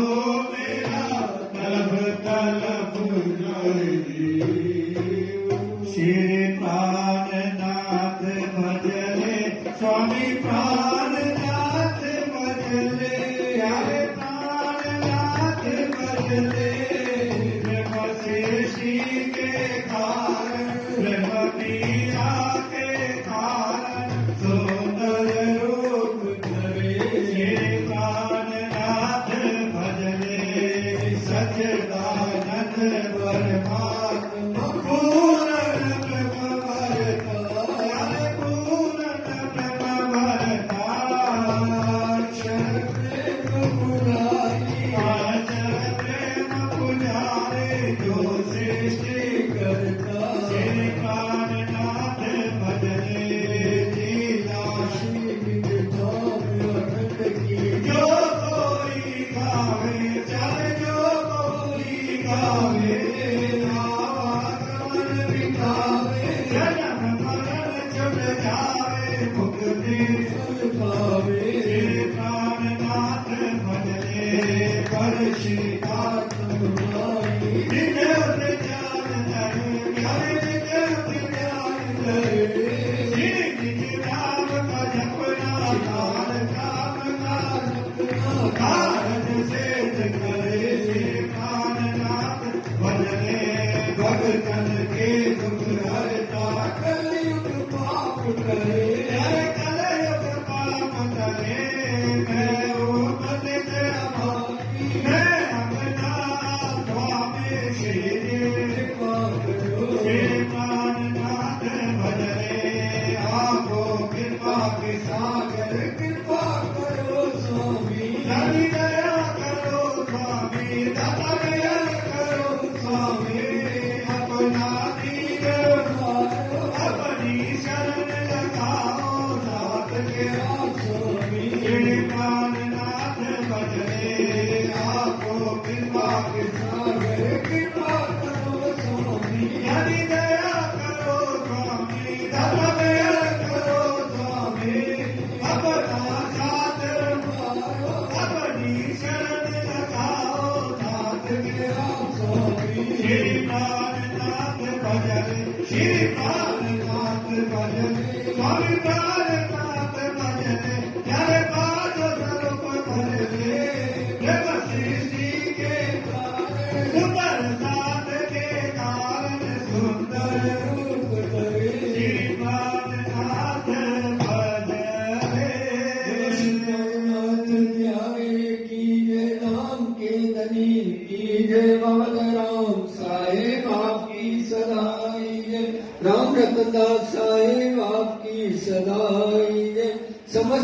मेरा तलब तलब श्री प्राणनाथ भजले स्वामी प्राणनाथ भजले हरे प्राणनाथ भजले ब्रह्मशेषी के कारण ब्रह्मवीरा के कारण सुंदर रूप धरे श्री प्राणनाथ भजले सच्चिदानंद परमात्मा पूर्ण ब्रह्म भरता पूर्ण ब्रह्म भरता प्रेम पुजारे जो सृष्टि करता श्री प्राणनाथ भजले लीला जो कोई गावे चाहे जो कोई गावे आवागमन बितावे जन्म मरण छुट जावे मुक्ति फल पावे श्री प्राणनाथ भजले पर श्री आत्मनाई निजत ज्ञान धरे हरे निजत ज्ञान धरे श्री निज नाम का जपना काम का जपना कारज सिद्ध करे श्री प्राणनाथ भजले भगतन के दुख हरता कलयुग पाप करे हरे कलयुग पाप करे मैं वो पतित अभागी मैं अपना स्वामी श्री प्राणनाथ भजले आपको कृपा के सागर कृपा करो स्वामी धनी दया करो स्वामी दाता दया करो स्वामी अपना दीन मारो अपनी शरण लगाओ साथ के आप स्वामी श्री प्राणनाथ भजले आपको कृपा के सागर कृपा करो स्वामी धनी दया करो स्वामी दाता दया करो स्वामी अपना साथ मारो अपनी शरण लगाओ साथ के आप स्वामी श्री प्राणनाथ भजले श्री प्राणनाथ भजले स्वामी प्राणनाथ भजले हरे पाद स्वरूप भजले ब्रह्म सृष्टि के कारण सुंदर साथ के कारण सुंदर रूप धरे श्री प्राणनाथ भजले की जय, मोहन राम साहेब आपकी सदाई जय, राम रतन दास साहेब आपकी सदाई जय। समस्त